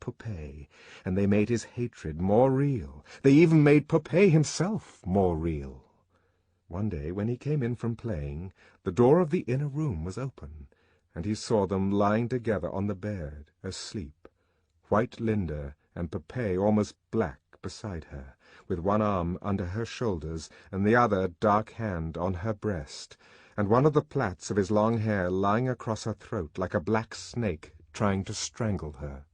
Popeye, and they made his hatred more real. They even made Popeye himself more real. One day, when he came in from playing, the door of the inner room was open, and he saw them lying together on the bed, asleep, white Linda and Popeye almost black beside her, with one arm under her shoulders and the other dark hand on her breast, and one of the plaits of his long hair lying across her throat like a black snake trying to strangle her.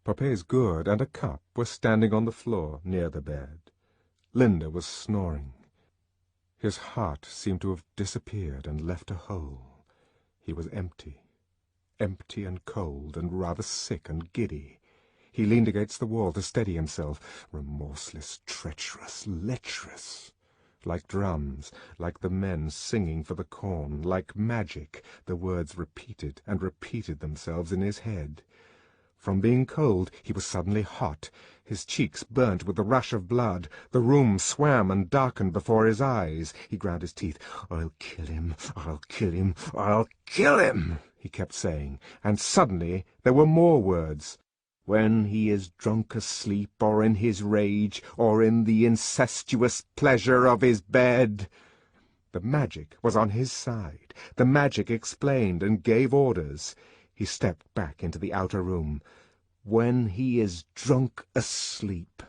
Popeye's gourd and a cup were standing on the floor near the bed. Linda was snoring. His heart seemed to have disappeared and left a hole. He was empty and cold and rather sick and giddy. He leaned against the wall to steady himself, remorseless, treacherous, lecherous. Like drums, like the men singing for the corn, like magic, the words repeated and repeated themselves in his head. From being cold, he was suddenly hot. His cheeks burnt with the rush of blood. The room swam and darkened before his eyes. He ground his teeth. "I'll kill him! I'll kill him! I'll kill him!" he kept saying. And suddenly there were more words. "When he is drunk asleep, or in his rage, or in the incestuous pleasure of his bed." The magic was on his side. The magic explained and gave orders. He stepped back into the outer room. "When he is drunk asleep."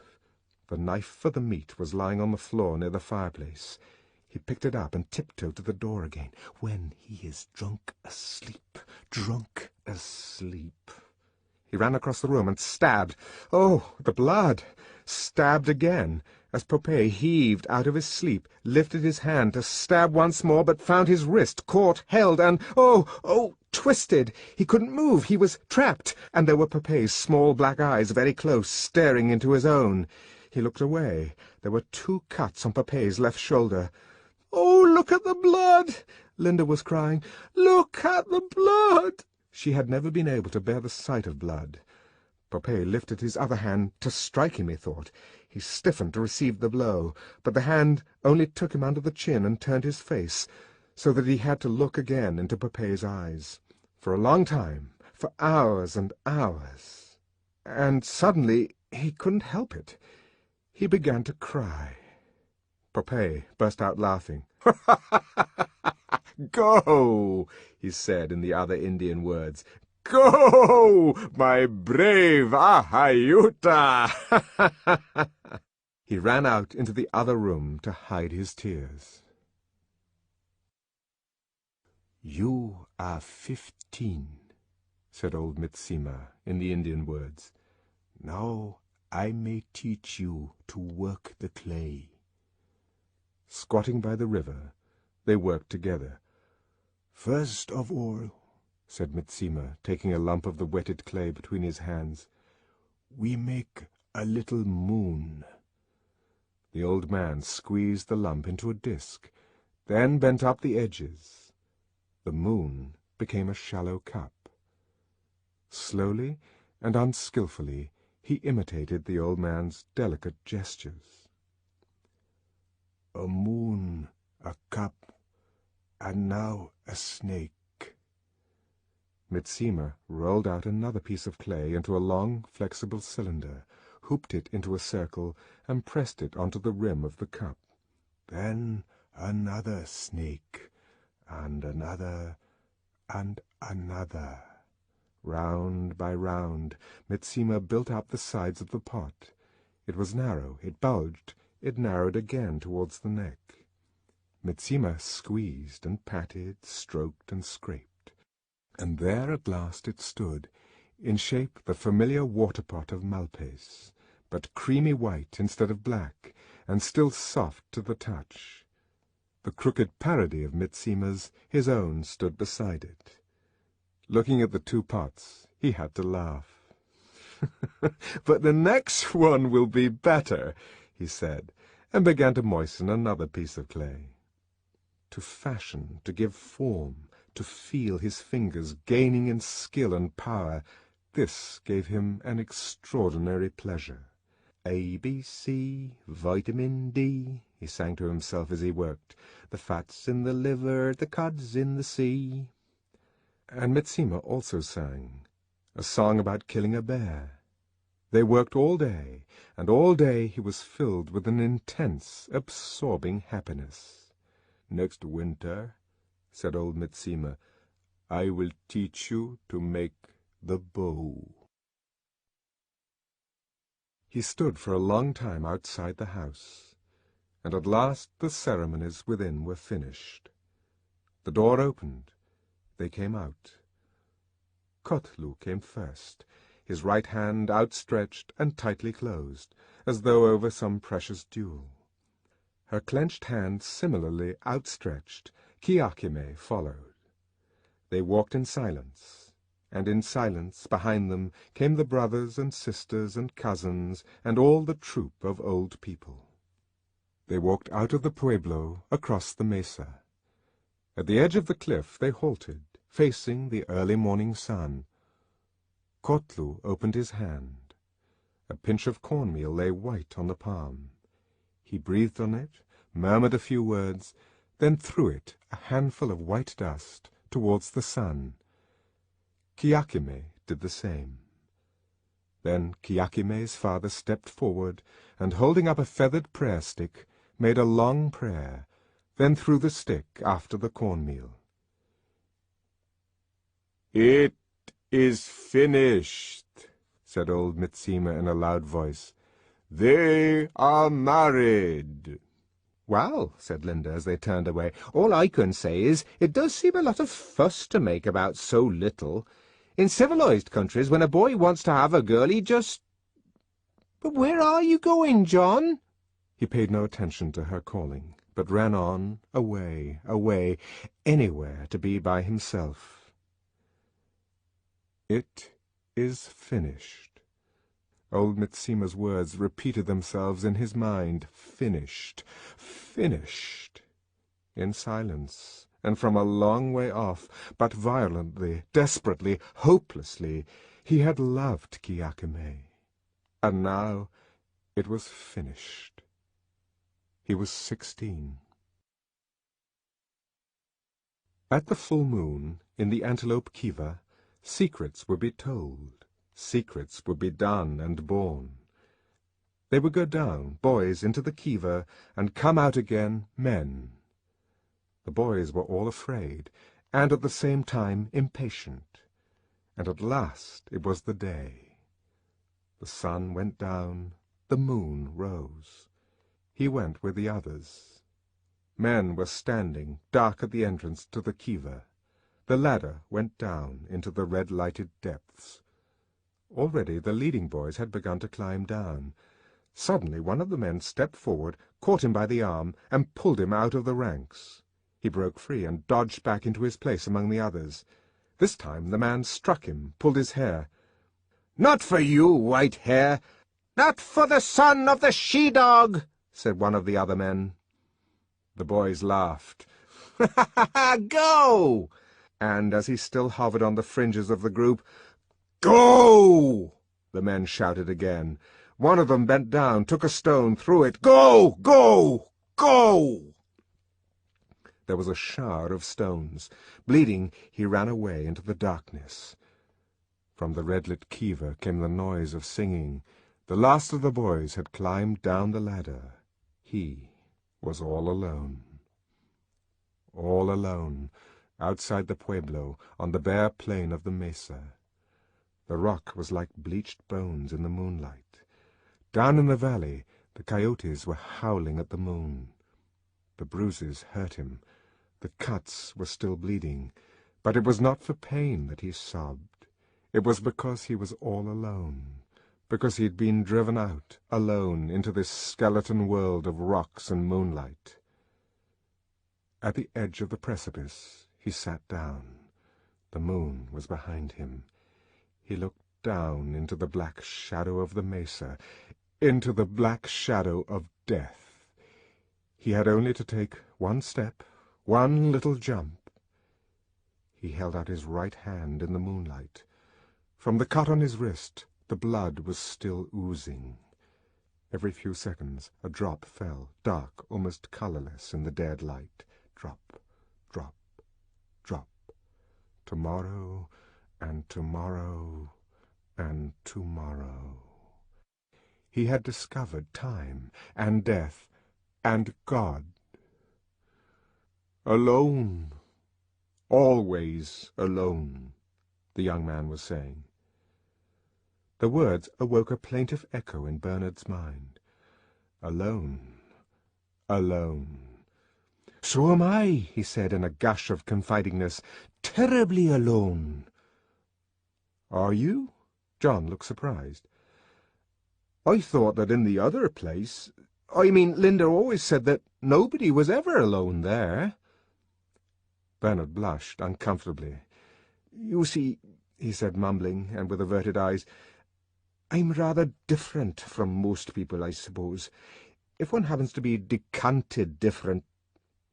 The knife for the meat was lying on the floor near the fireplace. He picked it up and tiptoed to the door again. "When he is drunk asleep, drunk asleep." He ran across the room and stabbed. Oh, the blood! Stabbed again, as Popeye heaved out of his sleep, lifted his hand to stab once more, but found his wrist caught, held, and, twisted. He couldn't move. He was trapped, and there were Popeye's small black eyes very close, staring into his own. He looked away. There were 2 cuts on Popeye's left shoulder. "Oh, look at the blood!" Linda was crying. "Look at the blood!" She had never been able to bear the sight of blood. Popeye lifted his other hand to strike him, he thought. He stiffened to receive the blow, but the hand only took him under the chin and turned his face, so that he had to look again into Popeye's eyes. For a long time, for hours and hours. And suddenly he couldn't help it. He began to cry. Popeye burst out laughing. "Go," he said in the other Indian words. "Go, my brave Ahayuta!" He ran out into the other room to hide his tears. "You are 15, said old Mitsima in the Indian words. "Now I may teach you to work the clay." Squatting by the river, they worked together. "First of all," said Mitsima, taking a lump of the wetted clay between his hands, "we make a little moon." The old man squeezed the lump into a disk, then bent up the edges. The moon became a shallow cup. Slowly and unskilfully he imitated the old man's delicate gestures. "A moon, a cup, and now a snake." Mitsima rolled out another piece of clay into a long, flexible cylinder, hooped it into a circle, and pressed it onto the rim of the cup. Then another snake, and another, and another. Round by round, Mitsima built up the sides of the pot. It was narrow, it bulged, it narrowed again towards the neck. Mitsima squeezed and patted, stroked and scraped. And there at last it stood, in shape the familiar water-pot of Malpais, but creamy white instead of black, and still soft to the touch. The crooked parody of Mitsima's, his own, stood beside it. Looking at the 2 pots, he had to laugh. "But the next one will be better," he said, and began to moisten another piece of clay. To fashion, to give form, to feel his fingers gaining in skill and power, this gave him an extraordinary pleasure. "A, B, C, vitamin D," he sang to himself as he worked. "The fat's in the liver, the cod's in the sea." And Mitsima also sang, a song about killing a bear. They worked all day, and all day he was filled with an intense, absorbing happiness. "Next winter," said old Mitsima, "I will teach you to make the bow." He stood for a long time outside the house, and at last the ceremonies within were finished. The door opened. They came out. Kotlu came first, his right hand outstretched and tightly closed, as though over some precious jewel. Her clenched hand similarly outstretched, Kiakime followed. They walked in silence, and in silence behind them came the brothers and sisters and cousins and all the troop of old people. They walked out of the pueblo across the mesa. At the edge of the cliff they halted, facing the early morning sun. Kotlu opened his hand. A pinch of cornmeal lay white on the palm. He breathed on it, murmured a few words, then threw it, a handful of white dust, towards the sun. Kiakime did the same. Then Kiakime's father stepped forward, and holding up a feathered prayer stick, made a long prayer, then threw the stick after the cornmeal. "It is finished," said old Mitsima in a loud voice. "They are married." "Well," said Linda as they turned away, "all I can say is it does seem a lot of fuss to make about so little. In civilized countries, when a boy wants to have a girl, he just— But where are you going, John?" He paid no attention to her calling, but ran on, away, away, anywhere to be by himself. "It is finished." Old Mitsima's words repeated themselves in his mind. Finished, finished. In silence, and from a long way off, but violently, desperately, hopelessly, he had loved Kiakime. And now it was finished. He was 16. At the full moon, in the antelope kiva, secrets would be told, secrets would be done and born. They would go down, boys, into the kiva, and come out again, men. The boys were all afraid, and at the same time impatient. And at last it was the day. The sun went down, the moon rose. He went with the others. Men were standing, dark at the entrance to the kiva. The ladder went down into the red-lighted depths. Already the leading boys had begun to climb down. Suddenly one of the men stepped forward, caught him by the arm, and pulled him out of the ranks. He broke free and dodged back into his place among the others. This time the man struck him, pulled his hair. "Not for you, white hair! Not for the son of the she-dog!" said one of the other men. The boys laughed. "Go!" And as he still hovered on the fringes of the group, "Go!" the men shouted again. One of them bent down, took a stone, threw it. "Go! Go! Go!" There was a shower of stones. Bleeding, he ran away into the darkness. From the red-lit kiva came the noise of singing. The last of the boys had climbed down the ladder. He was all alone. All alone, outside the pueblo, on the bare plain of the mesa. The rock was like bleached bones in the moonlight. Down in the valley, the coyotes were howling at the moon. The bruises hurt him. The cuts were still bleeding. But it was not for pain that he sobbed. It was because he was all alone, because he had been driven out, alone, into this skeleton world of rocks and moonlight. At the edge of the precipice he sat down. The moon was behind him. He looked down into the black shadow of the mesa, into the black shadow of death. He had only to take one step, one little jump. He held out his right hand in the moonlight. From the cut on his wrist, the blood was still oozing. Every few seconds a drop fell, dark, almost colorless in the dead light. Drop, drop, drop. Tomorrow and tomorrow. and tomorrow. He had discovered time and death and God. Alone, always alone, the young man was saying. The words awoke a plaintive echo in Bernard's mind. Alone, alone. "So am I," he said in a gush of confidingness. "Terribly alone." "Are you?" John looked surprised. "I thought that in the other place— I mean, Linda always said that nobody was ever alone there." Bernard blushed uncomfortably. "You see," he said, mumbling and with averted eyes, "I'm rather different from most people, I suppose. If one happens to be decanted different—"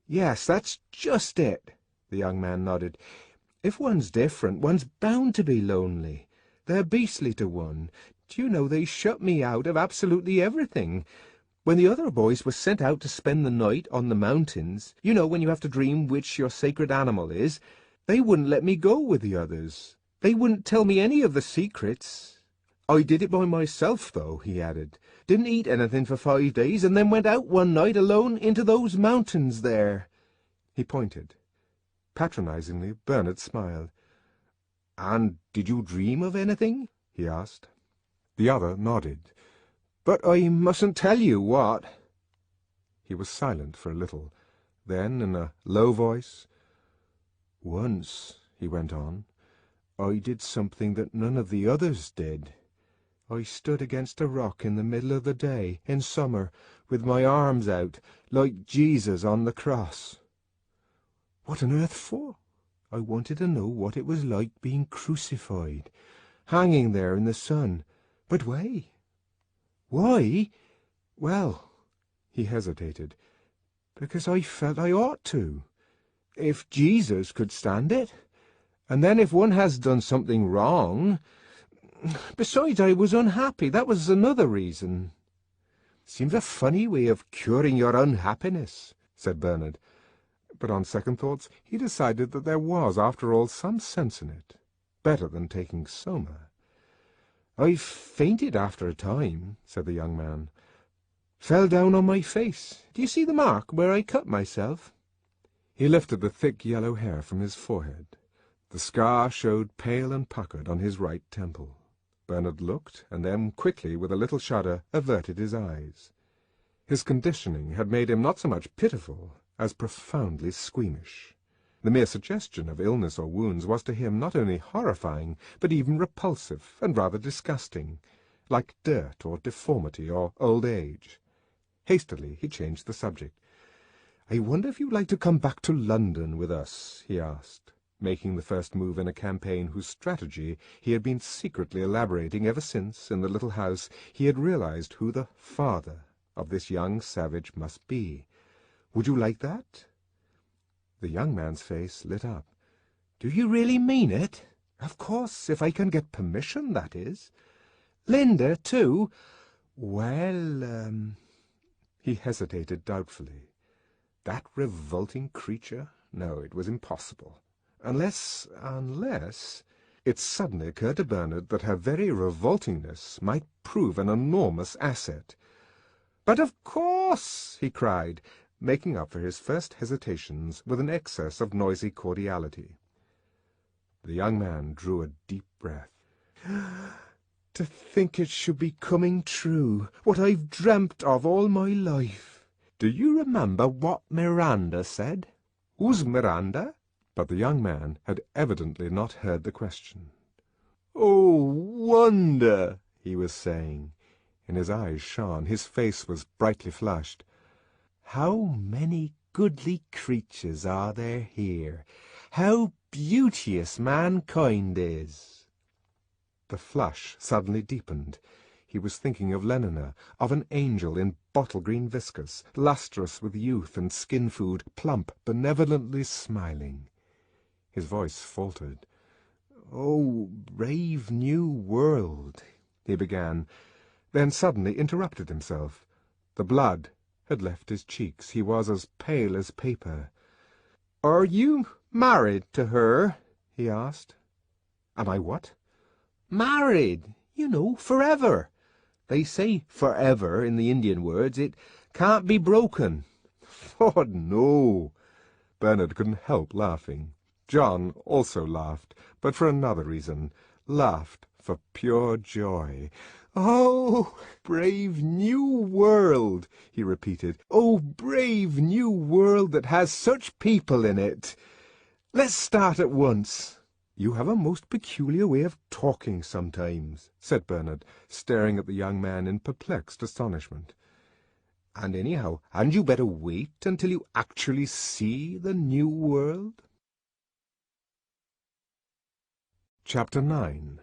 "Yes, that's just it," the young man nodded. "If one's different, one's bound to be lonely. They're beastly to one. Do you know, they shut me out of absolutely everything. When the other boys were sent out to spend the night on the mountains, you know, when you have to dream which your sacred animal is, they wouldn't let me go with the others. They wouldn't tell me any of the secrets. I did it by myself, though," he added. "Didn't eat anything for 5 days, and then went out one night alone into those mountains there." He pointed. Patronizingly, Bernard smiled. "And did you dream of anything?" he asked. The other nodded. "But I mustn't tell you what." He was silent for a little. Then, in a low voice, "Once," he went on, "I did something that none of the others did. I stood against a rock in the middle of the day, in summer, with my arms out, like Jesus on the cross." "What on earth for?" "I wanted to know what it was like being crucified, hanging there in the sun. But why? Why? Well," he hesitated, "because I felt I ought to. If Jesus could stand it. And then if one has done something wrong— Besides, I was unhappy. That was another reason." "Seems a funny way of curing your unhappiness," said Bernard. But on second thoughts he decided that there was, after all, some sense in it. Better than taking soma. "I fainted after a time," said the young man. "Fell down on my face. Do you see the mark where I cut myself?" He lifted the thick yellow hair from his forehead. The scar showed pale and puckered on his right temple. Bernard looked, and then, quickly, with a little shudder, averted his eyes. His conditioning had made him not so much pitiful as profoundly squeamish. The mere suggestion of illness or wounds was to him not only horrifying, but even repulsive and rather disgusting, like dirt or deformity or old age. Hastily he changed the subject. "I wonder if you'd like to come back to London with us?" he asked, making the first move in a campaign whose strategy he had been secretly elaborating ever since, in the little house, he had realized who the father of this young savage must be. "Would you like that?" The young man's face lit up. "Do you really mean it?" "Of course, if I can get permission, that is." "Linda, too?" "Well, He hesitated doubtfully. That revolting creature? No, it was impossible. Unless— It suddenly occurred to Bernard that her very revoltingness might prove an enormous asset. "But of course!" he cried, making up for his first hesitations with an excess of noisy cordiality. The young man drew a deep breath. "To think it should be coming true, what I've dreamt of all my life. Do you remember what Miranda said?" "Who's Miranda?" But the young man had evidently not heard the question. "Oh, wonder!" he was saying. And his eyes shone, his face was brightly flushed. "How many goodly creatures are there here! How beauteous mankind is!" The flush suddenly deepened. He was thinking of Lenina, of an angel in bottle-green viscous, lustrous with youth and skin-food, plump, benevolently smiling. His voice faltered. "Oh, brave new world," he began, then suddenly interrupted himself. The blood had left his cheeks. He was as pale as paper. "Are you married to her?" he asked. "Am I what?" "Married. You know, forever. They say forever in the Indian words. It can't be broken. Oh, no. Bernard couldn't help laughing. John also laughed, but for another reason. Laughed for pure joy. "Oh, brave new world," he repeated. "Oh, brave new world that has such people in it. Let's start at once." "You have a most peculiar way of talking sometimes," said Bernard, staring at the young man in perplexed astonishment. "And anyhow, hadn't you better wait until you actually see the new world?" Chapter 9.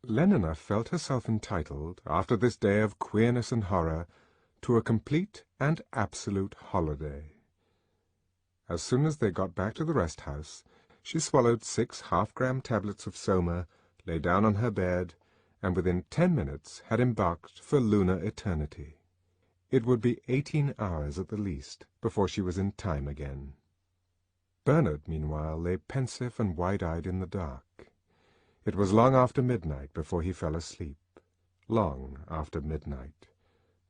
Lenina felt herself entitled, after this day of queerness and horror, to a complete and absolute holiday. As soon as they got back to the rest-house, she swallowed 6 half-gram tablets of Soma, lay down on her bed, and within 10 minutes had embarked for lunar eternity. It would be 18 hours at the least before she was in time again. Bernard, meanwhile, lay pensive and wide-eyed in the dark. It was long after midnight before he fell asleep. Long after midnight.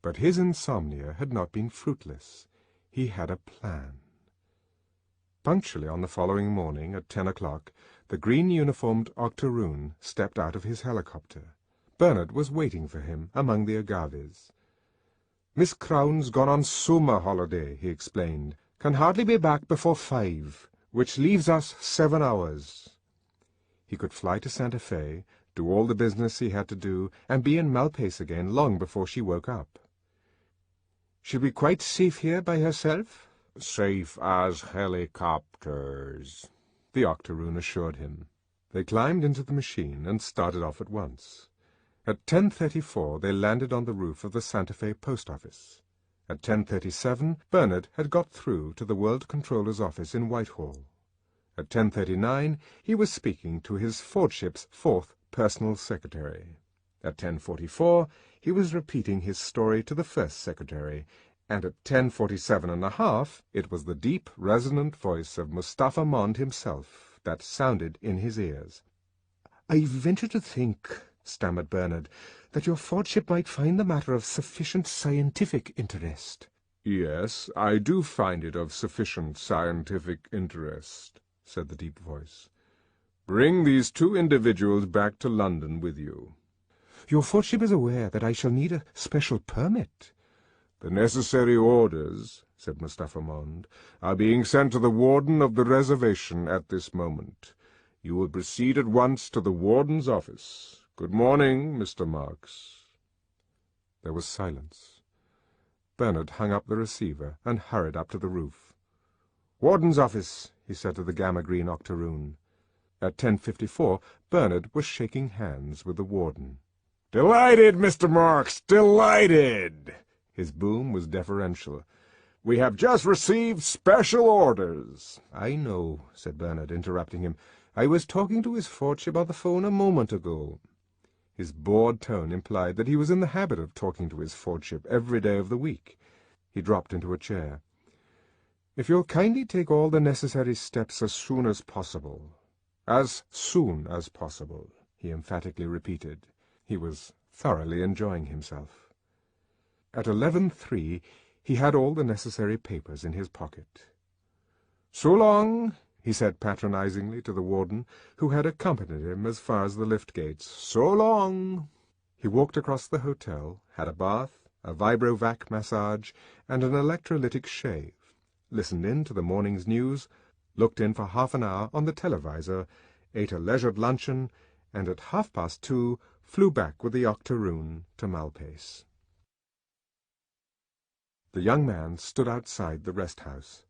But his insomnia had not been fruitless. He had a plan. Punctually on the following morning, at 10 o'clock, the green-uniformed octoroon stepped out of his helicopter. Bernard was waiting for him among the agaves. "Miss Crown's gone on summer holiday," he explained. "Can hardly be back before 5, which leaves us 7 hours." He could fly to Santa Fe, do all the business he had to do, and be in Malpace again long before she woke up. "She'll be quite safe here by herself?" "Safe as helicopters," the octoroon assured him. They climbed into the machine and started off at once. At 10:34 they landed on the roof of the Santa Fe post office. At 10:37 Bernard had got through to the World Controller's office in Whitehall. At 10:39 he was speaking to his Fordship's 4th personal secretary. At 10:44 he was repeating his story to the 1st secretary, and at 10:47½ it was the deep, resonant voice of Mustapha Mond himself that sounded in his ears. "I venture to think," stammered Bernard, "that your Fordship might find the matter of sufficient scientific interest." "Yes, I do find it of sufficient scientific interest," said the deep voice. "Bring these 2 individuals back to London with you." "Your Fordship is aware that I shall need a special permit." "The necessary orders," said Mustapha Mond, "are being sent to the warden of the reservation at this moment. You will proceed at once to the warden's office. Good morning, Mr. Marks." There was silence. Bernard hung up the receiver and hurried up to the roof. "Warden's office," he said to the gamma-green octoroon. At 10:54 Bernard was shaking hands with the warden. "Delighted, Mr. Marks, delighted!" His boom was deferential. "We have just received special orders." "I know," said Bernard, interrupting him. "I was talking to his Fordship on the phone a moment ago." His bored tone implied that he was in the habit of talking to his Fordship every day of the week. He dropped into a chair. "If you'll kindly take all the necessary steps as soon as possible." "As soon as possible," he emphatically repeated. He was thoroughly enjoying himself. At 11:03 he had all the necessary papers in his pocket. "So long," he said patronizingly to the warden, who had accompanied him as far as the lift-gates. "So long." He walked across the hotel, had a bath, a vibrovac massage, and an electrolytic shave, listened in to the morning's news, looked in for half an hour on the televisor, ate a leisured luncheon, and at 2:30 flew back with the octoroon to Malpace. The young man stood outside the rest-house.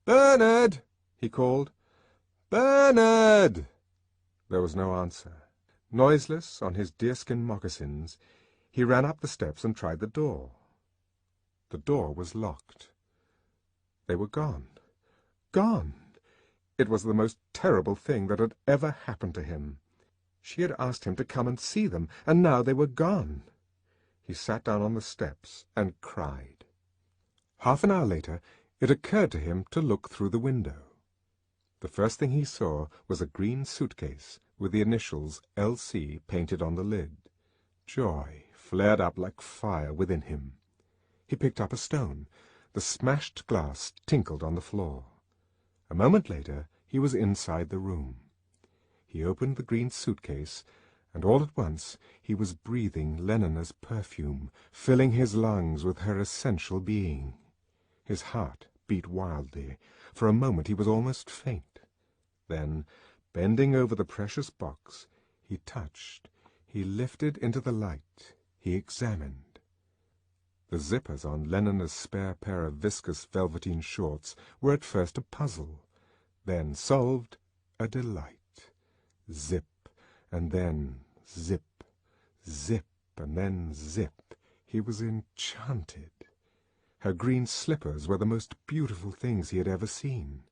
"Bernard!" he called. "Bernard!" There was no answer. Noiseless, on his deerskin moccasins, he ran up the steps and tried the door. The door was locked. They were gone. Gone! It was the most terrible thing that had ever happened to him. She had asked him to come and see them, and now they were gone. He sat down on the steps and cried. Half an hour later, it occurred to him to look through the window. The first thing he saw was a green suitcase with the initials L.C. painted on the lid. Joy flared up like fire within him. He picked up a stone. The smashed glass tinkled on the floor. A moment later he was inside the room. He opened the green suitcase, and all at once he was breathing Lenina's perfume, filling his lungs with her essential being. His heart beat wildly. For a moment he was almost faint. Then, bending over the precious box, he touched, he lifted into the light, he examined. The zippers on Lenina's spare pair of viscous velveteen shorts were at first a puzzle, then solved, a delight. Zip, and then zip, zip, and then zip. He was enchanted. Her green slippers were the most beautiful things he had ever seen.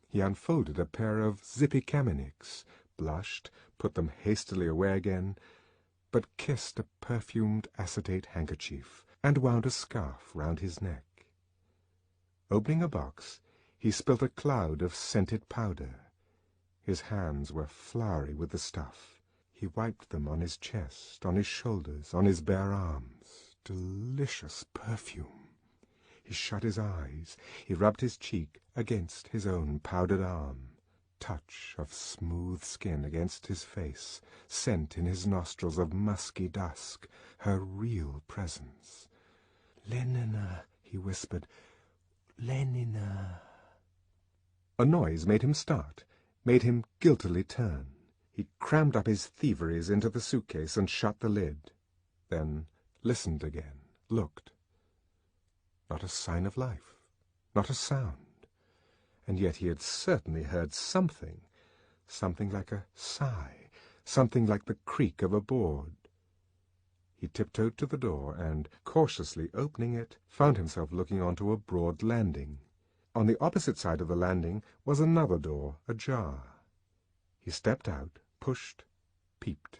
He unfolded a pair of zippy kameniks, blushed, put them hastily away again, but kissed a perfumed acetate handkerchief, and wound a scarf round his neck. Opening a box, he spilt a cloud of scented powder. His hands were floury with the stuff. He wiped them on his chest, on his shoulders, on his bare arms. Delicious perfume. He shut his eyes. He rubbed his cheek against his own powdered arm. Touch of smooth skin against his face, scent in his nostrils of musky dusk, her real presence. "Lenina," he whispered, "Lenina." A noise made him start, made him guiltily turn. He crammed up his thieveries into the suitcase and shut the lid. Then listened again, looked. Not a sign of life, not a sound. And yet he had certainly heard something, something like a sigh, something like the creak of a board. He tiptoed to the door and, cautiously opening it, found himself looking onto a broad landing. On the opposite side of the landing was another door, ajar. He stepped out, pushed, peeped.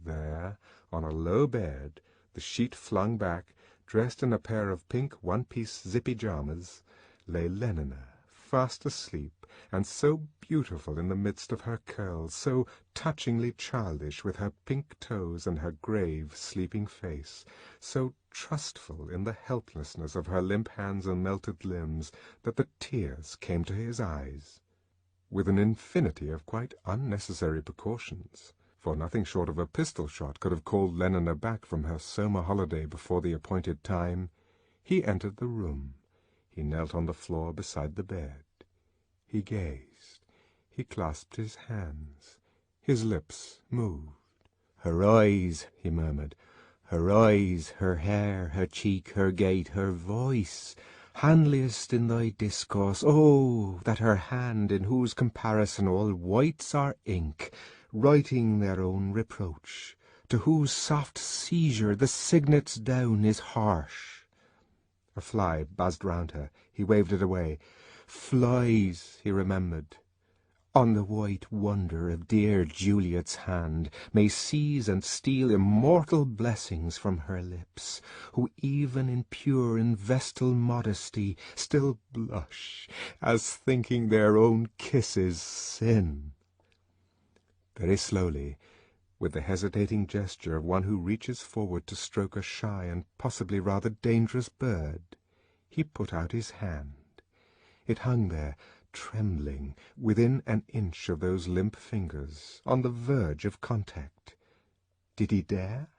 There, on a low bed, the sheet flung back, dressed in a pair of pink one-piece zippy pyjamas, lay Lenina, fast asleep, and so beautiful in the midst of her curls, so touchingly childish with her pink toes and her grave, sleeping face, so trustful in the helplessness of her limp hands and melted limbs, that the tears came to his eyes. With an infinity of quite unnecessary precautions, for nothing short of a pistol shot could have called Lenina back from her summer holiday before the appointed time, he entered the room. He knelt on the floor beside the bed. He gazed. He clasped his hands. His lips moved. "Her eyes," he murmured. "Her eyes, her hair, her cheek, her gait, her voice. Handliest in thy discourse, oh, that her hand, in whose comparison all whites are ink, writing their own reproach, to whose soft seizure the signet's down is harsh." A fly buzzed round her. He waved it away. Flies, he remembered, on the white wonder of dear Juliet's hand, may seize and steal immortal blessings from her lips, who even in pure and vestal modesty still blush, as thinking their own kisses sin. Very slowly, with the hesitating gesture of one who reaches forward to stroke a shy and possibly rather dangerous bird, he put out his hand. It hung there, trembling, within an inch of those limp fingers, on the verge of contact. Did he dare?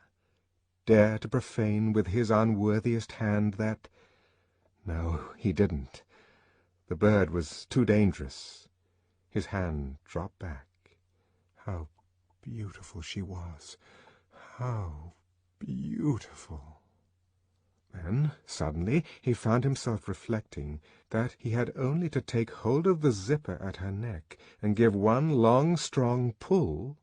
Dare to profane with his unworthiest hand that— No, he didn't. The bird was too dangerous. His hand dropped back. How beautiful she was! How beautiful! Then, suddenly, he found himself reflecting that he had only to take hold of the zipper at her neck and give one long, strong pull.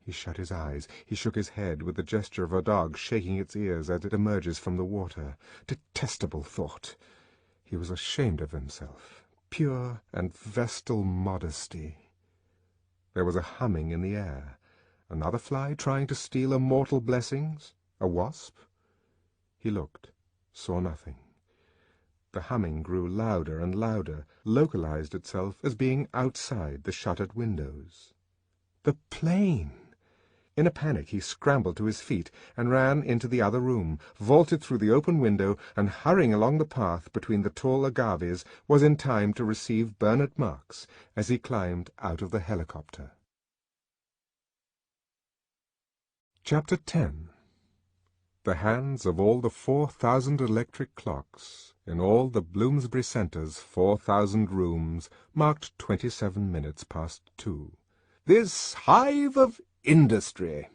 He shut his eyes. He shook his head with the gesture of a dog shaking its ears as it emerges from the water. Detestable thought! He was ashamed of himself. Pure and vestal modesty. There was a humming in the air. Another fly trying to steal immortal blessings? A wasp? He looked, saw nothing. The humming grew louder and louder, localized itself as being outside the shuttered windows. The plane! In a panic he scrambled to his feet and ran into the other room, vaulted through the open window, and hurrying along the path between the tall agaves, was in time to receive Bernard Marks as he climbed out of the helicopter. Chapter 10. The hands of all the 4,000 electric clocks in all the Bloomsbury Centre's 4,000 rooms marked 27 minutes past 2. This hive of industry,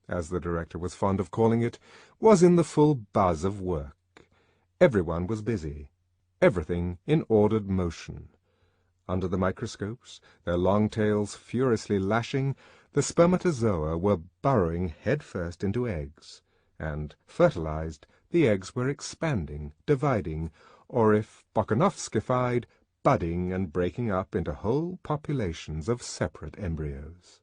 as the director was fond of calling it, was in the full buzz of work. Everyone was busy, everything in ordered motion. Under the microscopes, their long tails furiously lashing, the spermatozoa were burrowing head-first into eggs, and, fertilized, the eggs were expanding, dividing, or, if Bokanovskified, budding and breaking up into whole populations of separate embryos.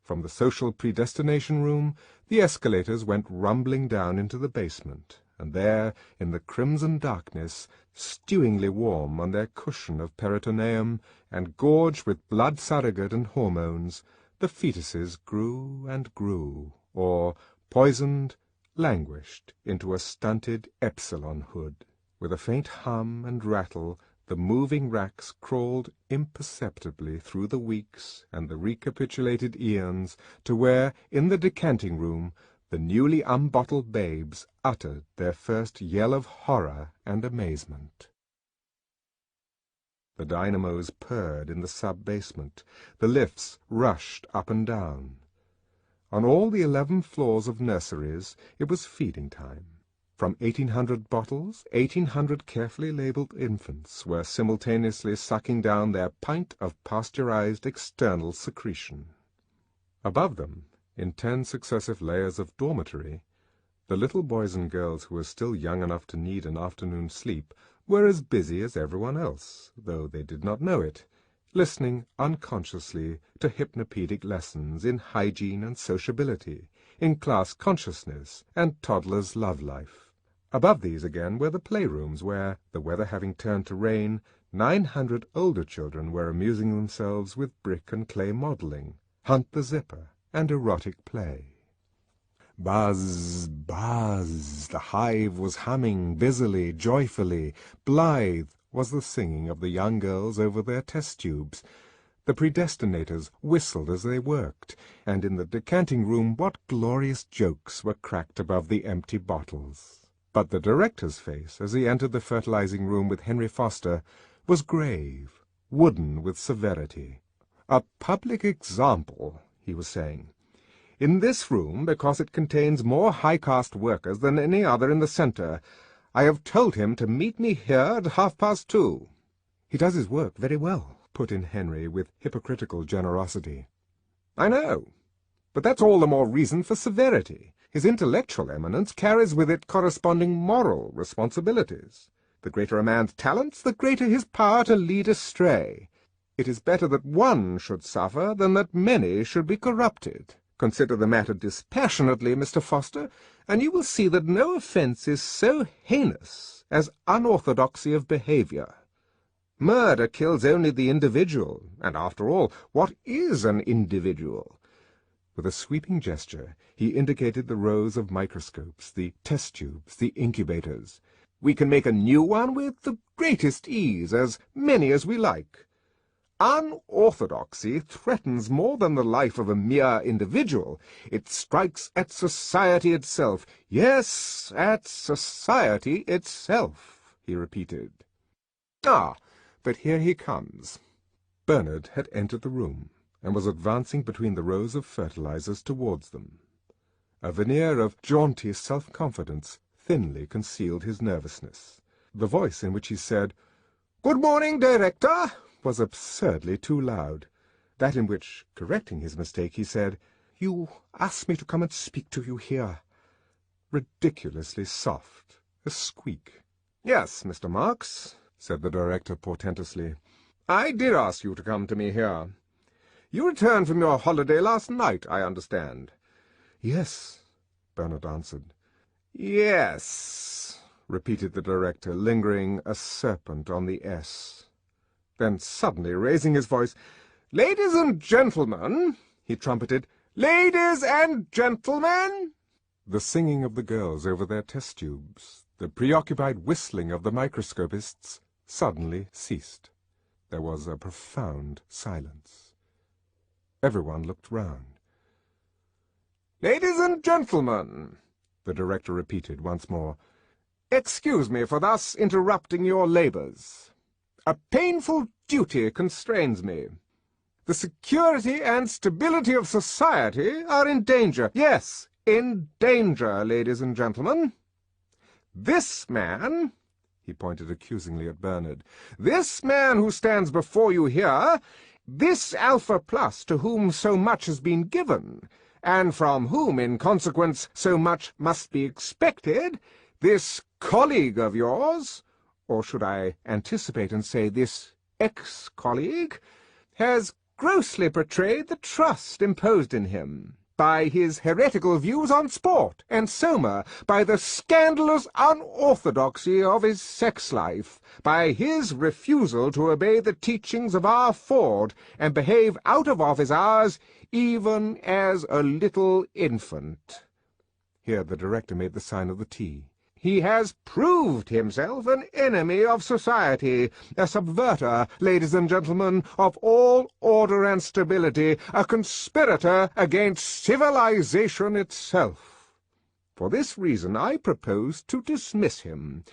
From the social predestination room, the escalators went rumbling down into the basement, and there, in the crimson darkness, stewingly warm on their cushion of peritoneum, and gorged with blood surrogate and hormones, the fetuses grew and grew, or, poisoned, languished into a stunted epsilonhood. With a faint hum and rattle, the moving racks crawled imperceptibly through the weeks and the recapitulated eons to where, in the decanting room, the newly unbottled babes uttered their first yell of horror and amazement. The dynamos purred in the sub-basement. The lifts rushed up and down. On all the 11 floors of nurseries it was feeding time. From 1,800 bottles, 1,800 carefully labelled infants were simultaneously sucking down their pint of pasteurized external secretion. Above them, in 10 successive layers of dormitory, the little boys and girls who were still young enough to need an afternoon sleep were as busy as everyone else, though they did not know it, listening unconsciously to hypnopedic lessons in hygiene and sociability, in class consciousness and toddler's love life. Above these again were the playrooms where, the weather having turned to rain, 900 older children were amusing themselves with brick and clay modelling, hunt the zipper, and erotic play. Buzz, buzz, the hive was humming busily, joyfully. Blithe was the singing of the young girls over their test tubes. The predestinators whistled as they worked, and in the decanting room what glorious jokes were cracked above the empty bottles. But the director's face, as he entered the fertilizing room with Henry Foster, was grave, wooden with severity. "A public example," he was saying. "In this room, because it contains more high-caste workers than any other in the centre, I have told him to meet me here at 2:30. "He does his work very well," put in Henry with hypocritical generosity. "I know, but that's all the more reason for severity. His intellectual eminence carries with it corresponding moral responsibilities. The greater a man's talents, the greater his power to lead astray. It is better that one should suffer than that many should be corrupted. Consider the matter dispassionately, Mr. Foster, and you will see that no offence is so heinous as unorthodoxy of behaviour. Murder kills only the individual, and after all, what is an individual?" With a sweeping gesture, he indicated the rows of microscopes, the test tubes, the incubators. "We can make a new one with the greatest ease, as many as we like. Unorthodoxy threatens more than the life of a mere individual. It strikes at society itself. Yes, at society itself," he repeated. "Ah, but here he comes." Bernard had entered the room, and was advancing between the rows of fertilizers towards them. A veneer of jaunty self-confidence thinly concealed his nervousness. The voice in which he said, "Good morning, Director," was absurdly too loud. That in which, correcting his mistake, he said, "You asked me to come and speak to you here," ridiculously soft, a squeak. "Yes, Mr. Marks," said the director portentously, "I did ask you to come to me here. You returned from your holiday last night, I understand." "Yes," Bernard answered. "Yes," repeated the director, lingering a serpent on the S. Then suddenly raising his voice, "Ladies and gentlemen, he trumpeted. "Ladies and gentlemen!" The singing of the girls over their test tubes, the preoccupied whistling of the microscopists, suddenly ceased. There was a profound silence. Everyone looked round. "Ladies and gentlemen," the director repeated once more, "excuse me for thus interrupting your labours. A painful duty constrains me. The security and stability of society are in danger. Yes, in danger, ladies and gentlemen. This man," he pointed accusingly at Bernard, "this man who stands before you here, this Alpha Plus to whom so much has been given, and from whom, in consequence, so much must be expected, this colleague of yours, or should I anticipate and say this ex-colleague, has grossly betrayed the trust imposed in him by his heretical views on sport and Soma, by the scandalous unorthodoxy of his sex life, by his refusal to obey the teachings of our Ford and behave out of office hours even as a little infant." Here the director made the sign of the T. "He has proved himself an enemy of society, a subverter, ladies and gentlemen, of all order and stability, a conspirator against civilization itself. For this reason I propose to dismiss him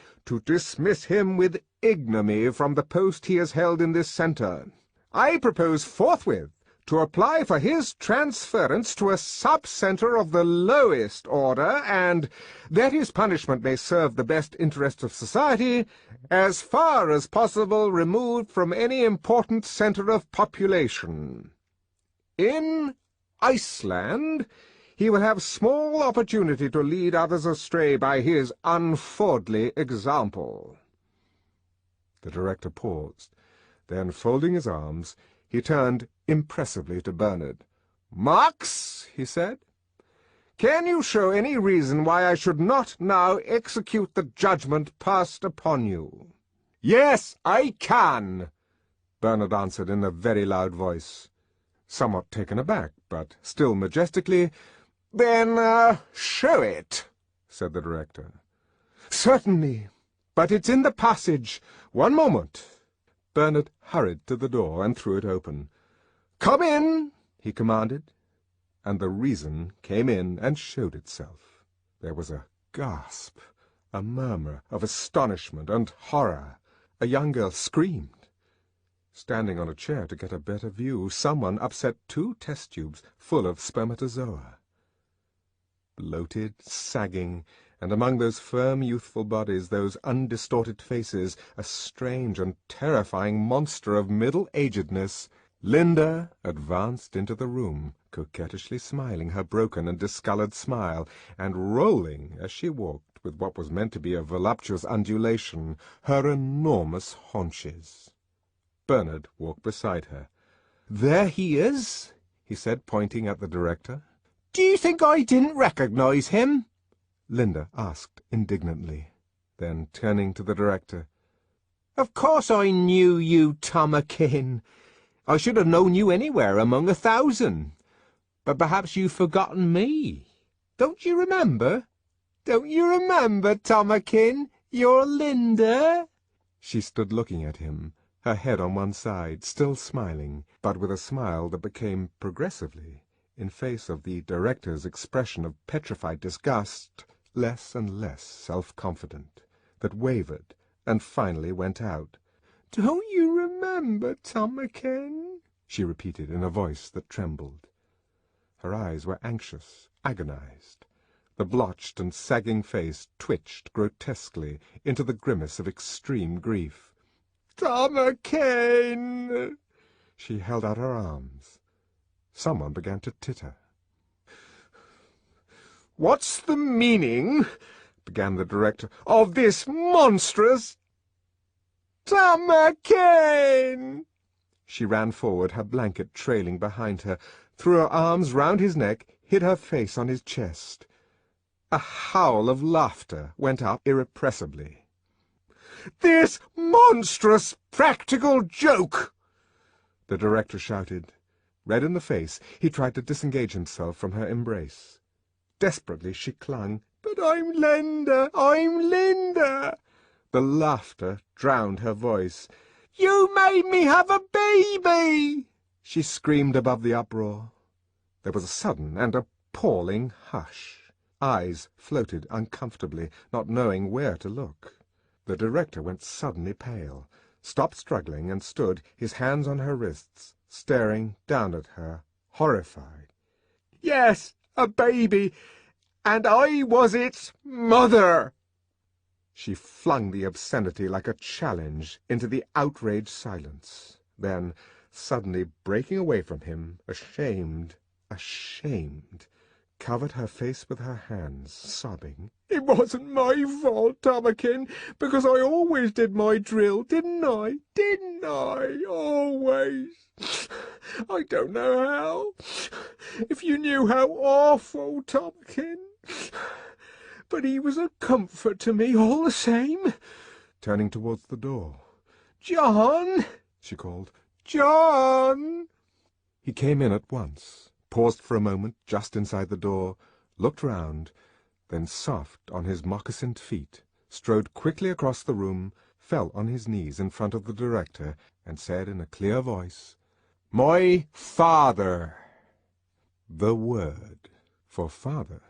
with ignominy from the post he has held in this centre. I propose forthwith to apply for his transference to a sub-centre of the lowest order, and, that his punishment may serve the best interests of society, as far as possible removed from any important centre of population. In Iceland he will have small opportunity to lead others astray by his unfordly example." The director paused. Then, folding his arms, he turned impressively to Bernard. "Max," he said, "can you show any reason why I should not now execute the judgment passed upon you?" "Yes, I can," Bernard answered in a very loud voice, somewhat taken aback, but still majestically. "Then, show it," said the director. "Certainly, but it's in the passage. One moment." Bernard hurried to the door and threw it open. "Come in," he commanded, and the reason came in and showed itself. There was a gasp, a murmur of astonishment and horror. A young girl screamed. Standing on a chair to get a better view, someone upset 2 test tubes full of spermatozoa. Bloated, sagging, and among those firm youthful bodies, those undistorted faces, a strange and terrifying monster of middle-agedness, Linda advanced into the room, coquettishly smiling her broken and discoloured smile, and rolling, as she walked, with what was meant to be a voluptuous undulation, her enormous haunches. Bernard walked beside her. "There he is," he said, pointing at the director. "Do you think I didn't recognize him?" Linda asked indignantly. Then, turning to the director, "Of course I knew you, Tomakin. I should have known you anywhere among 1,000. But perhaps you've forgotten me. Don't you remember? Don't you remember, Tomakin? You're Linda." She stood looking at him, her head on one side, still smiling, but with a smile that became progressively, in face of the director's expression of petrified disgust, less and less self-confident, that wavered and finally went out. "Don't you remember, Tomakin?" she repeated in a voice that trembled. Her eyes were anxious, agonized. The blotched and sagging face twitched grotesquely into the grimace of extreme grief. "Tomakin!" She held out her arms. Someone began to titter. "What's the meaning," began the director, "of this monstrous—" "Tomakin!" She ran forward, her blanket trailing behind her, threw her arms round his neck, hid her face on his chest. A howl of laughter went up irrepressibly. "This monstrous practical joke!" the director shouted, Red in the face, he tried to disengage himself from her embrace. Desperately she clung. "But I'm Linda! I'm Linda!" The laughter drowned her voice. "You made me have a baby!" she screamed above the uproar. There was a sudden and appalling hush. Eyes floated uncomfortably, not knowing where to look. The director went suddenly pale, stopped struggling, and stood, his hands on her wrists, staring down at her, horrified. "Yes, a baby, and I was its mother!" She flung the obscenity like a challenge into the outraged silence. Then, suddenly breaking away from him, ashamed, covered her face with her hands, sobbing. "It wasn't my fault, Tomakin, because I always did my drill, didn't I? Didn't I? Always. I don't know how. If you knew how awful, Tomakin. But he was a comfort to me all the same." Turning towards the door. "John!" she called. "John!" He came in at once, paused for a moment just inside the door, looked round, then soft on his moccasined feet, strode quickly across the room, fell on his knees in front of the director, and said in a clear voice, "My father!" The word, for father,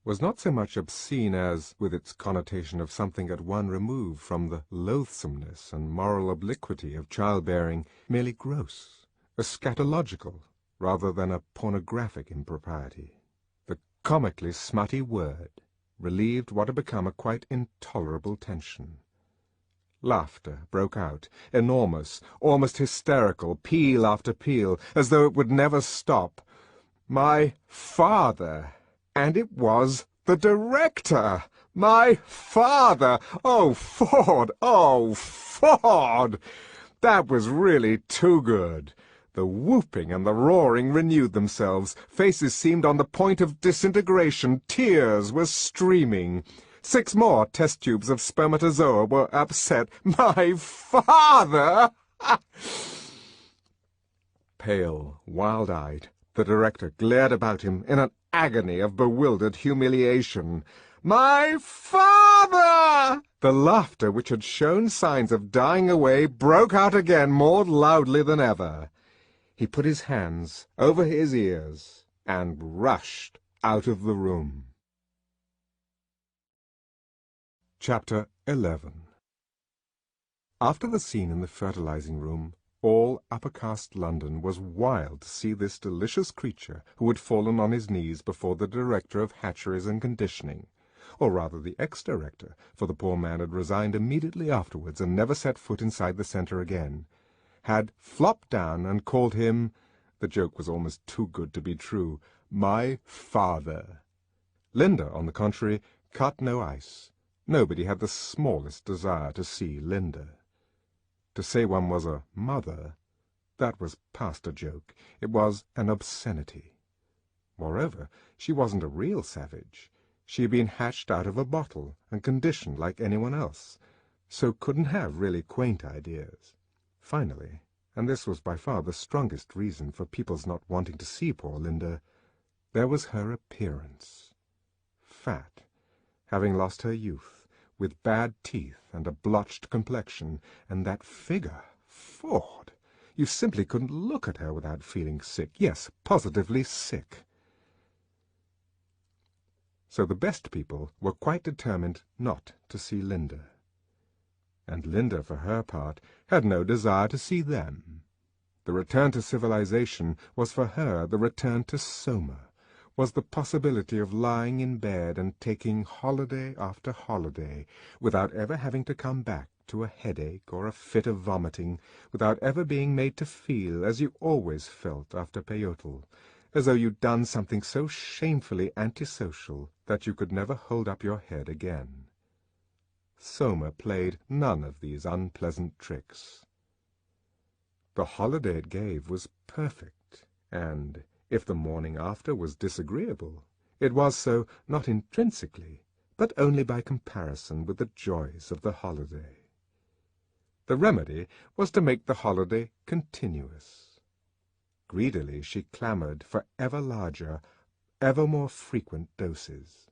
was not so much obscene as, with its connotation of something at one remove from the loathsomeness and moral obliquity of childbearing, merely gross, eschatological, rather than a pornographic impropriety. The comically smutty word relieved what had become a quite intolerable tension. Laughter broke out, enormous, almost hysterical, peal after peal, as though it would never stop. My father! And it was the director! My father! Oh, Ford! Oh, Ford! That was really too good. The whooping and the roaring renewed themselves. Faces seemed on the point of disintegration. Tears were streaming. 6 more test tubes of spermatozoa were upset. My father! Pale, wild-eyed, the director glared about him in an agony of bewildered humiliation. My father! The laughter, which had shown signs of dying away, broke out again more loudly than ever. He put his hands over his ears and rushed out of the room. Chapter 11. After the scene in the fertilizing room, all upper-caste London was wild to see this delicious creature who had fallen on his knees before the director of hatcheries and conditioning, or rather the ex-director, for the poor man had resigned immediately afterwards and never set foot inside the centre again, had flopped down and called him, the joke was almost too good to be true, my father. Linda, on the contrary, cut no ice. Nobody had the smallest desire to see Linda. To say one was a mother, that was past a joke. It was an obscenity. Moreover, she wasn't a real savage. She had been hatched out of a bottle and conditioned like anyone else, so couldn't have really quaint ideas. Finally, and this was by far the strongest reason for people's not wanting to see poor Linda, there was her appearance. Fat, having lost her youth, with bad teeth and a blotched complexion, and that figure, Ford! You simply couldn't look at her without feeling sick, yes, positively sick. So the best people were quite determined not to see Linda. And Linda, for her part, had no desire to see them. The return to civilization was for her the return to Soma, was the possibility of lying in bed and taking holiday after holiday, without ever having to come back to a headache or a fit of vomiting, without ever being made to feel as you always felt after peyote, as though you'd done something so shamefully antisocial that you could never hold up your head again. Soma played none of these unpleasant tricks. The holiday it gave was perfect, and if the morning after was disagreeable, it was so not intrinsically, but only by comparison with the joys of the holiday. The remedy was to make the holiday continuous. Greedily she clamoured for ever larger, ever more frequent doses.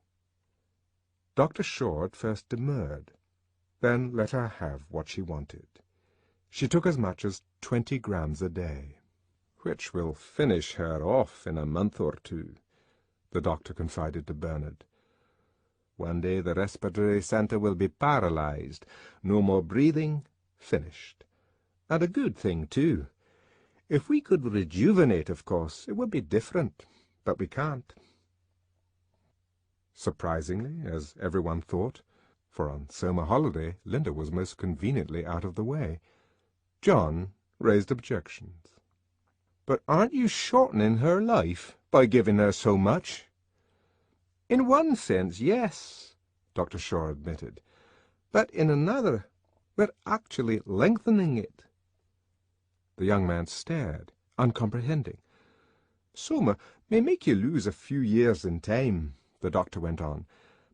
Dr. Shaw at first demurred, then let her have what she wanted. She took as much as 20 grams a day. "Which will finish her off in a month or two," the doctor confided to Bernard. "One day the respiratory centre will be paralyzed. No more breathing, finished. And a good thing, too. If we could rejuvenate, of course, it would be different, but we can't." Surprisingly, as everyone thought, for on summer holiday Linda was most conveniently out of the way, John raised objections. "But aren't you shortening her life by giving her so much?" "In one sense, yes," Dr. Shaw admitted. "But in another, we're actually lengthening it." The young man stared, uncomprehending. "Soma may make you lose a few years in time," the doctor went on,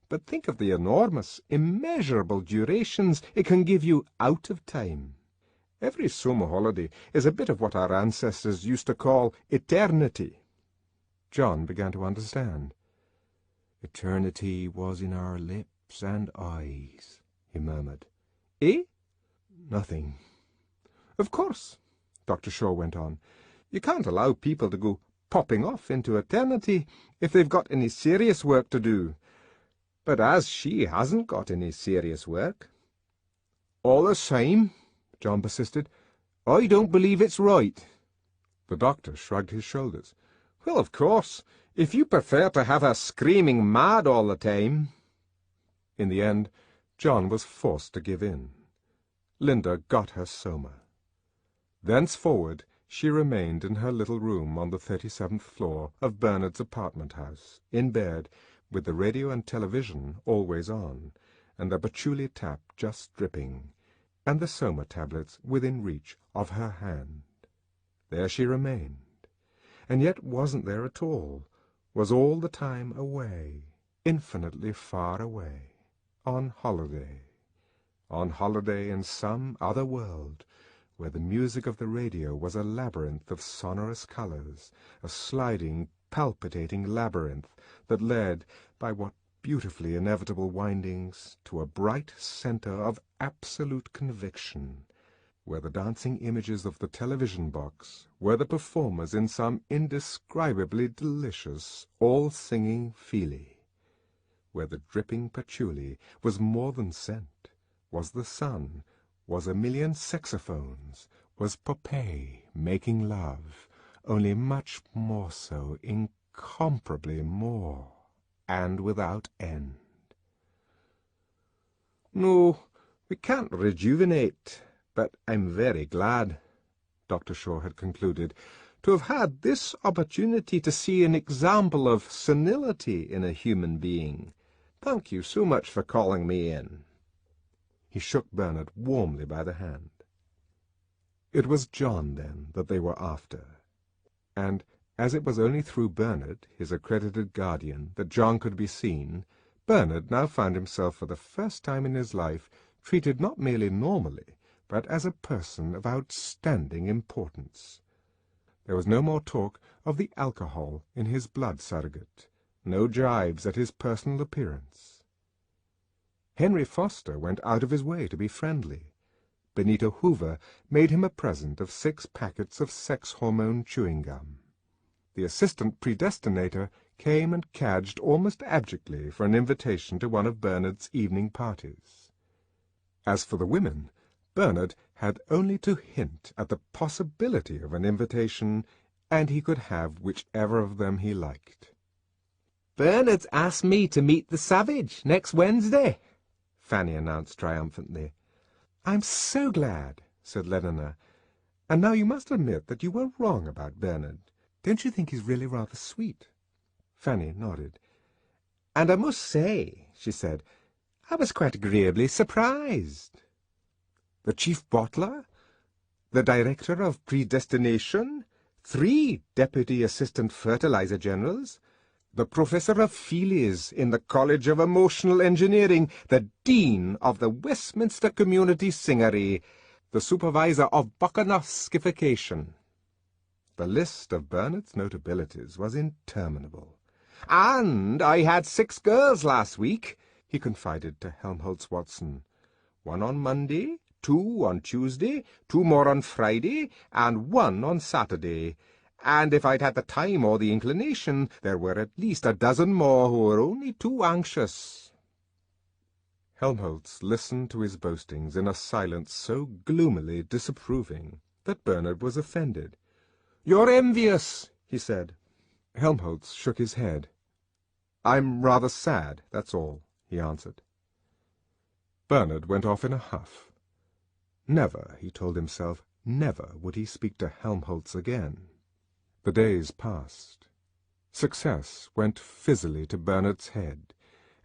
"but think of the enormous, immeasurable durations it can give you out of time. Every summer holiday is a bit of what our ancestors used to call eternity." John began to understand. "Eternity was in our lips and eyes," he murmured. "Eh?" "Nothing." "Of course," Dr. Shaw went on, "you can't allow people to go popping off into eternity if they've got any serious work to do. But as she hasn't got any serious work—" "All the same," John persisted, "I don't believe it's right." The doctor shrugged his shoulders. "Well, of course, if you prefer to have her screaming mad all the time—" In the end, John was forced to give in. Linda got her Soma. Thenceforward she remained in her little room on the 37th floor of Bernard's apartment house, in bed, with the radio and television always on, and the patchouli tap just dripping, and the Soma tablets within reach of her hand. There she remained, and yet wasn't there at all, was all the time away, infinitely far away, on holiday in some other world, where the music of the radio was a labyrinth of sonorous colours, a sliding, palpitating labyrinth that led, by what beautifully inevitable windings, to a bright centre of absolute conviction, where the dancing images of the television box were the performers in some indescribably delicious, all-singing feelie, where the dripping patchouli was more than scent, was the sun, was a million saxophones, was Popeye making love, only much more so, incomparably more, and without end. "No, we can't rejuvenate, but I'm very glad," Dr. Shaw had concluded, "to have had this opportunity to see an example of senility in a human being. Thank you so much for calling me in." He shook Bernard warmly by the hand. It was John, then, that they were after, and as it was only through Bernard, his accredited guardian, that John could be seen, Bernard now found himself for the first time in his life treated not merely normally, but as a person of outstanding importance. There was no more talk of the alcohol in his blood surrogate, no jibes at his personal appearance. Henry Foster went out of his way to be friendly. Benito Hoover made him a present of 6 packets of sex-hormone chewing gum. The assistant predestinator came and cadged almost abjectly for an invitation to one of Bernard's evening parties. As for the women, Bernard had only to hint at the possibility of an invitation, and he could have whichever of them he liked. "Bernard's asked me to meet the Savage next Wednesday," Fanny announced triumphantly. "I'm so glad," said Lenina. "And now you must admit that you were wrong about Bernard. Don't you think he's really rather sweet?" Fanny nodded. "And I must say," she said, "I was quite agreeably surprised." The chief bottler, the director of predestination, 3 deputy assistant fertilizer generals, the professor of Feelies in the College of Emotional Engineering, the dean of the Westminster Community Singery, the supervisor of Bacchanalification. The list of Bernard's notabilities was interminable. "And I had 6 girls last week," he confided to Helmholtz Watson. "1 on Monday, 2 on Tuesday, 2 more on Friday, and 1 on Saturday. And if I'd had the time or the inclination, there were at least a dozen more who were only too anxious." Helmholtz listened to his boastings in a silence so gloomily disapproving that Bernard was offended. "You're envious," he said. Helmholtz shook his head. "I'm rather sad, that's all," he answered. Bernard went off in a huff. Never, he told himself, never would he speak to Helmholtz again. The days passed. Success went fizzily to Bernard's head,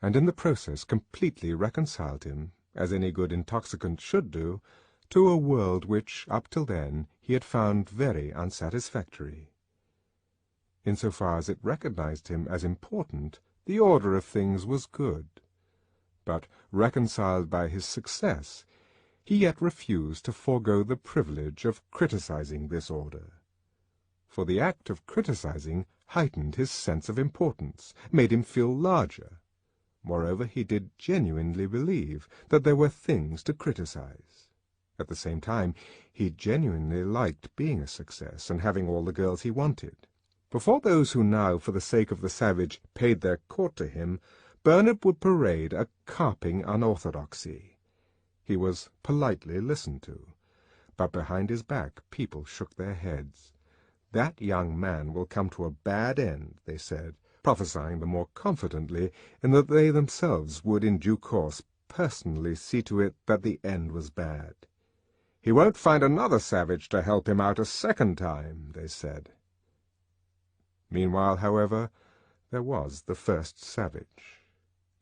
and in the process completely reconciled him, as any good intoxicant should do, to a world which, up till then, he had found very unsatisfactory. Insofar as it recognized him as important, the order of things was good. But, reconciled by his success, he yet refused to forego the privilege of criticizing this order. For the act of criticizing heightened his sense of importance, made him feel larger. Moreover, he did genuinely believe that there were things to criticize. At the same time, he genuinely liked being a success and having all the girls he wanted. Before those who now, for the sake of the savage, paid their court to him, Bernard would parade a carping unorthodoxy. He was politely listened to, but behind his back people shook their heads. "That young man will come to a bad end," they said, prophesying the more confidently in that they themselves would in due course personally see to it that the end was bad. "He won't find another savage to help him out a second time," they said. Meanwhile, however, there was the first savage.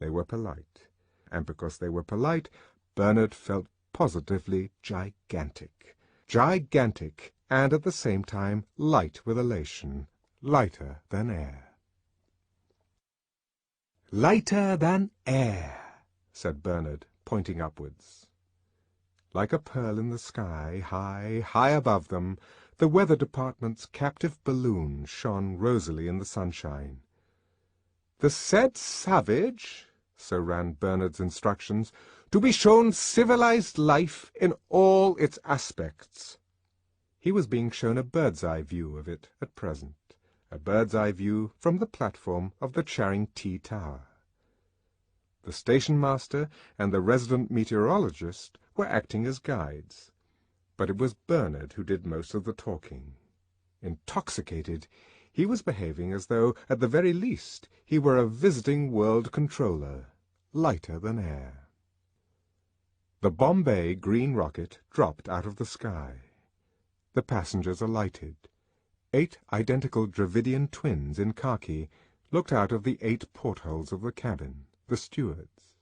They were polite, and because they were polite, Bernard felt positively gigantic. Gigantic, and at the same time light with elation, lighter than air. "Lighter than air," said Bernard, pointing upwards. Like a pearl in the sky, high, high above them, the Weather Department's captive balloon shone rosily in the sunshine. "The said savage," so ran Bernard's instructions, "to be shown civilized life in all its aspects." He was being shown a bird's-eye view of it at present, a bird's-eye view from the platform of the Charing T Tower. The station-master and the resident meteorologist were acting as guides, but it was Bernard who did most of the talking. Intoxicated, he was behaving as though, at the very least, he were a visiting world controller, lighter than air. The Bombay green rocket dropped out of the sky. The passengers alighted. 8 identical Dravidian twins in khaki looked out of the 8 portholes of the cabin, the stewards.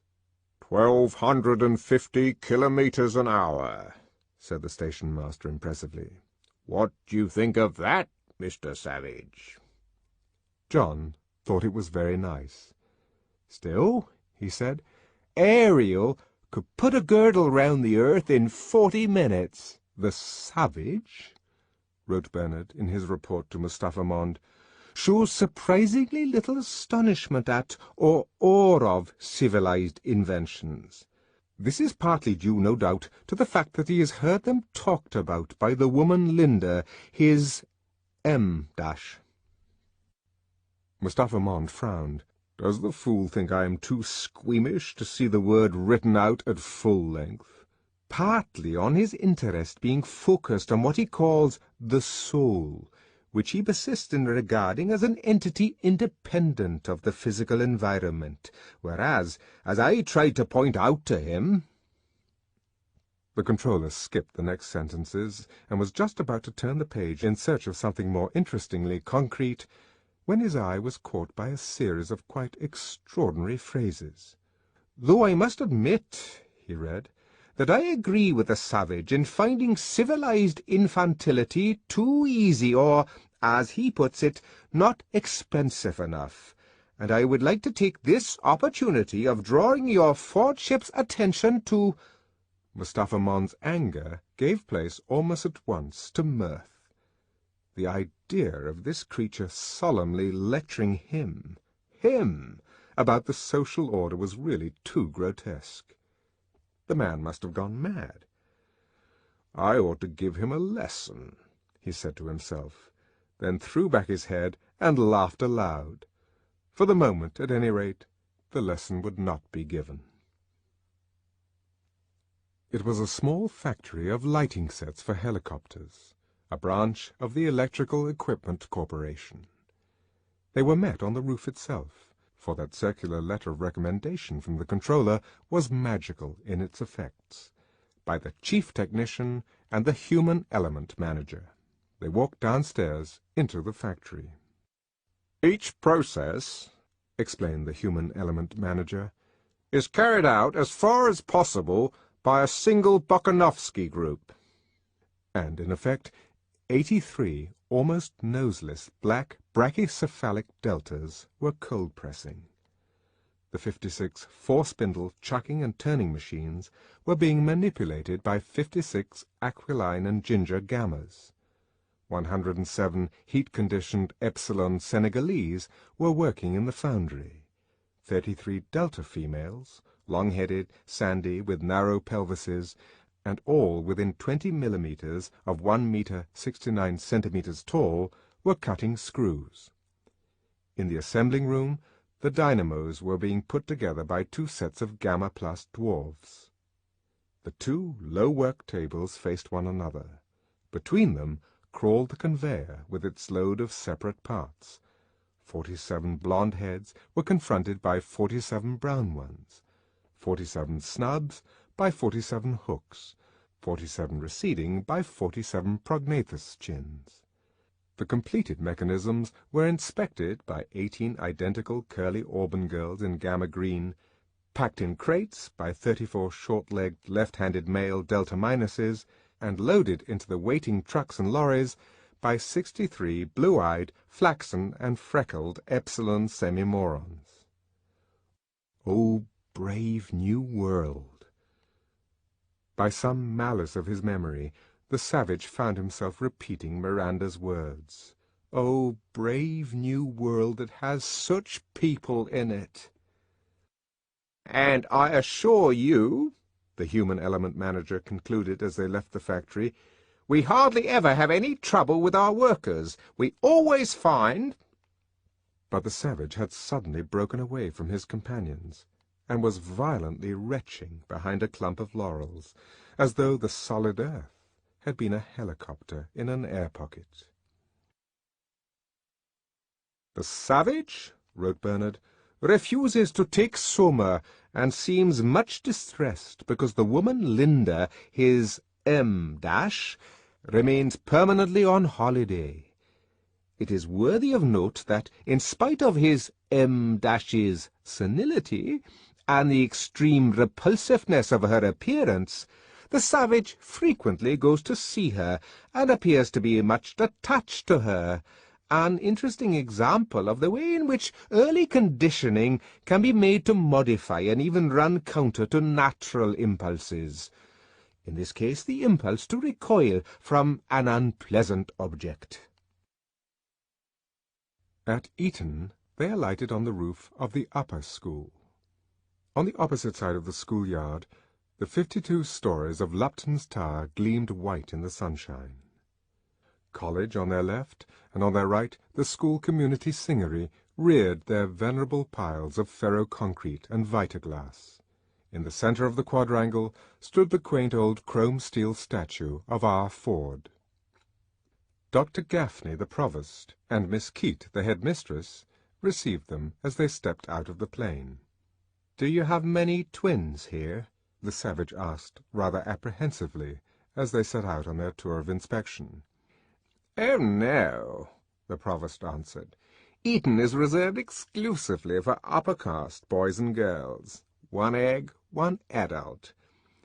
1,250 kilometers an hour, said the station-master impressively. "What do you think of that, Mr. Savage?" John thought it was very nice. "Still," he said, "Ariel could put a girdle round the earth in 40 minutes. The Savage," wrote Bernard in his report to Mustapha Mond, "shows surprisingly little astonishment at or awe of civilized inventions. This is partly due, no doubt, to the fact that he has heard them talked about by the woman Linda, his M. Mustapha Mond frowned. "Does the fool think I am too squeamish to see the word written out at full length?" "Partly on his interest being focused on what he calls the soul, which he persists in regarding as an entity independent of the physical environment, whereas, as I tried to point out to him—" The controller skipped the next sentences, and was just about to turn the page in search of something more interestingly concrete, when his eye was caught by a series of quite extraordinary phrases. "Though I must admit," he read, "that I agree with the Savage in finding civilized infantility too easy or, as he puts it, not expensive enough, and I would like to take this opportunity of drawing your Fordship's attention to—" Mustapha Mond's anger gave place almost at once to mirth. The idea of this creature solemnly lecturing him, about the social order was really too grotesque. The man must have gone mad. "I ought to give him a lesson," he said to himself, then threw back his head and laughed aloud. For the moment, at any rate, the lesson would not be given. It was a small factory of lighting sets for helicopters, a branch of the Electrical Equipment Corporation. They were met on the roof itself, for that circular letter of recommendation from the controller was magical in its effects, by the chief technician and the human element manager. They walked downstairs into the factory. "Each process," explained the human element manager, "is carried out as far as possible by a single Bokanovsky group." And, in effect, 83 almost noseless black brachycephalic deltas were cold-pressing. The 56 four-spindle chucking and turning machines were being manipulated by 56 aquiline and ginger gammas. 107 heat-conditioned epsilon Senegalese were working in the foundry. 33 delta females, long-headed, sandy, with narrow pelvises, and all within 20 millimeters of 1 meter 69 centimeters tall, were cutting screws. In the assembling room, the dynamos were being put together by 2 sets of gamma-plus dwarfs. The 2 low work tables faced one another. Between them crawled the conveyor with its load of separate parts. 47 blonde heads were confronted by 47 brown ones, 47 snubs by 47 hooks, 47 receding by 47 prognathous chins. The completed mechanisms were inspected by 18 identical curly auburn girls in gamma green, packed in crates by 34 short-legged left-handed male delta minuses, and loaded into the waiting trucks and lorries by 63 blue-eyed, flaxen, and freckled epsilon semi-morons. Oh, brave new world! By some malice of his memory, the savage found himself repeating Miranda's words. Oh, brave new world that has such people in it! "And I assure you," the human element manager concluded as they left the factory, "we hardly ever have any trouble with our workers. We always find—" But the savage had suddenly broken away from his companions, and was violently retching behind a clump of laurels, as though the solid earth had been a helicopter in an air pocket. "The savage," wrote Bernard, "refuses to take Soma, and seems much distressed because the woman Linda, his M-, remains permanently on holiday. It is worthy of note that, in spite of his M-'s senility, and the extreme repulsiveness of her appearance, the savage frequently goes to see her, and appears to be much attached to her, an interesting example of the way in which early conditioning can be made to modify and even run counter to natural impulses. In this case, the impulse to recoil from an unpleasant object." At Eton, they alighted on the roof of the upper school. On the opposite side of the schoolyard, the 52 stories of Lupton's Tower gleamed white in the sunshine. College on their left, and on their right the school community singery reared their venerable piles of ferro-concrete and vita-glass. In the centre of the quadrangle stood the quaint old chrome-steel statue of R. Ford. Dr. Gaffney, the provost, and Miss Keat, the headmistress, received them as they stepped out of the plane. "Do you have many twins here?" the savage asked, rather apprehensively, as they set out on their tour of inspection. "Oh, no," the provost answered. "Eton is reserved exclusively for upper-caste boys and girls. 1 egg, 1 adult.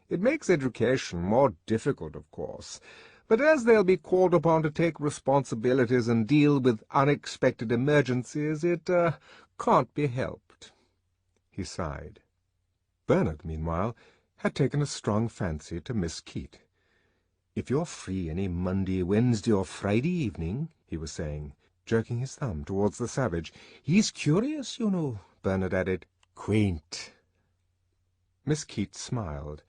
It makes education more difficult, of course, but as they'll be called upon to take responsibilities and deal with unexpected emergencies, it can't be helped." He sighed. Bernard, meanwhile, had taken a strong fancy to Miss Keat. "If you're free any Monday, Wednesday, or Friday evening," he was saying, jerking his thumb towards the savage. "He's curious, you know," Bernard added. "Quaint." Miss Keats smiled,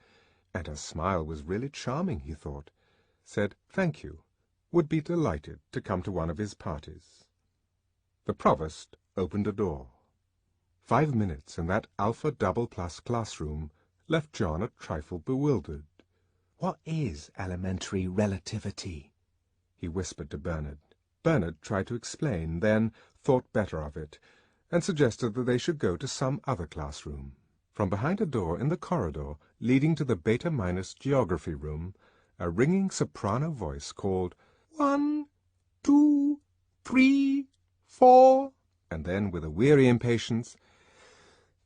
and her smile was really charming, he thought, said thank you, would be delighted to come to one of his parties. The provost opened a door. 5 minutes in that Alpha Double Plus classroom left John a trifle bewildered. "What is elementary relativity?" he whispered to Bernard. Bernard tried to explain, then thought better of it, and suggested that they should go to some other classroom. From behind a door in the corridor leading to the Beta Minus geography room, a ringing soprano voice called 1, 2, 3, 4, and then, with a weary impatience,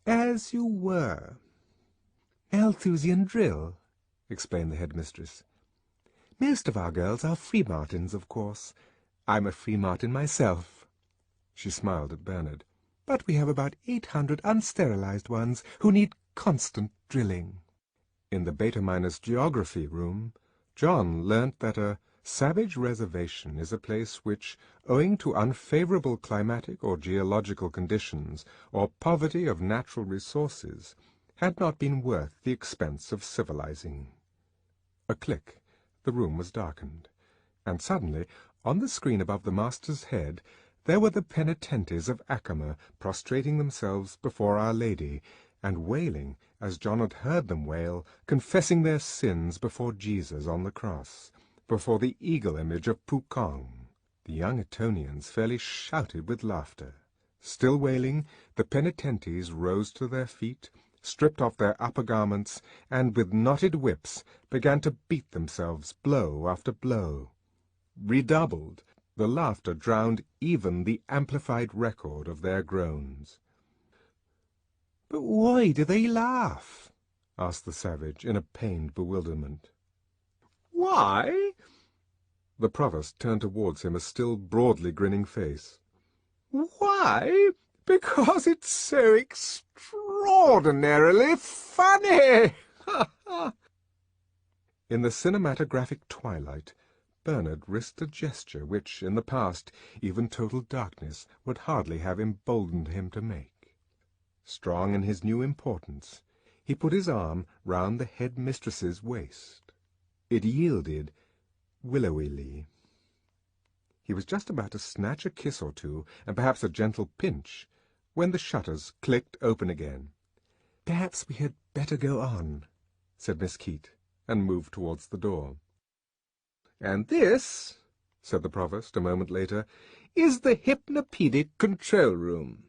"As you were." "Malthusian drill," explained the headmistress. "Most of our girls are Freemartins, of course. I'm a Freemartin myself." She smiled at Bernard. "But we have about 800 unsterilized ones who need constant drilling." In the Beta Minus geography room, John learnt that a savage reservation is a place which, owing to unfavorable climatic or geological conditions, or poverty of natural resources, had not been worth the expense of civilizing. A click. The room was darkened, and suddenly, on the screen above the master's head, there were the penitentes of Acoma prostrating themselves before Our Lady, and wailing, as John had heard them wail, confessing their sins before Jesus on the cross, before the eagle image of Pukong. The young Etonians fairly shouted with laughter. Still wailing, the penitentes rose to their feet, stripped off their upper garments, and with knotted whips began to beat themselves blow after blow. Redoubled, the laughter drowned even the amplified record of their groans. "But why do they laugh?" asked the savage, in a pained bewilderment. "Why?" The provost turned towards him a still broadly grinning face. "Why? Because it's so extraordinarily funny!" In the cinematographic twilight, Bernard risked a gesture which, in the past, even total darkness would hardly have emboldened him to make. Strong in his new importance, he put his arm round the head-mistress's waist. It yielded willowily. He was just about to snatch a kiss or two, and perhaps a gentle pinch, when the shutters clicked open again. "Perhaps we had better go on," said Miss Keat, and moved towards the door. "And this," said the provost a moment later, "is the hypnopedic control room."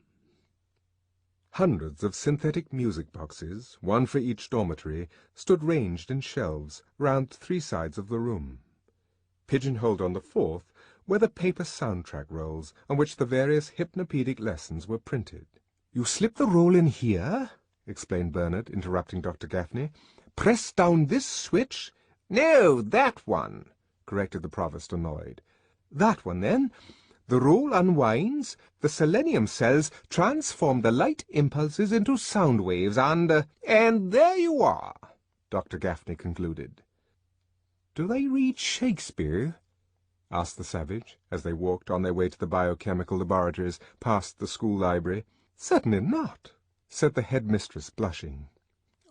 Hundreds of synthetic music boxes, one for each dormitory, stood ranged in shelves round 3 sides of the room. Pigeon-holed on the 4th were the paper soundtrack rolls on which the various hypnopedic lessons were printed. "You slip the roll in here," explained Bernard, interrupting Dr. Gaffney. "Press down this switch—" "No, that one," corrected the provost, annoyed. "That one, then. The roll unwinds, the selenium cells transform the light impulses into sound waves, and there you are," Dr. Gaffney concluded. "Do they read Shakespeare?" asked the savage, as they walked on their way to the biochemical laboratories past the school library. "Certainly not," said the headmistress, blushing.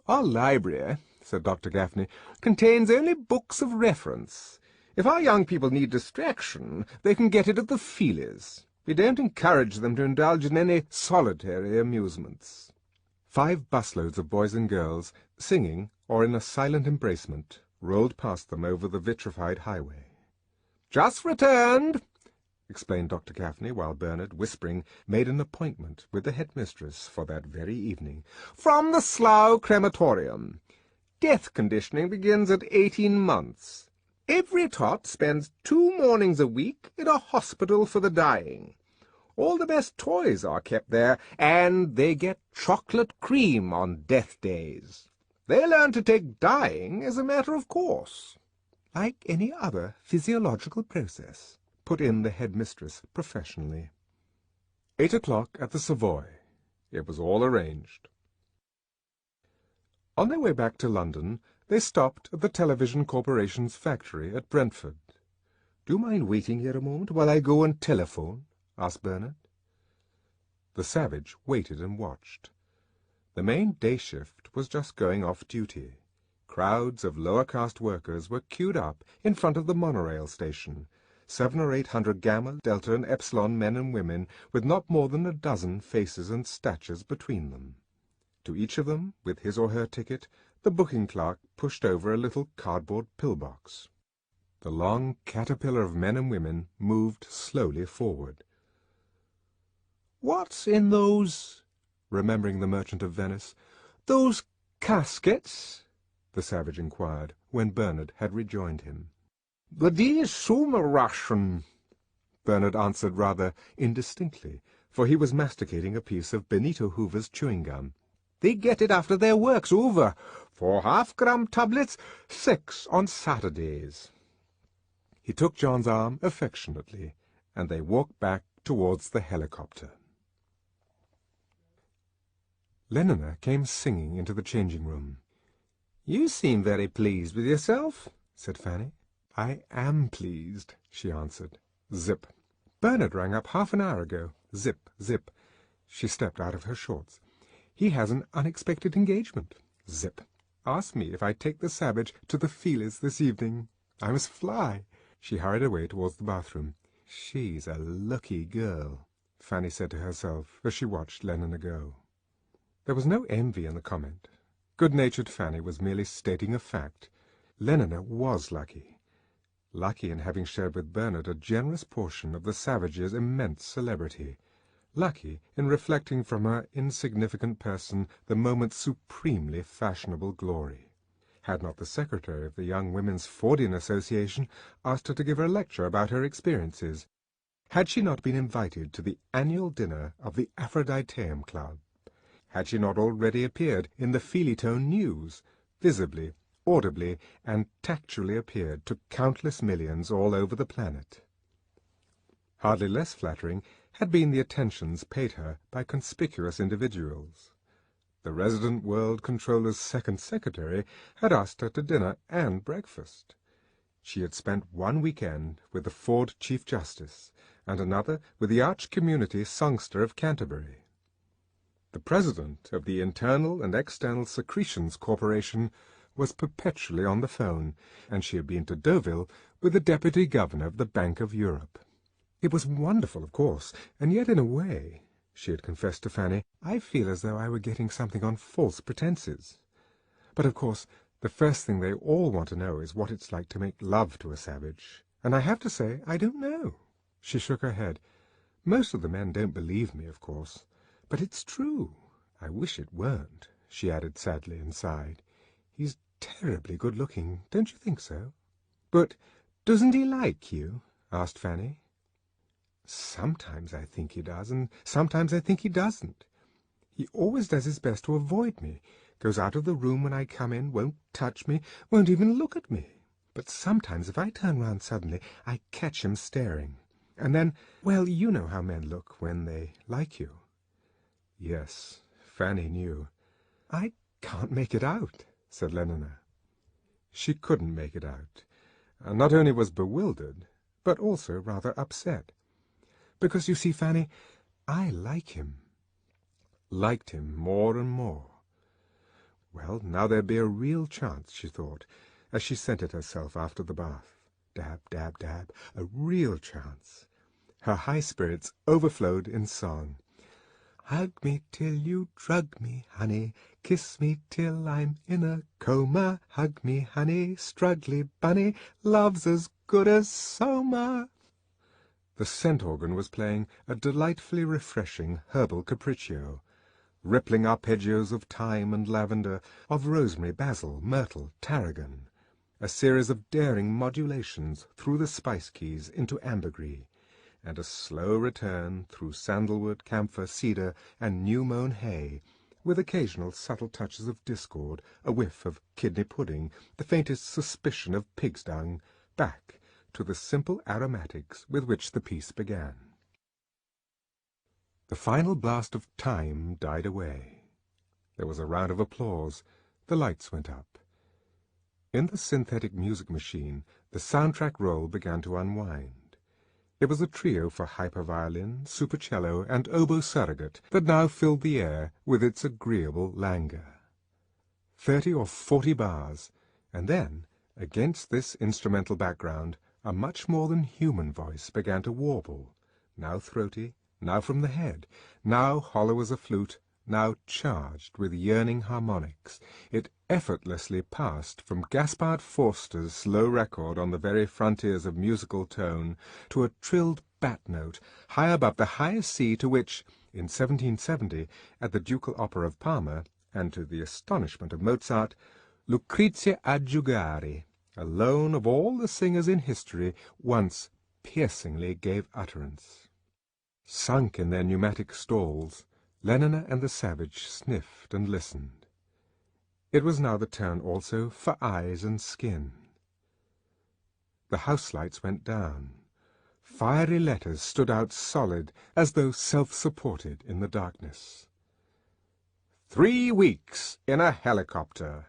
"Our library," said Dr. Gaffney, "contains only books of reference. If our young people need distraction, they can get it at the Feelies. We don't encourage them to indulge in any solitary amusements." 5 busloads of boys and girls, singing or in a silent embracement, rolled past them over the vitrified highway. "Just returned," explained Dr. Gaffney, while Bernard, whispering, made an appointment with the headmistress for that very evening. "From the Slough Crematorium. Death conditioning begins at 18 months. Every tot spends 2 mornings a week in a hospital for the dying. All the best toys are kept there, and they get chocolate cream on death days. They learn to take dying as a matter of course." "Like any other physiological process," put in the headmistress professionally. 8 o'clock at the Savoy. It was all arranged. On their way back to London, They stopped at the Television Corporation's factory at Brentford. "Do you mind waiting here a moment while I go and telephone?" asked Bernard. The savage waited and watched. The main day shift was just going off duty. Crowds of lower caste workers were queued up in front of the monorail station, 700 or 800 Gamma, Delta, and Epsilon men and women, with not more than a dozen faces and statures between them. To each of them, with his or her ticket, the booking clerk pushed over a little cardboard pillbox. The long caterpillar of men and women moved slowly forward. "What's in those—" remembering the Merchant of Venice, "those caskets?" the savage inquired, when Bernard had rejoined him. "The summer ration," Bernard answered rather indistinctly, for he was masticating a piece of Benito Hoover's chewing gum. "They get it after their work's over. 4 half-gram tablets, 6 on Saturdays." He took John's arm affectionately, and they walked back towards the helicopter. Lenina came singing into the changing-room. "You seem very pleased with yourself," said Fanny. "I am pleased," she answered. Zip. "Bernard rang up half an hour ago." Zip, zip. She stepped out of her shorts. "He has an unexpected engagement." Zip. "Asked me if I'd take the savage to the Feelers this evening. I must fly." She hurried away towards the bathroom. "She's a lucky girl," Fanny said to herself as she watched Lenina go. There was no envy in the comment. Good-natured Fanny was merely stating a fact. Lenina was lucky. Lucky in having shared with Bernard a generous portion of the savage's immense celebrity. Lucky in reflecting from her insignificant person the moment's supremely fashionable glory. Had not the secretary of the Young Women's Fordian Association asked her to give her a lecture about her experiences? Had she not been invited to the annual dinner of the Aphroditeum Club? Had she not already appeared in the Feelytone News, visibly, audibly, and tactually appeared to countless millions all over the planet? Hardly less flattering had been the attentions paid her by conspicuous individuals. The resident World Controller's second secretary had asked her to dinner and breakfast. She had spent one weekend with the Ford Chief Justice, and another with the arch-community songster of Canterbury. The president of the Internal and External Secretions Corporation was perpetually on the phone, and she had been to Deauville with the deputy governor of the Bank of Europe. It was wonderful, of course, and yet in a way, she had confessed to Fanny, I feel as though I were getting something on false pretenses. But, of course, the first thing they all want to know is what it's like to make love to a savage, and I have to say I don't know. She shook her head. Most of the men don't believe me, of course. But it's true. I wish it weren't, she added sadly and sighed. He's terribly good-looking, don't you think so? But doesn't he like you? Asked Fanny. Sometimes I think he does, and sometimes I think he doesn't. He always does his best to avoid me, goes out of the room when I come in, won't touch me, won't even look at me. But sometimes if I turn round suddenly, I catch him staring. And then, well, you know how men look when they like you. Yes, Fanny knew. I can't make it out, said Lenina. She couldn't make it out, and not only was bewildered, but also rather upset. Because, you see, Fanny, I like him. Liked him more and more. Well, now there'd be a real chance, she thought, as she scented herself after the bath. Dab, dab, dab, a real chance. Her high spirits overflowed in song. Hug me till you drug me, honey, kiss me till I'm in a coma, hug me, honey, struggly bunny, love's as good as Soma. The scent organ was playing a delightfully refreshing herbal capriccio, rippling arpeggios of thyme and lavender, of rosemary, basil, myrtle, tarragon, a series of daring modulations through the spice keys into ambergris, and a slow return through sandalwood, camphor, cedar, and new-mown hay, with occasional subtle touches of discord, a whiff of kidney pudding, the faintest suspicion of pig's dung, back to the simple aromatics with which the piece began. The final blast of time died away. There was a round of applause. The lights went up. In the synthetic music machine, the soundtrack roll began to unwind. It was a trio for hyperviolin, supercello, and oboe surrogate that now filled the air with its agreeable languor. 30 or 40 bars, and then, against this instrumental background, a much more than human voice began to warble, now throaty, now from the head, now hollow as a flute, now charged with yearning harmonics. It effortlessly passed from Gaspard Forster's slow record on the very frontiers of musical tone to a trilled bat note high above the highest C to which, in 1770, at the Ducal Opera of Parma, and to the astonishment of Mozart, Lucrezia Adjugari, alone of all the singers in history, once piercingly gave utterance. Sunk in their pneumatic stalls, Lenina and the savage sniffed and listened. It was now the turn also for eyes and skin. The house lights went down. Fiery letters stood out solid, as though self-supported in the darkness. 3 weeks in a helicopter,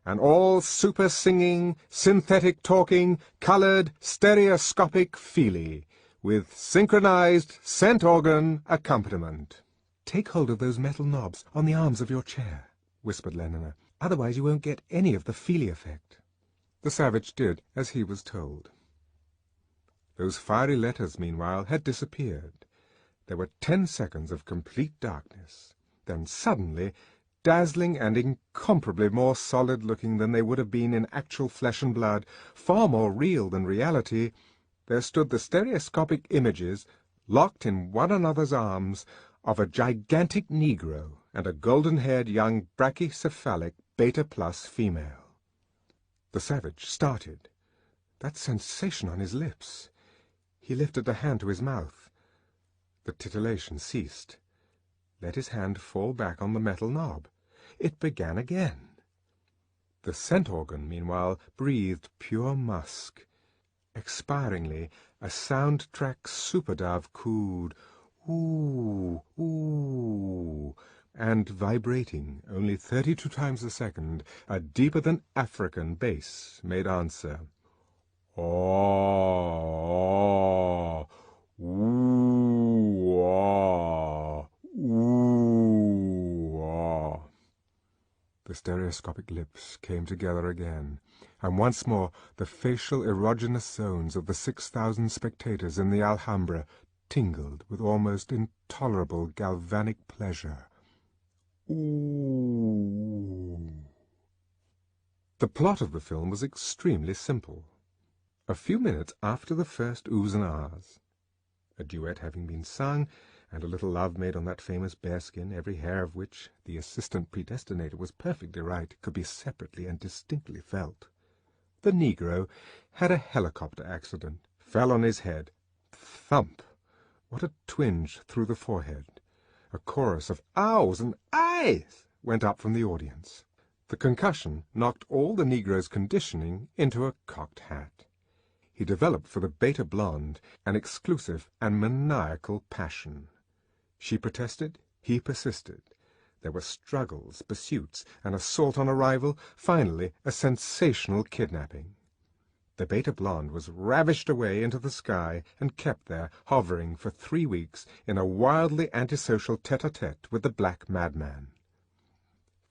and all super-singing, synthetic-talking, coloured, stereoscopic feely, with synchronized scent-organ accompaniment. "Take hold of those metal knobs on the arms of your chair," whispered Lenina. "Otherwise you won't get any of the feely effect." The savage did as he was told. Those fiery letters, meanwhile, had disappeared. There were 10 seconds of complete darkness. Then suddenly, dazzling and incomparably more solid-looking than they would have been in actual flesh and blood, far more real than reality, there stood the stereoscopic images, locked in one another's arms, of a gigantic Negro and a golden-haired young brachycephalic beta-plus female. The savage started. That sensation on his lips. He lifted a hand to his mouth. The titillation ceased. Let his hand fall back on the metal knob. It began again. The scent-organ, meanwhile, breathed pure musk. Expiringly, a soundtrack superdove cooed, "Ooh, ooh," and vibrating only 32 times a second, a deeper-than-African bass made answer. "Ah, ooh, ah, ooh, ah." The stereoscopic lips came together again, and once more the facial erogenous zones of the 6,000 spectators in the Alhambra tingled with almost intolerable galvanic pleasure. Ooh. The plot of the film was extremely simple. A few minutes after the first oohs and ahs, a duet having been sung, and a little love made on that famous bearskin, every hair of which, the assistant predestinator was perfectly right, could be separately and distinctly felt, the Negro had a helicopter accident, fell on his head. Thump! What a twinge through the forehead! A chorus of "Ows" and "Ayes" went up from the audience. The concussion knocked all the Negro's conditioning into a cocked hat. He developed for the beta blonde an exclusive and maniacal passion. She protested, he persisted. There were struggles, pursuits, an assault on a rival, finally a sensational kidnapping. The beta blonde was ravished away into the sky and kept there, hovering for 3 weeks in a wildly antisocial tete-a-tete with the black madman.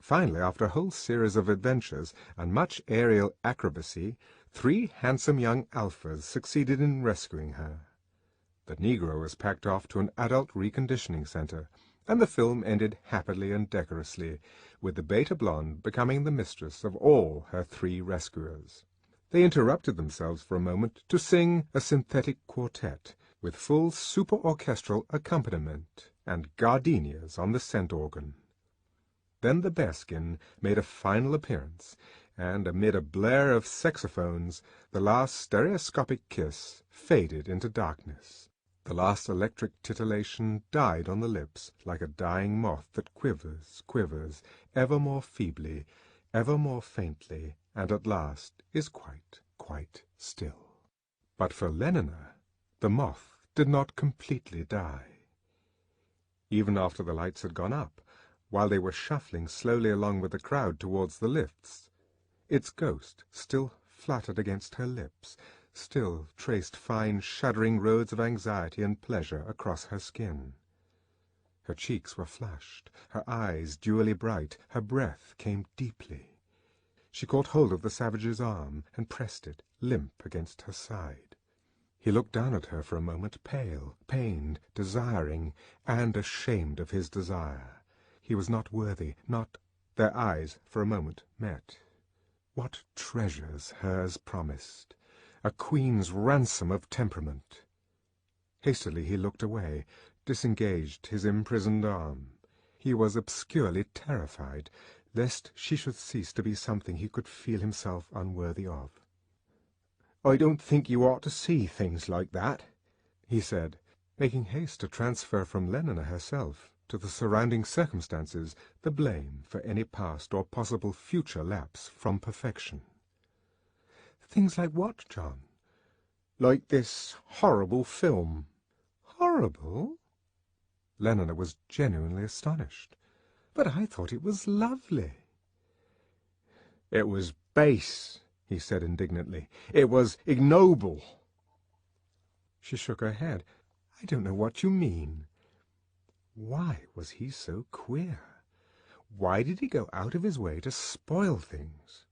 Finally, after a whole series of adventures and much aerial acrobacy, 3 handsome young alphas succeeded in rescuing her. The Negro was packed off to an adult reconditioning center, and the film ended happily and decorously, with the beta blonde becoming the mistress of all her 3 rescuers. They interrupted themselves for a moment to sing a synthetic quartet, with full super-orchestral accompaniment and gardenias on the scent-organ. Then the bearskin made a final appearance, and amid a blare of saxophones, the last stereoscopic kiss faded into darkness. The last electric titillation died on the lips like a dying moth that quivers, quivers, ever more feebly, ever more faintly, and at last is quite, quite still. But for Lenina, the moth did not completely die. Even after the lights had gone up, while they were shuffling slowly along with the crowd towards the lifts, Its ghost still fluttered against her lips, still traced fine shuddering roads of anxiety and pleasure across her skin. Her cheeks were flushed, her eyes dewily bright, her breath came deeply. She caught hold of the savage's arm and pressed it, limp, against her side. He looked down at her for a moment, pale, pained, desiring, and ashamed of his desire. He was not worthy, not— Their eyes for a moment met. What treasures hers promised! A queen's ransom of temperament. Hastily he looked away, disengaged his imprisoned arm. He was obscurely terrified, lest she should cease to be something he could feel himself unworthy of. "I don't think you ought to see things like that," he said, making haste to transfer from Lenina herself to the surrounding circumstances the blame for any past or possible future lapse from perfection. "Things like what, John?" "Like this horrible film." "Horrible?" Lenina was genuinely astonished. "But I thought it was lovely." "It was base," he said indignantly. "It was ignoble." She shook her head. "I don't know what you mean." Why was he so queer? Why did he go out of his way to spoil things?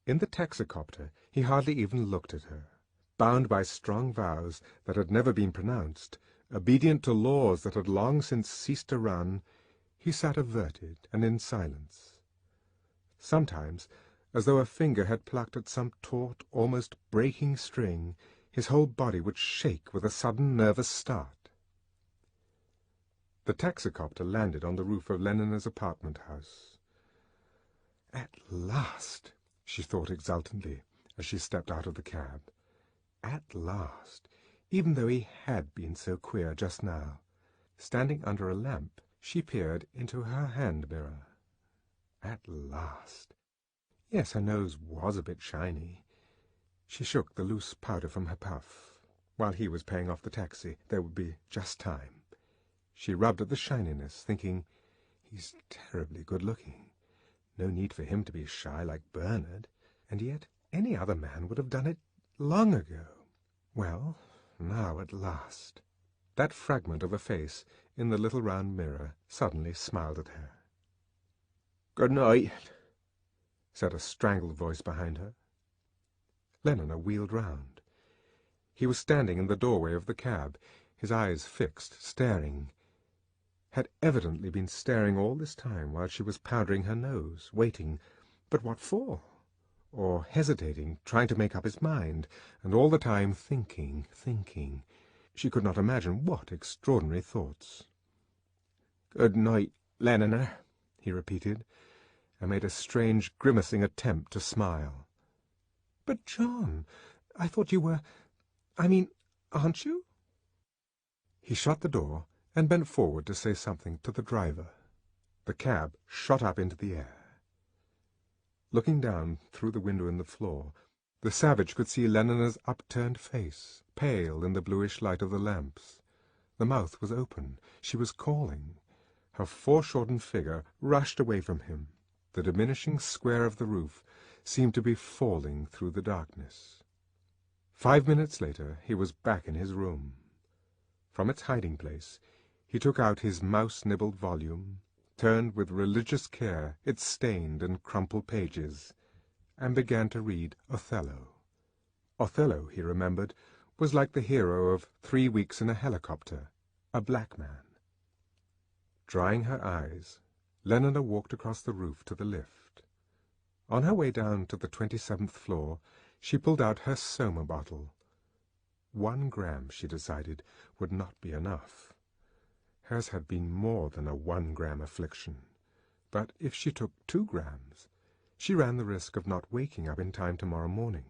In the taxicopter he hardly even looked at her. Bound by strong vows that had never been pronounced, obedient to laws that had long since ceased to run, he sat averted and in silence. Sometimes, as though a finger had plucked at some taut, almost breaking string, his whole body would shake with a sudden nervous start. The taxicopter landed on the roof of Lenina's apartment house. "At last," she thought exultantly as she stepped out of the cab. At last, even though he had been so queer just now. Standing under a lamp, she peered into her hand mirror. At last. Yes, her nose was a bit shiny. She shook the loose powder from her puff. While he was paying off the taxi, there would be just time. She rubbed at the shininess, thinking, he's terribly good-looking. No need for him to be shy like Bernard, and yet any other man would have done it long ago. Well, now at last. That fragment of a face in the little round mirror suddenly smiled at her. "Good night," said a strangled voice behind her. Lenina wheeled round. He was standing in the doorway of the cab, his eyes fixed, staring. Had evidently been staring all this time while she was powdering her nose, waiting. But what for? Or hesitating, trying to make up his mind, and all the time thinking. She could not imagine what extraordinary thoughts. "Good night, Lenina," he repeated, and made a strange, grimacing attempt to smile. "But, John, I thought you were— aren't you?" He shut the door and bent forward to say something to the driver. The cab shot up into the air. Looking down through the window in the floor, the savage could see Lenina's upturned face, pale in the bluish light of the lamps. The mouth was open. She was calling. Her foreshortened figure rushed away from him. The diminishing square of the roof seemed to be falling through the darkness. 5 minutes later he was back in his room. From its hiding-place he took out his mouse-nibbled volume, turned with religious care its stained and crumpled pages, and began to read Othello. Othello, he remembered, was like the hero of 3 Weeks in a Helicopter, a black man. Drying her eyes, Lenina walked across the roof to the lift. On her way down to the 27th floor, she pulled out her Soma bottle. 1 gram, she decided, would not be enough. Hers had been more than a 1-gram affliction. But if she took 2 grams, she ran the risk of not waking up in time tomorrow morning.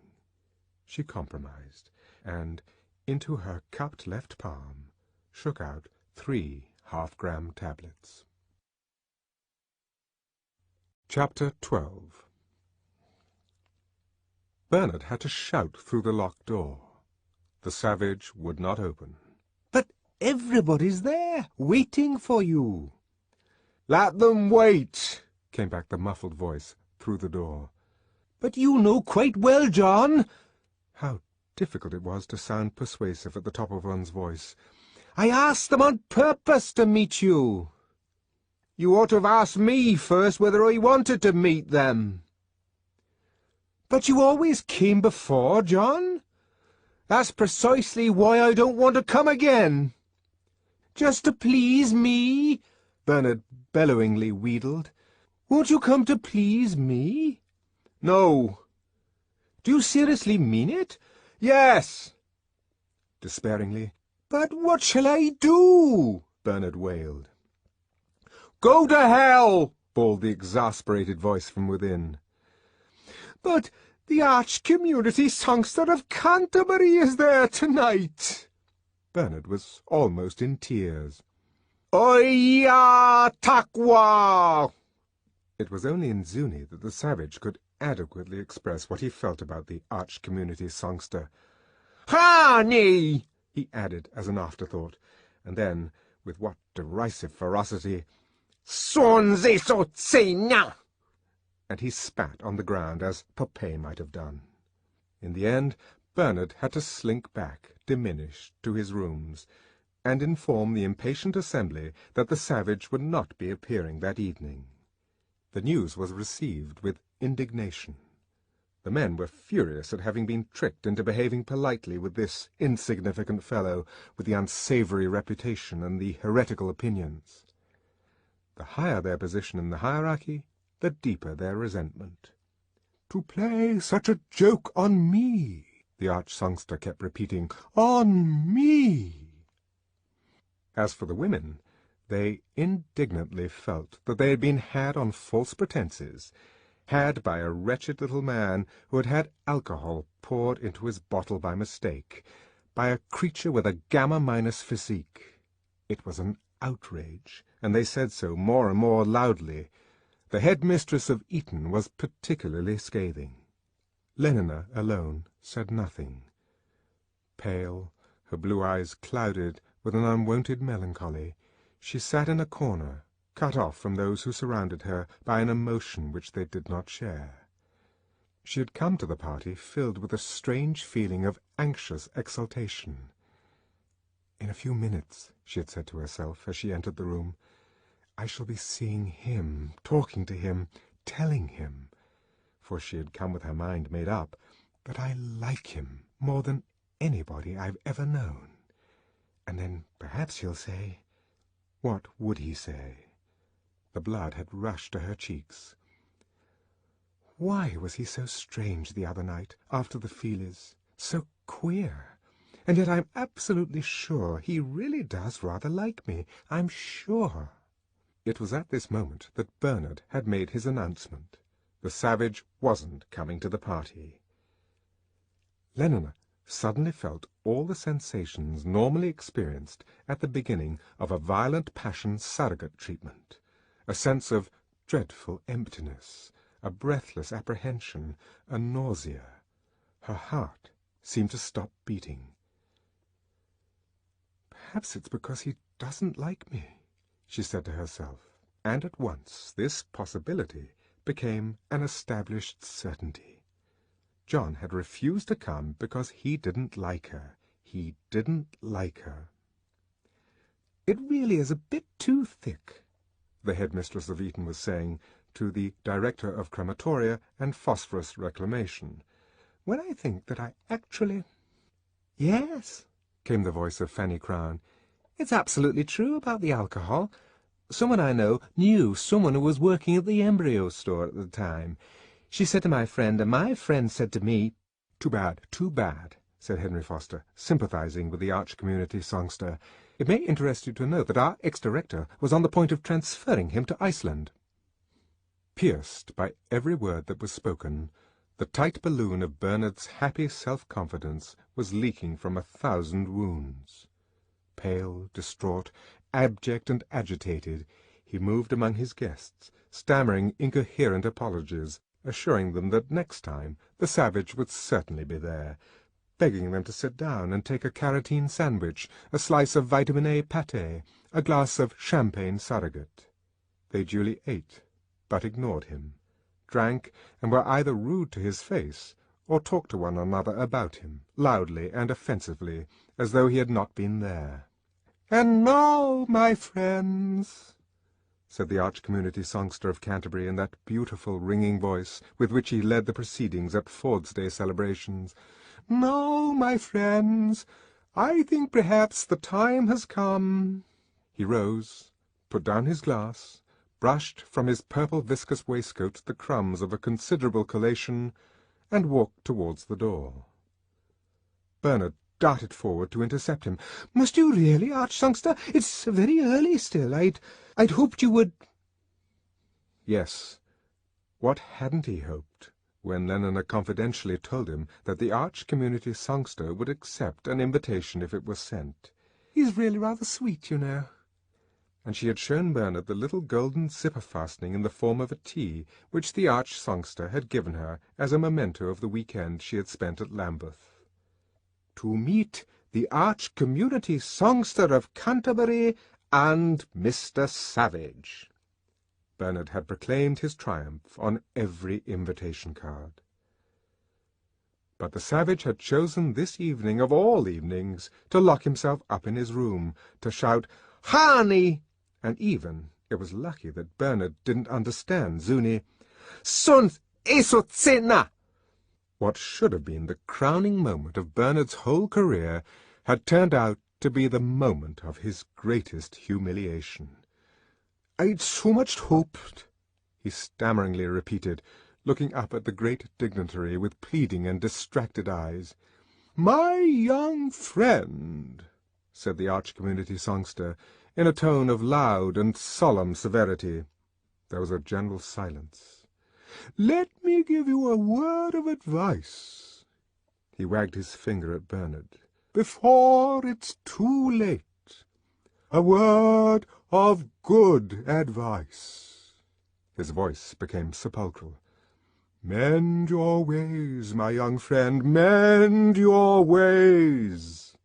She compromised, and into her cupped left palm shook out 3 half-gram tablets. Chapter 12. Bernard had to shout through the locked door. The savage would not open. "But everybody's there, waiting for you." "Let them wait," came back the muffled voice, through the door. "But you know quite well, John." How difficult it was to sound persuasive at the top of one's voice. "I asked them on purpose to meet you. You ought to have asked me first whether I wanted to meet them." "But you always came before, John." "That's precisely why I don't want to come again." "Just to please me?" Bernard bellowingly wheedled. "Won't you come to please me?" "No." "Do you seriously mean it?" "Yes." Despairingly, "But what shall I do?" Bernard wailed. "Go to hell!" bawled the exasperated voice from within. "But the Arch-Community Songster of Canterbury is there tonight." Bernard was almost in tears. "Oya Takwa!" It was only in Zuni that the savage could adequately express what he felt about the Arch-Community Songster. "Honey!" he added as an afterthought, and then, with what derisive ferocity, "Sonze so tsena!" and he spat on the ground as Popeye might have done. In the end, Bernard had to slink back, diminished, to his rooms, and inform the impatient assembly that the savage would not be appearing that evening. The news was received with indignation. The men were furious at having been tricked into behaving politely with this insignificant fellow with the unsavoury reputation and the heretical opinions. The higher their position in the hierarchy, the deeper their resentment. "To play such a joke on me," the arch-songster kept repeating, "on me." As for the women, they indignantly felt that they had been had on false pretences, had by a wretched little man who had had alcohol poured into his bottle by mistake, by a creature with a gamma-minus physique. It was an outrage, and they said so more and more loudly. The headmistress of Eton was particularly scathing. Lenina alone said nothing. Pale, her blue eyes clouded with an unwonted melancholy, she sat in a corner, cut off from those who surrounded her by an emotion which they did not share. She had come to the party filled with a strange feeling of anxious exultation. "In a few minutes," she had said to herself as she entered the room, "I shall be seeing him, talking to him, telling him," for she had come with her mind made up, "that I like him more than anybody I've ever known. And then perhaps he'll say—" What would he say? The blood had rushed to her cheeks. Why was he so strange the other night, after the Feelies? So queer. And yet I'm absolutely sure he really does rather like me. I'm sure. It was at this moment that Bernard had made his announcement. The savage wasn't coming to the party. Lenina suddenly felt all the sensations normally experienced at the beginning of a violent passion surrogate treatment, a sense of dreadful emptiness, a breathless apprehension, a nausea. Her heart seemed to stop beating. "Perhaps it's because he doesn't like me," she said to herself, and at once this possibility became an established certainty. John had refused to come because he didn't like her. He didn't like her. "It really is a bit too thick," the headmistress of Eton was saying to the director of crematoria and phosphorus reclamation, "when I think that I actually—" "Yes," came the voice of Fanny Crown. "It's absolutely true about the alcohol. Someone I know knew someone who was working at the embryo store at the time. She said to my friend, and my friend said to me—" "Too bad," said Henry Foster, sympathizing with the Arch-Community Songster. "It may interest you to know that our ex-director was on the point of transferring him to Iceland." Pierced by every word that was spoken, the tight balloon of Bernard's happy self-confidence was leaking from 1,000 wounds. Pale, distraught, abject and agitated, he moved among his guests, stammering incoherent apologies, assuring them that next time the savage would certainly be there, begging them to sit down and take a carotene sandwich, a slice of vitamin A pâté, a glass of champagne surrogate. They duly ate, but ignored him, drank, and were either rude to his face or talked to one another about him, loudly and offensively, as though he had not been there. "And now, my friends," said the arch-community songster of Canterbury in that beautiful ringing voice with which he led the proceedings at Ford's Day celebrations, "now, my friends, I think perhaps the time has come." He rose, put down his glass, brushed from his purple viscous waistcoat the crumbs of a considerable collation, and walked towards the door. Bernard darted forward to intercept him. "Must you really, arch-songster? It's very early still. I'd hoped you would—" Yes, what hadn't he hoped, when Lenina confidentially told him that the arch-community songster would accept an invitation if it were sent. "He's really rather sweet, you know." And she had shown Bernard the little golden zipper-fastening in the form of a T which the arch-songster had given her as a memento of the weekend she had spent at Lambeth. "To meet the arch-community songster of Canterbury and Mr. Savage." Bernard had proclaimed his triumph on every invitation card. But the Savage had chosen this evening of all evenings to lock himself up in his room, to shout "Hani!" and even, it was lucky that Bernard didn't understand Zuni, "Sunt esotsena!" What should have been the crowning moment of Bernard's whole career had turned out to be the moment of his greatest humiliation. "I'd so much hoped," he stammeringly repeated, looking up at the great dignitary with pleading and distracted eyes. "My young friend," said the arch-community songster, in a tone of loud and solemn severity. There was a general silence. "Let me give you a word of advice." He wagged his finger at Bernard. "Before it's too late. A word of good advice." His voice became sepulchral. "Mend your ways, my young friend, mend your ways."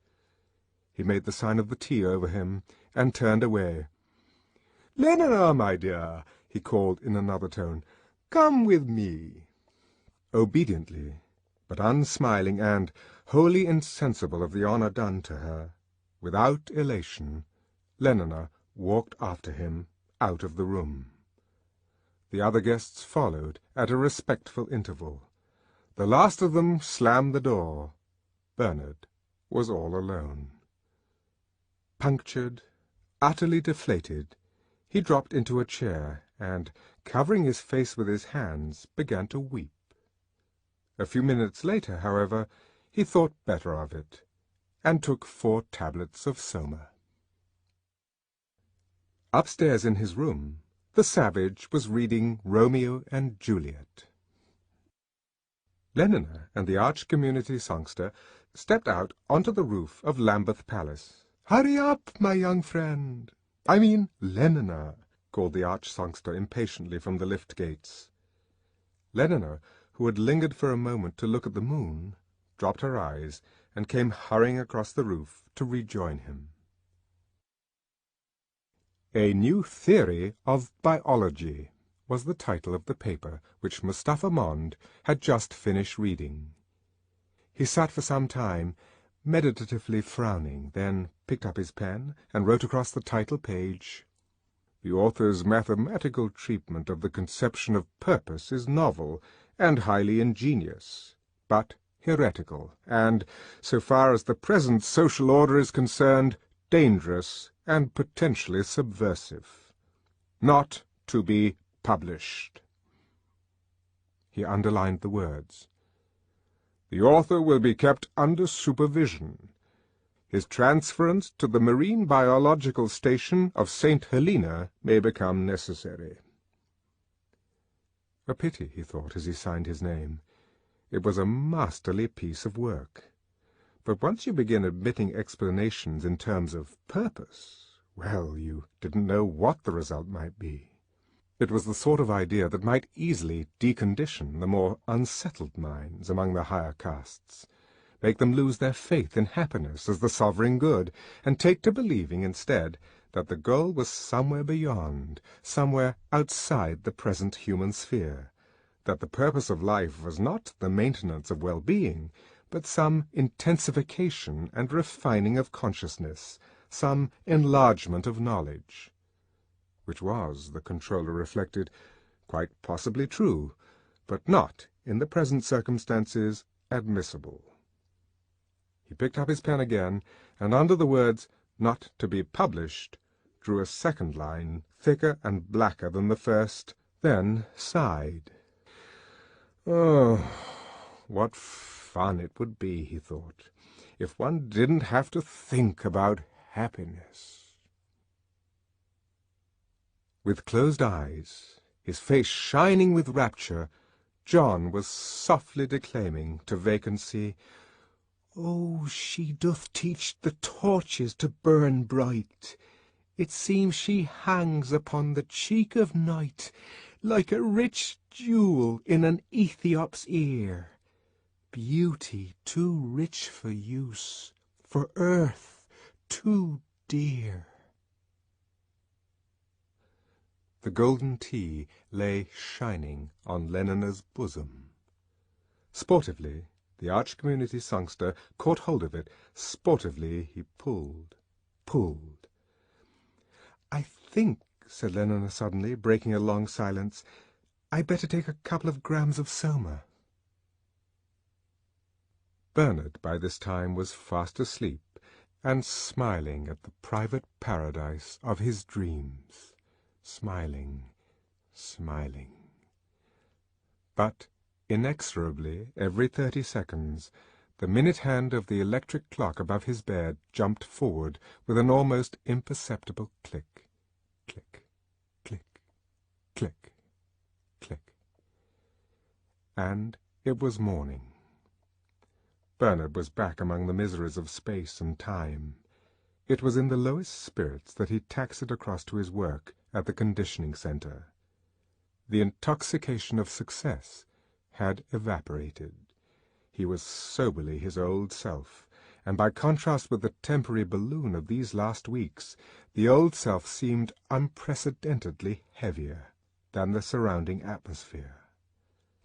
He made the sign of the T over him and turned away. "Lenina, my dear," he called in another tone, "come with me." Obediently, but unsmiling and wholly insensible of the honour done to her, without elation, Lenina walked after him out of the room. The other guests followed at a respectful interval. The last of them slammed the door. Bernard was all alone. Punctured, utterly deflated, he dropped into a chair and, covering his face with his hands, began to weep. A few minutes later, however, he thought better of it, and took 4 tablets of soma. Upstairs in his room, the Savage was reading Romeo and Juliet. Lenina and the arch-community songster stepped out onto the roof of Lambeth Palace. "Hurry up, my young friend. I mean Lenina," called the arch-songster impatiently from the lift gates. Lenina, who had lingered for a moment to look at the moon, dropped her eyes and came hurrying across the roof to rejoin him. A New Theory of Biology was the title of the paper which Mustapha Mond had just finished reading. He sat for some time, meditatively frowning, then picked up his pen and wrote across the title page, "The author's mathematical treatment of the conception of purpose is novel and highly ingenious, but heretical, and, so far as the present social order is concerned, dangerous and potentially subversive. Not to be published." He underlined the words. "The author will be kept under supervision. His transference to the Marine Biological Station of St. Helena may become necessary." A pity, he thought, as he signed his name. It was a masterly piece of work. But once you begin admitting explanations in terms of purpose, well, you didn't know what the result might be. It was the sort of idea that might easily decondition the more unsettled minds among the higher castes, make them lose their faith in happiness as the sovereign good, and take to believing instead that the goal was somewhere beyond, somewhere outside the present human sphere, that the purpose of life was not the maintenance of well-being, but some intensification and refining of consciousness, some enlargement of knowledge. Which was, the controller reflected, quite possibly true, but not, in the present circumstances, admissible. He picked up his pen again, and under the words, "not to be published," drew a second line, thicker and blacker than the first, then sighed. Oh, what fun it would be, he thought, if one didn't have to think about happiness. With closed eyes, his face shining with rapture, John was softly declaiming to vacancy, "Oh, she doth teach the torches to burn bright. It seems she hangs upon the cheek of night, like a rich jewel in an Ethiop's ear. Beauty too rich for use, for earth too dear." The golden tea lay shining on Leonina's bosom. Sportively, the arch-community songster caught hold of it. Sportively he pulled. "I think," said Lenina suddenly, breaking a long silence, "I'd better take a couple of grams of Soma." Bernard, by this time, was fast asleep, and smiling at the private paradise of his dreams. Smiling. But inexorably, every 30 seconds, the minute hand of the electric clock above his bed jumped forward with an almost imperceptible click, click, click, click, click. And it was morning. Bernard was back among the miseries of space and time. It was in the lowest spirits that he taxied across to his work at the conditioning centre. The intoxication of success had evaporated. He was soberly his old self, and by contrast with the temporary balloon of these last weeks, the old self seemed unprecedentedly heavier than the surrounding atmosphere.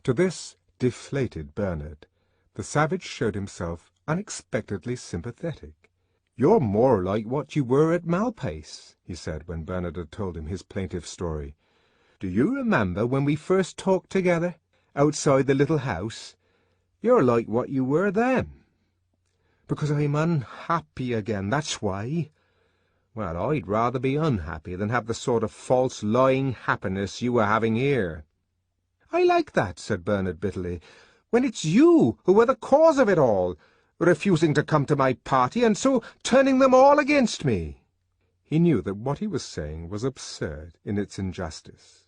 To this deflated Bernard, the savage showed himself unexpectedly sympathetic. "You're more like what you were at Malpace," he said when Bernard had told him his plaintive story. "Do you remember when we first talked together, outside the little house? You're like what you were then." "Because I'm unhappy again, that's why." "Well, I'd rather be unhappy than have the sort of false, lying happiness you were having here." "I like that," said Bernard bitterly, "when it's you who are the cause of it all, refusing to come to my party and so turning them all against me." He knew that what he was saying was absurd in its injustice.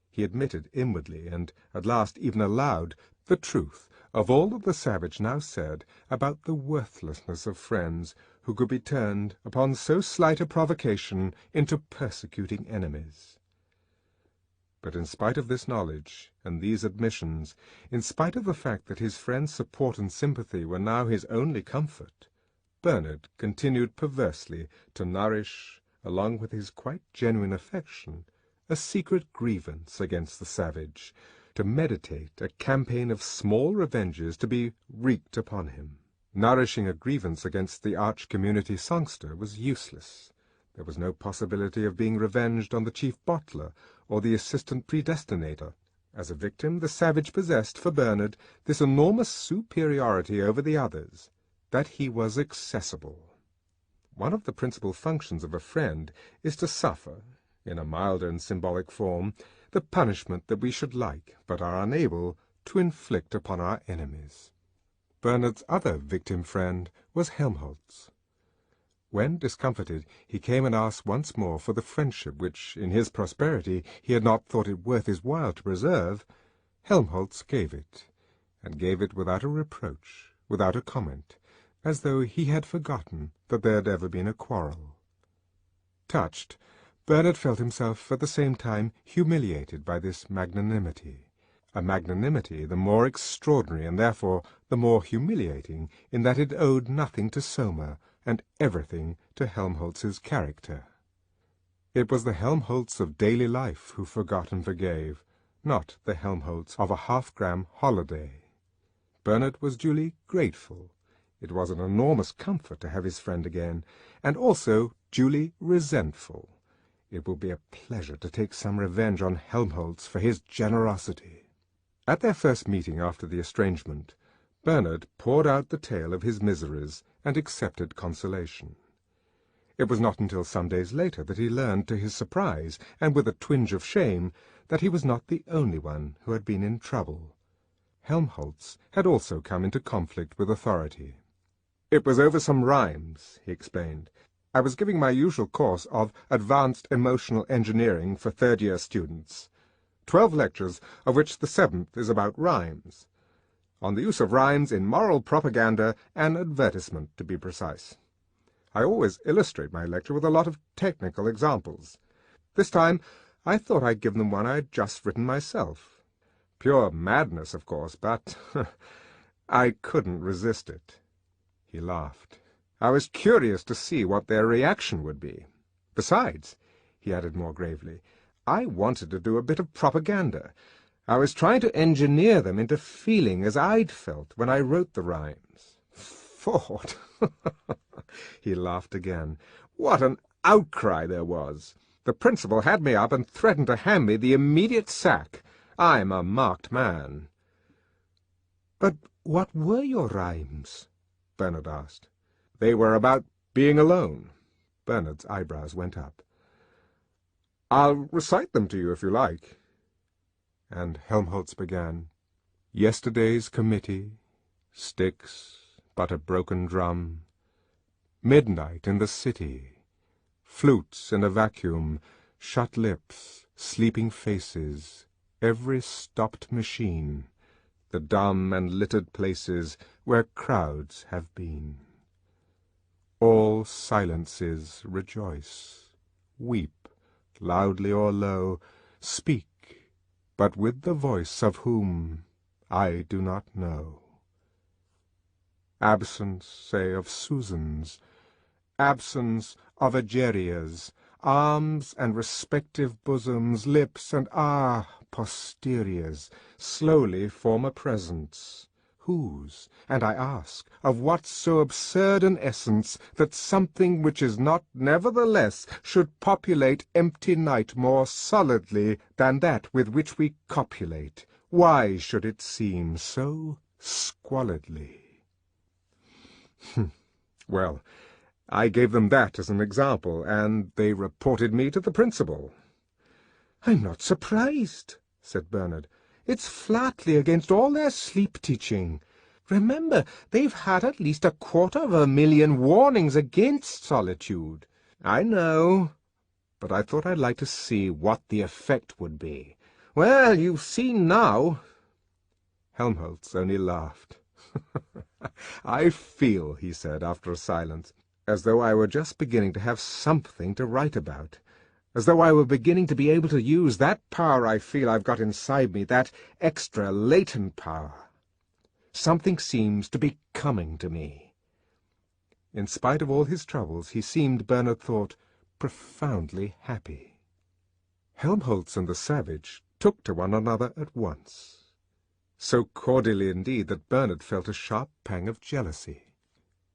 He admitted inwardly, and at last even aloud, the truth of all that the savage now said about the worthlessness of friends who could be turned, upon so slight a provocation, into persecuting enemies. But in spite of this knowledge and these admissions, in spite of the fact that his friend's support and sympathy were now his only comfort, Bernard continued perversely to nourish, along with his quite genuine affection, a secret grievance against the savage, to meditate a campaign of small revenges to be wreaked upon him. Nourishing a grievance against the arch-community songster was useless. There was no possibility of being revenged on the chief bottler or the assistant predestinator. As a victim, the savage possessed, for Bernard, this enormous superiority over the others, that he was accessible. One of the principal functions of a friend is to suffer, in a milder and symbolic form, the punishment that we should like, but are unable, to inflict upon our enemies. Bernard's other victim friend was Helmholtz. When, discomfited, he came and asked once more for the friendship which, in his prosperity, he had not thought it worth his while to preserve, Helmholtz gave it, and gave it without a reproach, without a comment, as though he had forgotten that there had ever been a quarrel. Touched, Bernard felt himself at the same time humiliated by this magnanimity, a magnanimity the more extraordinary and therefore the more humiliating in that it owed nothing to Soma and everything to Helmholtz's character. It was the Helmholtz of daily life who forgot and forgave, not the Helmholtz of a half-gram holiday. Bernard was duly grateful. It was an enormous comfort to have his friend again, and also duly resentful. It would be a pleasure to take some revenge on Helmholtz for his generosity. At their first meeting after the estrangement, Bernard poured out the tale of his miseries and accepted consolation. It was not until some days later that he learned, to his surprise, and with a twinge of shame, that he was not the only one who had been in trouble. Helmholtz had also come into conflict with authority. "It was over some rhymes," he explained. "I was giving my usual course of Advanced Emotional Engineering for third-year students. 12 lectures, of which the 7th is about rhymes. On the use of rhymes in moral propaganda and advertisement, to be precise. I always illustrate my lecture with a lot of technical examples. This time I thought I'd give them one I'd just written myself. Pure madness, of course, but I couldn't resist it." He laughed. "I was curious to see what their reaction would be. Besides," he added more gravely, "I wanted to do a bit of propaganda. I was trying to engineer them into feeling as I'd felt when I wrote the rhymes. Thought!" He laughed again. "What an outcry there was! The principal had me up and threatened to hand me the immediate sack. I'm a marked man." "But what were your rhymes?" Bernard asked. "They were about being alone." Bernard's eyebrows went up. "I'll recite them to you if you like." And Helmholtz began. "Yesterday's committee, sticks, but a broken drum, midnight in the city, flutes in a vacuum, shut lips, sleeping faces, every stopped machine, the dumb and littered places where crowds have been. All silences rejoice, weep, loudly or low, speak, but with the voice of whom I do not know. Absence, say, of Susans, absence of Egerias, arms and respective bosoms, lips and posteriors, slowly form a presence. Whose? And I ask, of what so absurd an essence, that something which is not nevertheless should populate empty night more solidly than that with which we copulate? Why should it seem so squalidly?" Well, I gave them that as an example, and they reported me to the principal. "I'm not surprised," said Bernard. "It's flatly against all their sleep-teaching. Remember, they've had at least 250,000 warnings against solitude." "I know, but I thought I'd like to see what the effect would be." "Well, you've seen now." Helmholtz only laughed. "I feel," he said, after a silence, "as though I were just beginning to have something to write about, as though I were beginning to be able to use that power I feel I've got inside me, that extra latent power. Something seems to be coming to me." In spite of all his troubles, he seemed, Bernard thought, profoundly happy. Helmholtz and the savage took to one another at once, so cordially indeed that Bernard felt a sharp pang of jealousy.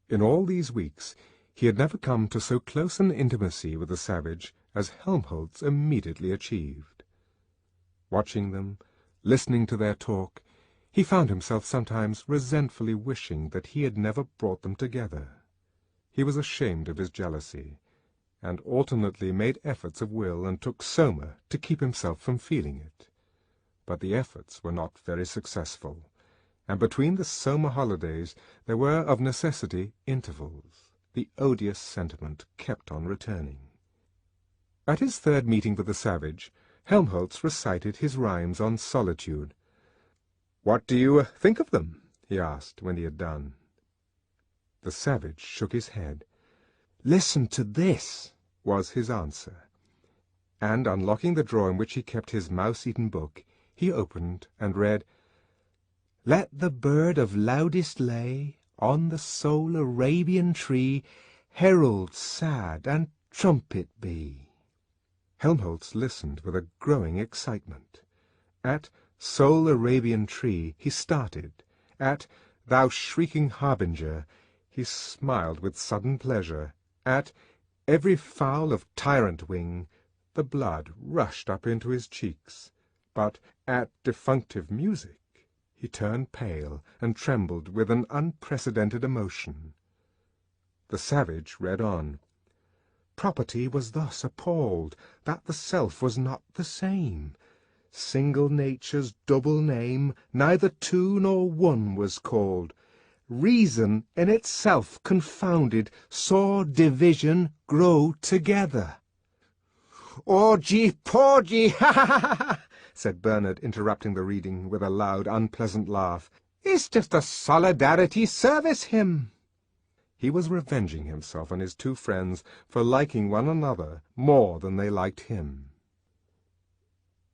In all these weeks he had never come to so close an intimacy with the savage as Helmholtz immediately achieved. Watching them, listening to their talk, he found himself sometimes resentfully wishing that he had never brought them together. He was ashamed of his jealousy, and alternately made efforts of will and took soma to keep himself from feeling it. But the efforts were not very successful, and between the soma holidays there were of necessity intervals. The odious sentiment kept on returning. At his third meeting with the savage, Helmholtz recited his rhymes on solitude. "What do you think of them?" he asked when he had done. The savage shook his head. "Listen to this," was his answer, and, unlocking the drawer in which he kept his mouse-eaten book, he opened and read, "Let the bird of loudest lay on the sole Arabian tree herald sad and trumpet be." Helmholtz listened with a growing excitement. At Sole Arabian Tree he started. At Thou Shrieking Harbinger he smiled with sudden pleasure. At Every Fowl of Tyrant Wing the blood rushed up into his cheeks. But at Defunctive Music he turned pale and trembled with an unprecedented emotion. The savage read on. Property was thus appalled that the self was not the same. Single nature's double name, neither two nor one was called. Reason in itself confounded saw division grow together. "Orgy, porgy, ha ha ha ha!" said Bernard, interrupting the reading with a loud, unpleasant laugh. "It's just a solidarity service hymn." He was revenging himself on his two friends for liking one another more than they liked him.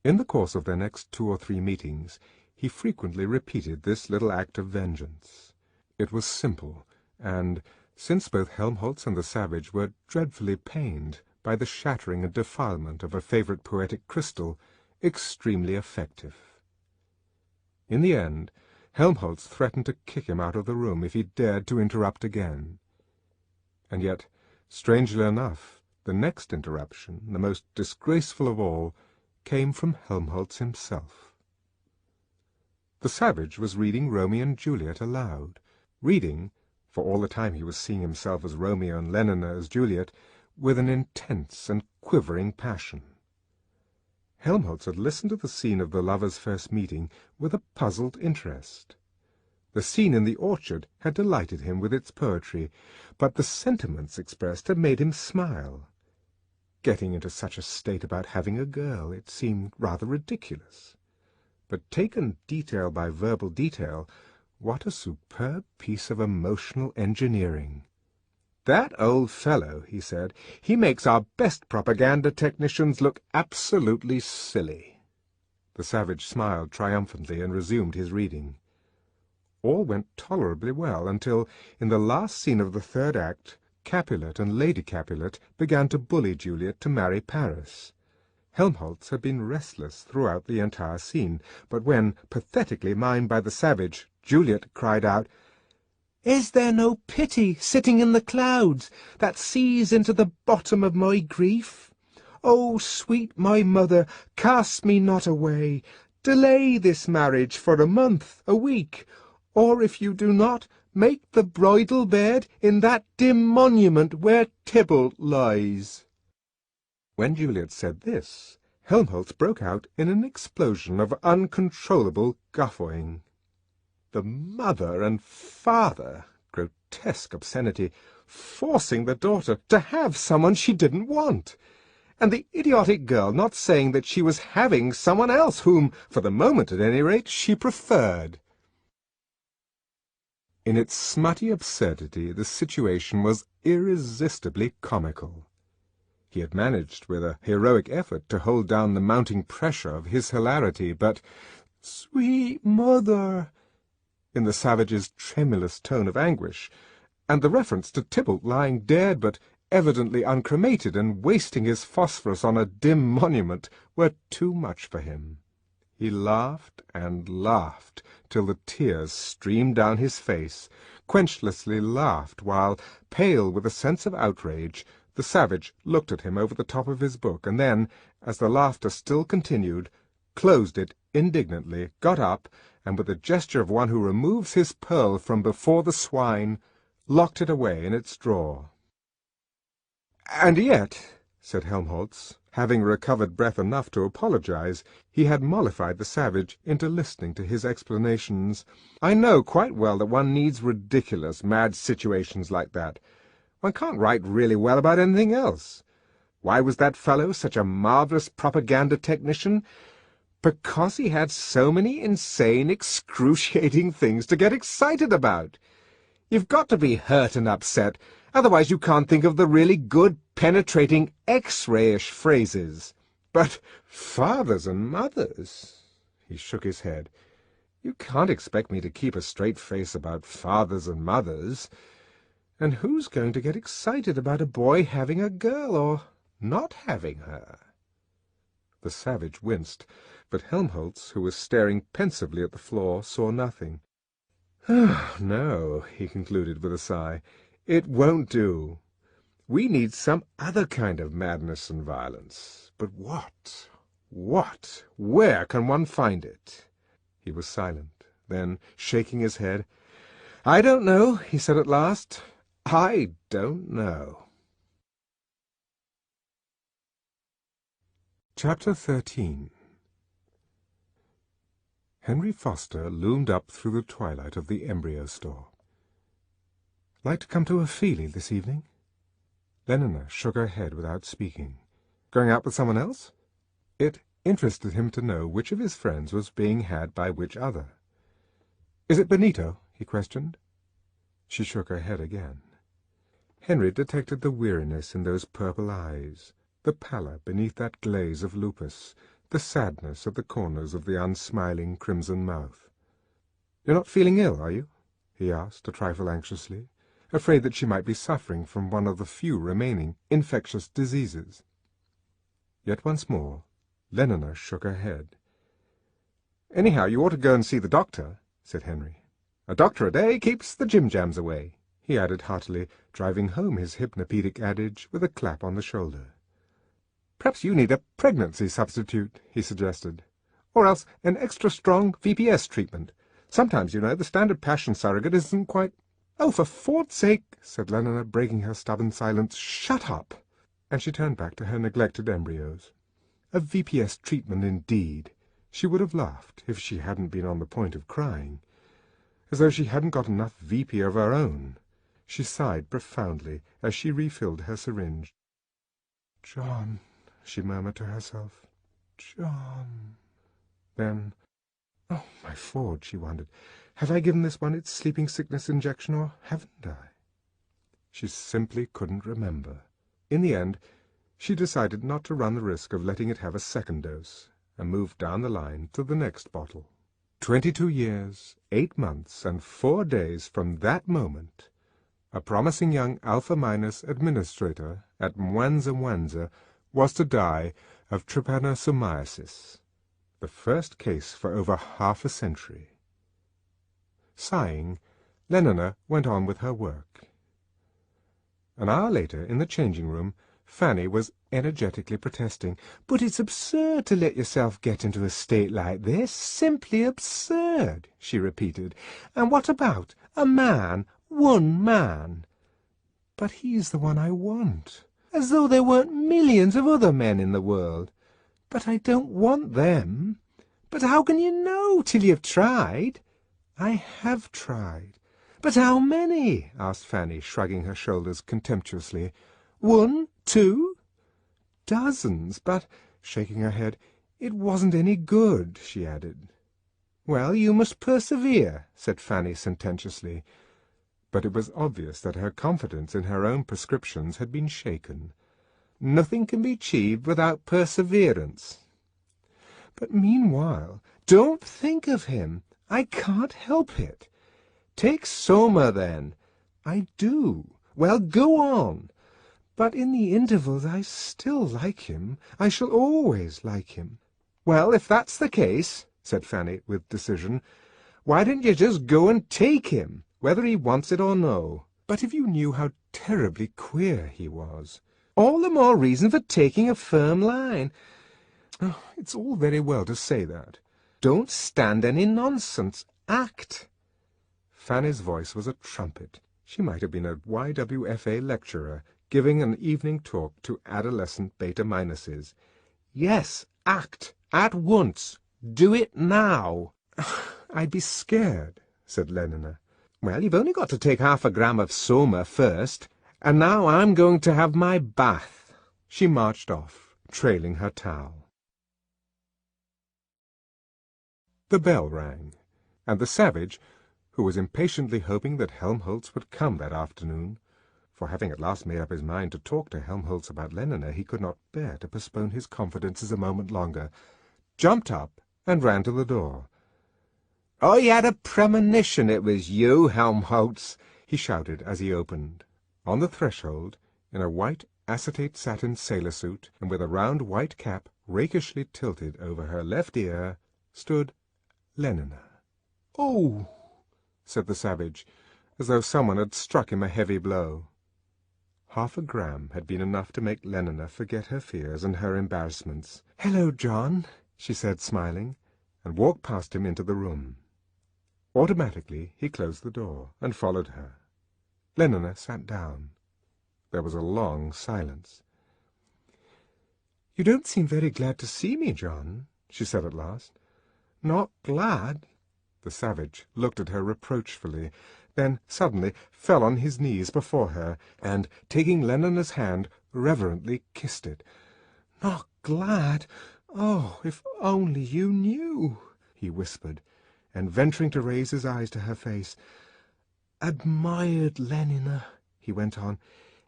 In the course of their next 2 or 3 meetings, he frequently repeated this little act of vengeance. It was simple, and, since both Helmholtz and the savage were dreadfully pained by the shattering and defilement of a favourite poetic crystal, extremely effective. In the end, Helmholtz threatened to kick him out of the room if he dared to interrupt again. And yet, strangely enough, the next interruption, the most disgraceful of all, came from Helmholtz himself. The savage was reading Romeo and Juliet aloud, reading, for all the time he was seeing himself as Romeo and Lenina as Juliet, with an intense and quivering passion. Helmholtz had listened to the scene of the lovers' first meeting with a puzzled interest. The scene in the orchard had delighted him with its poetry, but the sentiments expressed had made him smile. Getting into such a state about having a girl, it seemed rather ridiculous. But taken detail by verbal detail, what a superb piece of emotional engineering! "That old fellow," he said, "he makes our best propaganda technicians look absolutely silly." The savage smiled triumphantly and resumed his reading. All went tolerably well until, in the last scene of the 3rd act, Capulet and Lady Capulet began to bully Juliet to marry Paris. Helmholtz had been restless throughout the entire scene, but when, pathetically mimed by the savage, Juliet cried out, "Is there no pity sitting in the clouds that sees into the bottom of my grief? O sweet my mother, cast me not away. Delay this marriage for a month, a week, or if you do not, make the bridal bed in that dim monument where Tybalt lies." When Juliet said this, Helmholtz broke out in an explosion of uncontrollable guffawing. The mother and father, grotesque obscenity, forcing the daughter to have someone she didn't want, and the idiotic girl not saying that she was having someone else whom, for the moment at any rate, she preferred. In its smutty absurdity, the situation was irresistibly comical. He had managed, with a heroic effort, to hold down the mounting pressure of his hilarity, but "Sweet mother," in the savage's tremulous tone of anguish, and the reference to Tybalt lying dead but evidently uncremated and wasting his phosphorus on a dim monument, were too much for him. He laughed and laughed till the tears streamed down his face, quenchlessly laughed while, pale with a sense of outrage, the savage looked at him over the top of his book, and then, as the laughter still continued, closed it indignantly, got up, and with the gesture of one who removes his pearl from before the swine, locked it away in its drawer. "And yet," said Helmholtz, having recovered breath enough to apologize, he had mollified the savage into listening to his explanations, "I know quite well that one needs ridiculous, mad situations like that. One can't write really well about anything else. Why was that fellow such a marvelous propaganda technician? Because he had so many insane, excruciating things to get excited about. You've got to be hurt and upset, otherwise you can't think of the really good, penetrating, X-ray-ish phrases. But fathers and mothers—" he shook his head. "You can't expect me to keep a straight face about fathers and mothers. And who's going to get excited about a boy having a girl or not having her?" The savage winced, but Helmholtz, who was staring pensively at the floor, saw nothing. "No," he concluded with a sigh, "it won't do. We need some other kind of madness and violence. But what? What? Where can one find it?" He was silent. Then, shaking his head, "I don't know," he said at last. "I don't know." Chapter 13. Henry Foster loomed up through the twilight of the embryo store. "Like to come to a feelie this evening?" Lenina shook her head without speaking. "Going out with someone else?" It interested him to know which of his friends was being had by which other. "Is it Benito?" he questioned. She shook her head again. Henry detected the weariness in those purple eyes, the pallor beneath that glaze of lupus, the sadness at the corners of the unsmiling crimson mouth. "You're not feeling ill, are you?" he asked, a trifle anxiously, afraid that she might be suffering from one of the few remaining infectious diseases. Yet once more Lenina shook her head. "Anyhow, you ought to go and see the doctor," said Henry. "A doctor a day keeps the jim-jams away," he added heartily, driving home his hypnopedic adage with a clap on the shoulder. "Perhaps you need a pregnancy substitute," he suggested. "Or else an extra-strong VPS treatment. Sometimes, you know, the standard passion surrogate isn't quite—" "Oh, for Ford's sake," said Lenina, breaking her stubborn silence, "shut up!" And she turned back to her neglected embryos. A VPS treatment, indeed! She would have laughed if she hadn't been on the point of crying. As though she hadn't got enough VP of her own. She sighed profoundly as she refilled her syringe. "John," she murmured to herself. "John." Then, "Oh, my Ford," she wondered, "have I given this one its sleeping sickness injection, or haven't I?" She simply couldn't remember. In the end, she decided not to run the risk of letting it have a second dose, and moved down the line to the next bottle. 22 years, 8 months, and 4 days from that moment, a promising young Alpha-Minus administrator at Mwanza was to die of trypanosomiasis, the first case for over half a century. Sighing, Lenina went on with her work. An hour later, in the changing-room, Fanny was energetically protesting. "But it's absurd to let yourself get into a state like this. Simply absurd," she repeated. "And what about a man, one man? But he's the one I want. As though there weren't millions of other men in the world. But I don't want them. But how can you know till you've tried?" "I have tried." "But how many?" asked Fanny, shrugging her shoulders contemptuously. "1, 2?" "Dozens, but," shaking her head, "it wasn't any good," she added. "Well, you must persevere," said Fanny sententiously. But it was obvious that her confidence in her own prescriptions had been shaken. Nothing can be achieved without perseverance. "But meanwhile—" "Don't think of him. I can't help it. Take Soma, then." "I do." "Well, go on." "But in the intervals I still like him. I shall always like him." "Well, if that's the case," said Fanny with decision, "why don't you just go and take him, whether he wants it or no?" "But if you knew how terribly queer he was—" "All the more reason for taking a firm line." "Oh, it's all very well to say that." "Don't stand any nonsense. Act." Fanny's voice was a trumpet. She might have been a YWFA lecturer giving an evening talk to adolescent beta-minuses. "Yes, act. At once. Do it now." "I'd be scared," said Lenina. "Well, you've only got to take 1/2 gram of Soma first. And now I'm going to have my bath." She marched off, trailing her towel. The bell rang, and the savage, who was impatiently hoping that Helmholtz would come that afternoon, for having at last made up his mind to talk to Helmholtz about Lenina, he could not bear to postpone his confidences a moment longer, jumped up and ran to the door. "I had a premonition it was you, Helmholtz," he shouted as he opened. On the threshold, in a white acetate satin sailor suit and with a round white cap, Rakishly tilted over her left ear stood Lenina. "Oh!" said the savage, as though someone had struck him a heavy blow. 1/2 gram had been enough to make Lenina forget her fears and her embarrassments. "Hello, John," she said, smiling, and walked past him into the room. Automatically he closed the door and followed her. Lenina sat down. There was a long silence. "You don't seem very glad to see me, John," she said at last. "Not glad?" The savage looked at her reproachfully, then suddenly fell on his knees before her, and, taking Lenina's hand, reverently kissed it. "Not glad? Oh, if only you knew!" he whispered, and venturing to raise his eyes to her face. "Admired Lenina," he went on.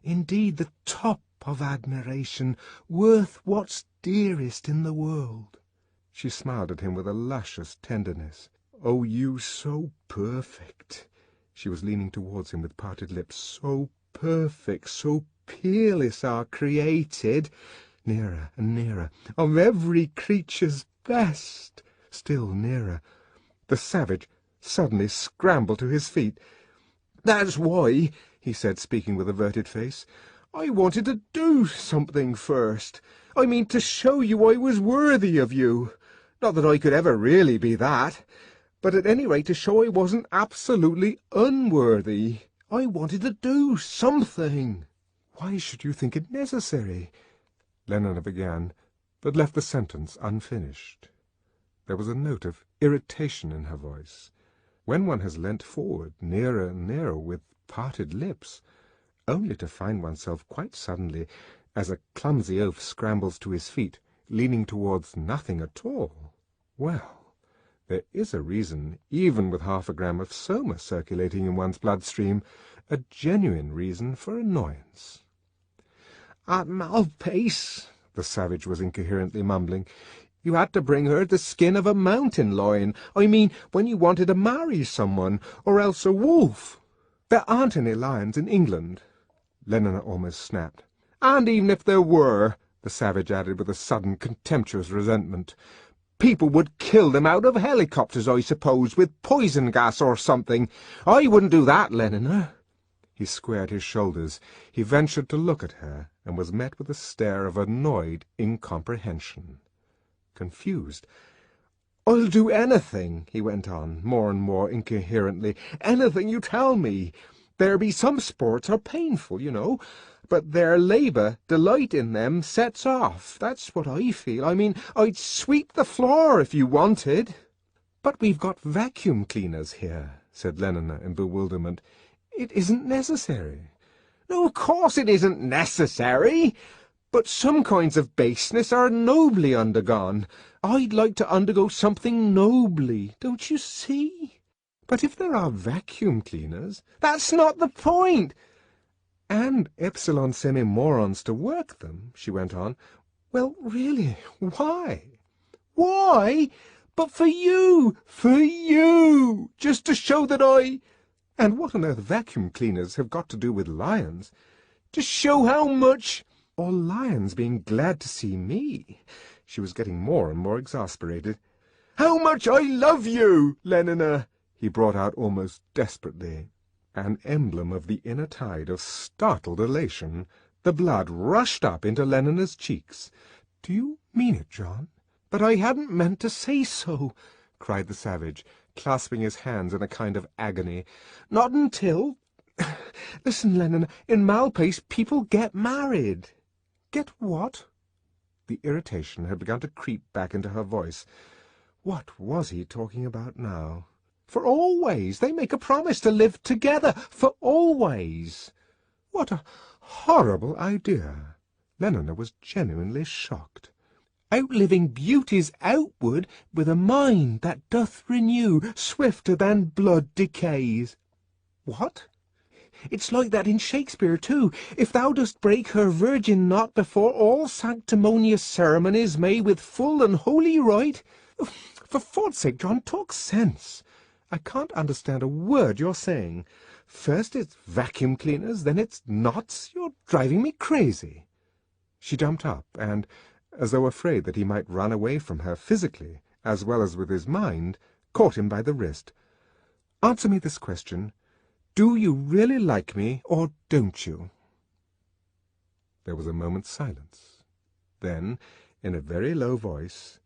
"Indeed, the top of admiration, worth what's dearest in the world." She smiled at him with a luscious tenderness. "Oh, you so perfect!" She was leaning towards him with parted lips. "So perfect, so peerless are created," nearer and nearer, "of every creature's best," still nearer. The savage suddenly scrambled to his feet. "That's why," he said, speaking with averted face, "I wanted to do something first. I mean, to show you I was worthy of you. Not that I could ever really be that, but at any rate to show I wasn't absolutely unworthy. I wanted to do something." "Why should you think it necessary?" Lenina began, but left the sentence unfinished. There was a note of irritation in her voice. When one has leant forward nearer and nearer with parted lips, only to find oneself quite suddenly, as a clumsy oaf scrambles to his feet, leaning towards nothing at all, well, there is a reason, even with 1/2 gram of soma circulating in one's bloodstream, a genuine reason for annoyance. "At Malpace," the savage was incoherently mumbling, "you had to bring her the skin of a mountain lion. I mean, when you wanted to marry someone, or else a wolf." "There aren't any lions in England," Lenina almost snapped. "And even if there were," the savage added with a sudden contemptuous resentment, "people would kill them out of helicopters, I suppose, with poison gas or something. I wouldn't do that, Lenina." He squared his shoulders. He ventured to look at her, and was met with a stare of annoyed incomprehension. Confused. "I'll do anything," he went on, more and more incoherently. "Anything you tell me. There be some sports are painful, you know, but their labour, delight in them, sets off. That's what I feel. I mean, I'd sweep the floor if you wanted." "But we've got vacuum cleaners here," said Lenina in bewilderment. "It isn't necessary." "No, of course it isn't necessary. But some kinds of baseness are nobly undergone. I'd like to undergo something nobly, don't you see?" "But if there are vacuum cleaners—" "That's not the point." "And epsilon semi-morons to work them," she went on. "Well, really, why?" "Why? But for you! For you! Just to show that I—" "And what on earth vacuum cleaners have got to do with lions?" "To show how much—" "Or lions being glad to see me?" She was getting more and more exasperated. "How much I love you, Lenina!" he brought out almost desperately. An emblem of the inner tide of startled elation, the blood rushed up into Lenina's cheeks. "Do you mean it, John?" "But I hadn't meant to say so," cried the savage, clasping his hands in a kind of agony. "Not until— Listen, Lenina, in Malpace people get married." "Get what?" The irritation had begun to creep back into her voice. What was he talking about now? "For always. They make a promise to live together. For always." What a horrible idea! Lenina was genuinely shocked. "Outliving beauty's outward, with a mind that doth renew swifter than blood decays." What? "It's like that in Shakespeare, too. If thou dost break her virgin knot before all sanctimonious ceremonies may with full and holy rite—" For Ford's sake, John, talk sense. I can't understand a word you're saying. First it's vacuum cleaners, then it's knots. You're driving me crazy." She jumped up and, as though afraid that he might run away from her physically, as well as with his mind, caught him by the wrist. "Answer me this question. Do you really like me, or don't you?" There was a moment's silence. Then, in a very low voice,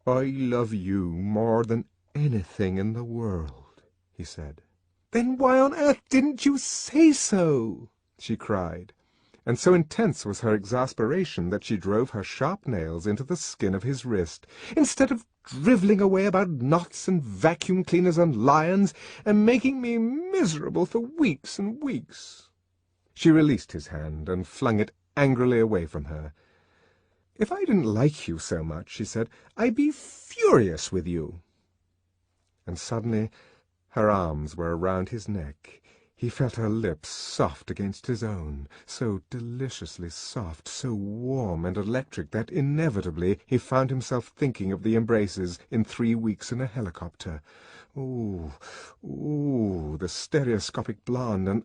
"I love you more than anything in the world," he said. "Then why on earth didn't you say so?" she cried, and so intense was her exasperation that she drove her sharp nails into the skin of his wrist, instead of drivelling away about knots and vacuum cleaners and lions, and making me miserable for weeks and weeks. She released his hand and flung it angrily away from her. "If I didn't like you so much," she said, "I'd be furious with you." And suddenly her arms were around his neck. He felt her lips soft against his own, so deliciously soft, so warm and electric that inevitably he found himself thinking of the embraces in 3 weeks in a helicopter. Ooh, ooh, the stereoscopic blonde, and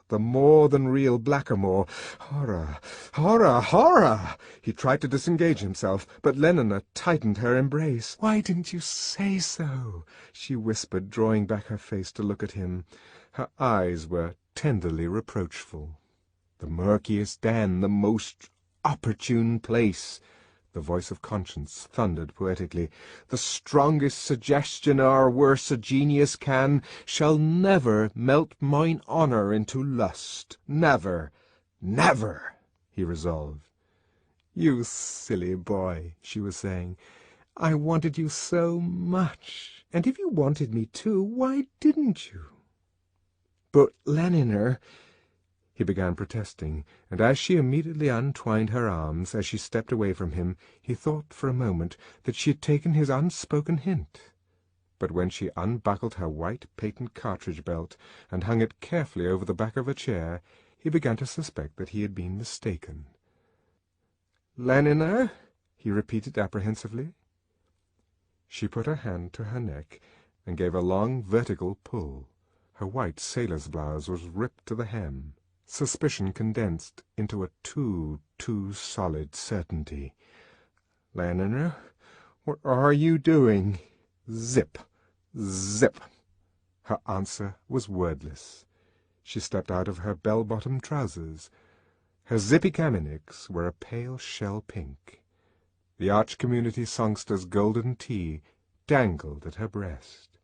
the more-than-real blackamoor. Horror, horror, horror! He tried to disengage himself, but Lenina tightened her embrace. "Why didn't you say so?" she whispered, drawing back her face to look at him. Her eyes were tenderly reproachful. "The murkiest den, the most opportune place," the voice of conscience thundered poetically. "The strongest suggestion our worse a genius can shall never melt mine honour into lust. Never, never," he resolved. "You silly boy," she was saying. "I wanted you so much, and if you wanted me too, why didn't you?" "But, Leniner—" he began protesting, and as she immediately untwined her arms as she stepped away from him, he thought for a moment that she had taken his unspoken hint. But when she unbuckled her white patent cartridge belt and hung it carefully over the back of a chair, he began to suspect that he had been mistaken. "Leniner?" he repeated apprehensively. She put her hand to her neck and gave a long vertical pull. Her white sailor's blouse was ripped to the hem. Suspicion condensed into a too solid certainty. "Leniner, what are you doing?" Zip, zip. Her answer was wordless. She stepped out of her bell-bottom trousers. Her zippy kameniks were a pale shell pink. The arch-community songster's golden tea dangled at her breast.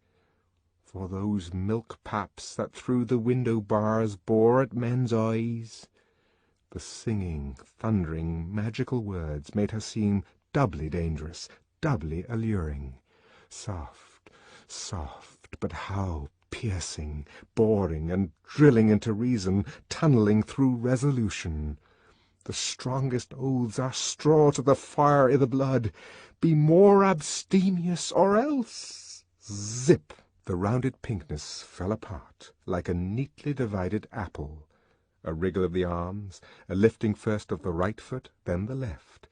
For those milk-paps that through the window-bars bore at men's eyes. The singing, thundering, magical words made her seem doubly dangerous, doubly alluring. Soft, soft, but how piercing, boring, and drilling into reason, tunnelling through resolution. The strongest oaths are straw to the fire i' the blood. Be more abstemious, or else— Zip! The rounded pinkness fell apart, like a neatly divided apple. A wriggle of the arms, a lifting first of the right foot, then the left.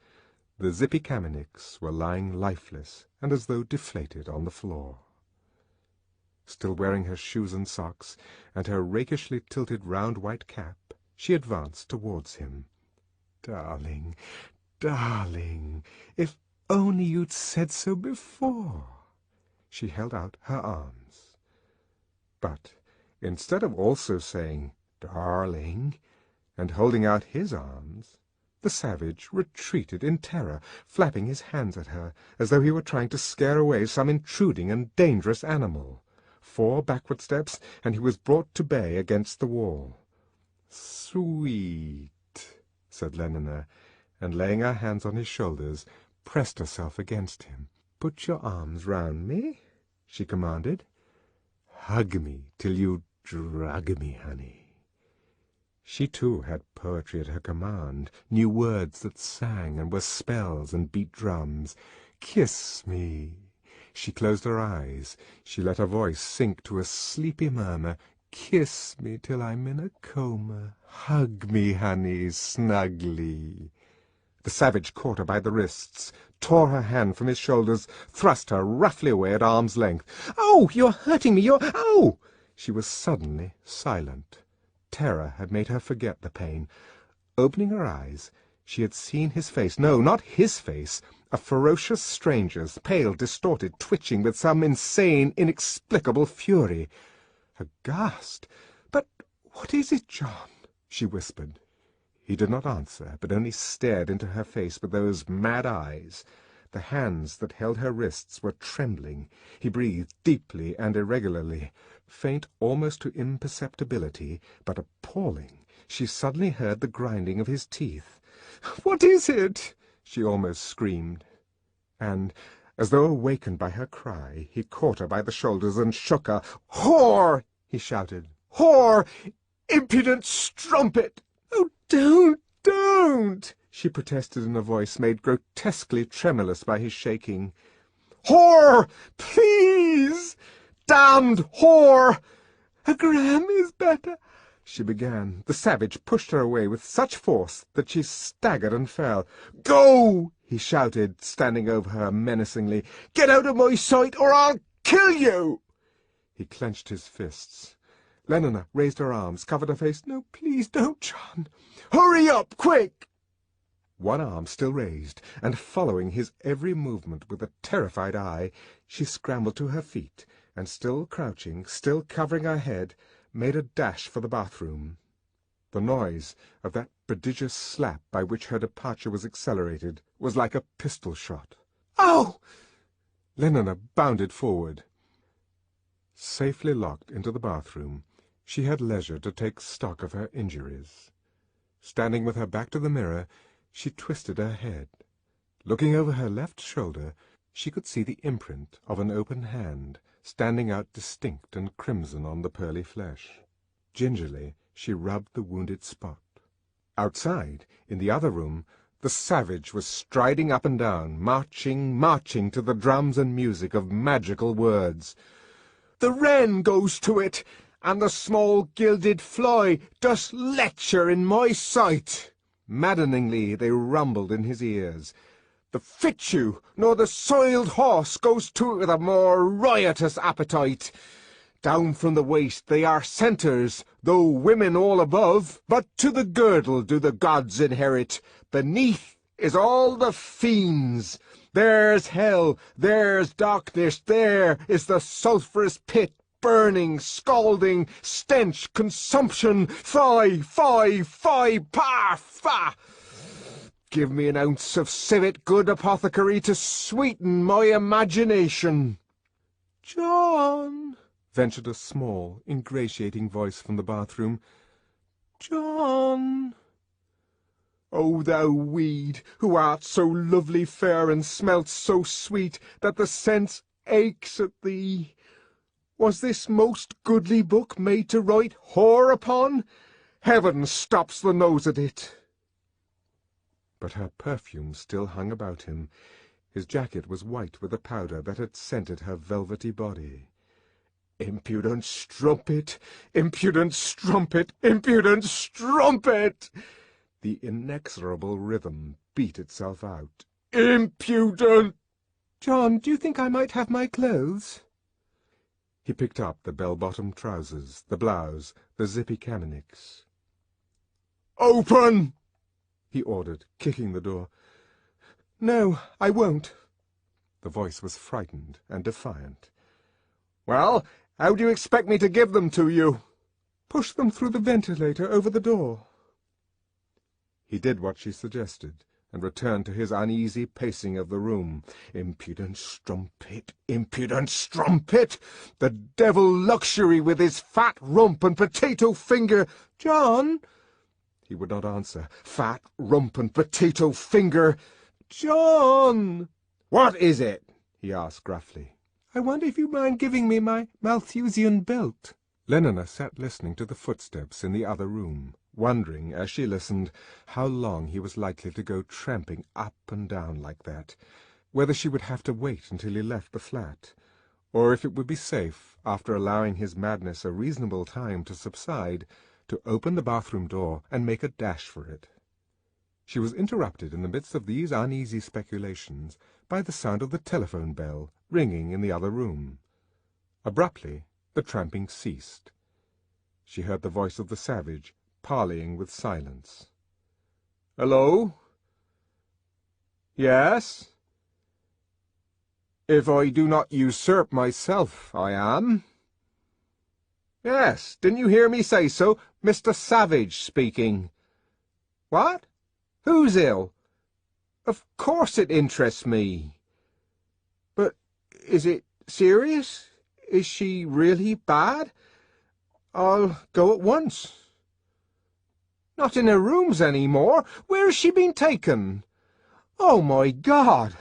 The zippy kameniks were lying lifeless and as though deflated on the floor. Still wearing her shoes and socks, and her rakishly tilted round white cap, she advanced towards him. "Darling, darling, if only you'd said so before!" She held out her arms. But instead of also saying, "Darling," and holding out his arms, the savage retreated in terror, flapping his hands at her, as though he were trying to scare away some intruding and dangerous animal. 4 backward steps, and he was brought to bay against the wall. "Sweet," said Lenina, and laying her hands on his shoulders, pressed herself against him. "Put your arms round me," she commanded. "Hug me till you drug me, honey." She too had poetry at her command, knew words that sang and were spells and beat drums. "Kiss me." She closed her eyes. She let her voice sink to a sleepy murmur. "Kiss me till I'm in a coma. Hug me, honey, snugly." The savage caught her by the wrists, tore her hand from his shoulders, thrust her roughly away at arm's length. "Oh, you're hurting me, oh!" She was suddenly silent. Terror had made her forget the pain. Opening her eyes, She had seen his face. No, not his face. A ferocious stranger's, pale, distorted, twitching with some insane, inexplicable fury. Aghast. "But what is it, John?" she whispered. He did not answer, but only stared into her face with those mad eyes. The hands that held her wrists were trembling. He breathed deeply and irregularly, faint almost to imperceptibility, but appalling. She suddenly heard the grinding of his teeth. "What is it?" she almost screamed. And, as though awakened by her cry, he caught her by the shoulders and shook her. "Whore!" he shouted. "Whore! Impudent strumpet!" "Oh, don't!" she protested in a voice made grotesquely tremulous by his shaking. "Whore! Please! Damned whore!" "A gram is better," she began. The savage pushed her away with such force that she staggered and fell. "Go!" he shouted, standing over her menacingly. "Get out of my sight, or I'll kill you!" He clenched his fists. Lenina raised her arms, covered her face. "No, please don't, John." "Hurry up, quick!" One arm still raised, and following his every movement with a terrified eye, she scrambled to her feet, and still crouching, still covering her head, made a dash for the bathroom. The noise of that prodigious slap by which her departure was accelerated was like a pistol shot. "Ow!" Lenina bounded forward. Safely locked into the bathroom, she had leisure to take stock of her injuries. Standing with her back to the mirror, she twisted her head. Looking over her left shoulder, she could see the imprint of an open hand, standing out distinct and crimson on the pearly flesh. Gingerly she rubbed the wounded spot. Outside, in the other room, the savage was striding up and down, marching to the drums and music of magical words. "The wren goes to it, and the small gilded fly does lecture in my sight." Maddeningly they rumbled in his ears. "The fichu nor the soiled horse goes to it with a more riotous appetite. Down from the waist they are centaurs, though women all above, but to the girdle do the gods inherit. Beneath is all the fiends. There's hell, there's darkness, there is the sulphurous pit, burning, scalding, stench, consumption, fie, pa, fa! Give me an ounce of civet, good apothecary, to sweeten my imagination." "John," ventured a small, ingratiating voice from the bathroom. "John." "O thou weed, who art so lovely fair and smelt so sweet that the sense aches at thee, was this most goodly book made to write whore upon? Heaven stops the nose at it." But her perfume still hung about him. His jacket was white with the powder that had scented her velvety body. "Impudent strumpet! Impudent strumpet! Impudent strumpet!" The inexorable rhythm beat itself out. "Impudent!" "John, do you think I might have my clothes?" He picked up the bell-bottom trousers, the blouse, the zippy kameniks. "Open!" he ordered, kicking the door. "No, I won't." The voice was frightened and defiant. "Well, how do you expect me to give them to you?" "Push them through the ventilator over the door." He did what she suggested, and returned to his uneasy pacing of the room. Impudent strumpet! Impudent strumpet! The devil luxury with his fat rump and potato finger! "John!" He would not answer. Fat rump and potato finger! "John!" "What is it?" he asked gruffly. "I wonder if you mind giving me my Malthusian belt." Lenina sat listening to the footsteps in the other room, wondering, as she listened, how long he was likely to go tramping up and down like that, whether she would have to wait until he left the flat, or if it would be safe, after allowing his madness a reasonable time to subside, to open the bathroom door and make a dash for it. She was interrupted in the midst of these uneasy speculations by the sound of the telephone bell ringing in the other room. Abruptly the tramping ceased. She heard the voice of the savage parleying with silence. "Hello?" Yes? If I do not usurp myself, I am. Yes, didn't you hear me say so? Mr. Savage speaking. What? Who's ill? Of course it interests me. But is it serious? Is she really bad? I'll go at once. Not in her rooms any more. Where has she been taken? Oh, my God!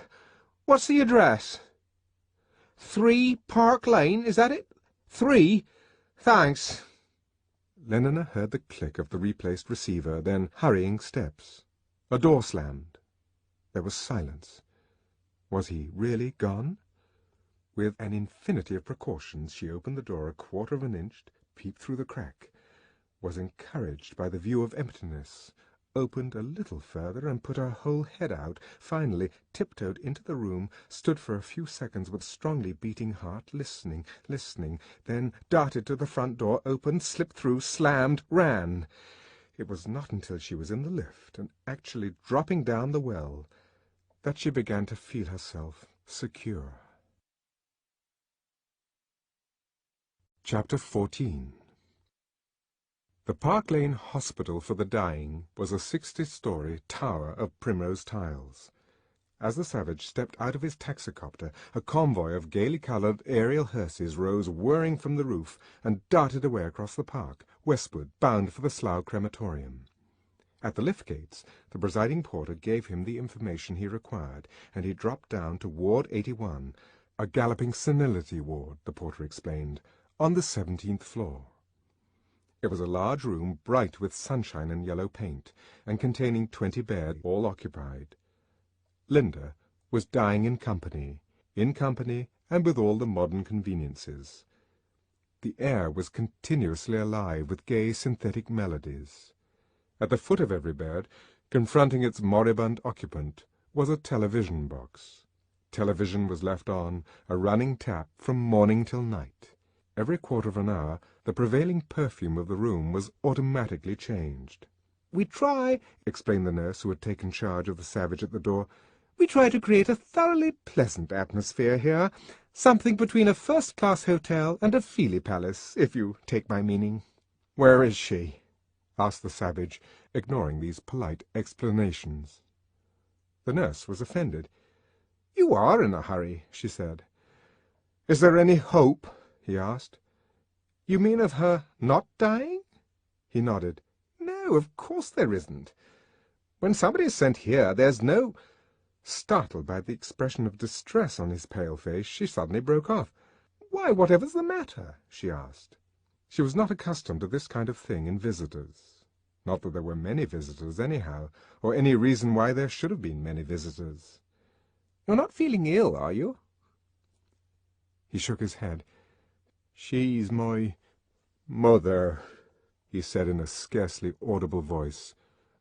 What's the address? 3 Park Lane, is that it? 3? Thanks. Lenina heard the click of the replaced receiver, then hurrying steps. A door slammed. There was silence. Was he really gone? With an infinity of precautions, she opened the door a quarter of an inch, peeped through the crack, was encouraged by the view of emptiness, opened a little further and put her whole head out, finally tiptoed into the room, stood for a few seconds with strongly beating heart, listening, then darted to the front door, opened, slipped through, slammed, ran. It was not until she was in the lift and actually dropping down the well that she began to feel herself secure. Chapter 14. The Park Lane Hospital for the Dying was a 60-story tower of primrose tiles. As the Savage stepped out of his taxicopter, a convoy of gaily-coloured aerial hearses rose whirring from the roof and darted away across the park, westward, bound for the Slough crematorium. At the lift gates, the presiding porter gave him the information he required, and he dropped down to Ward 81, a galloping senility ward, the porter explained, on the 17th floor. It was a large room bright with sunshine and yellow paint, and containing 20 beds, all occupied. Linda was dying in company and with all the modern conveniences. The air was continuously alive with gay synthetic melodies. At the foot of every bed, confronting its moribund occupant, was a television box. Television was left on, a running tap from morning till night. Every quarter of an hour, the prevailing perfume of the room was automatically changed. "We try," explained the nurse who had taken charge of the Savage at the door, "we try to create a thoroughly pleasant atmosphere here, something between a first-class hotel and a Feely Palace, if you take my meaning." "Where is she?" asked the Savage, ignoring these polite explanations. The nurse was offended. "You are in a hurry," she said. "Is there any hope?" he asked. "You mean of her not dying?" He nodded. "No, of course there isn't. When somebody is sent here, there's no—" Startled by the expression of distress on his pale face, she suddenly broke off. "Why, whatever's the matter?" she asked. She was not accustomed to this kind of thing in visitors. Not that there were many visitors, anyhow, or any reason why there should have been many visitors. "You're not feeling ill, are you?" He shook his head. "She's my mother," he said in a scarcely audible voice.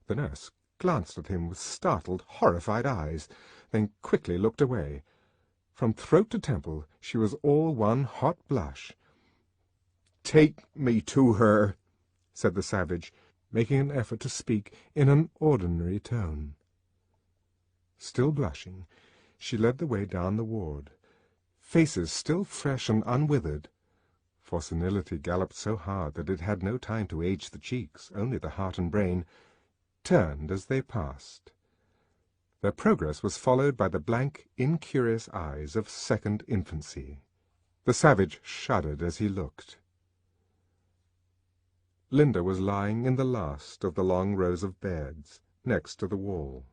The nurse glanced at him with startled, horrified eyes, then quickly looked away. From throat to temple she was all one hot blush. "Take me to her," said the Savage, making an effort to speak in an ordinary tone. Still blushing, she led the way down the ward. Faces still fresh and unwithered, for senility galloped so hard that it had no time to age the cheeks, only the heart and brain, turned as they passed. Their progress was followed by the blank, incurious eyes of second infancy. The Savage shuddered as he looked. Linda was lying in the last of the long rows of beds, next to the wall.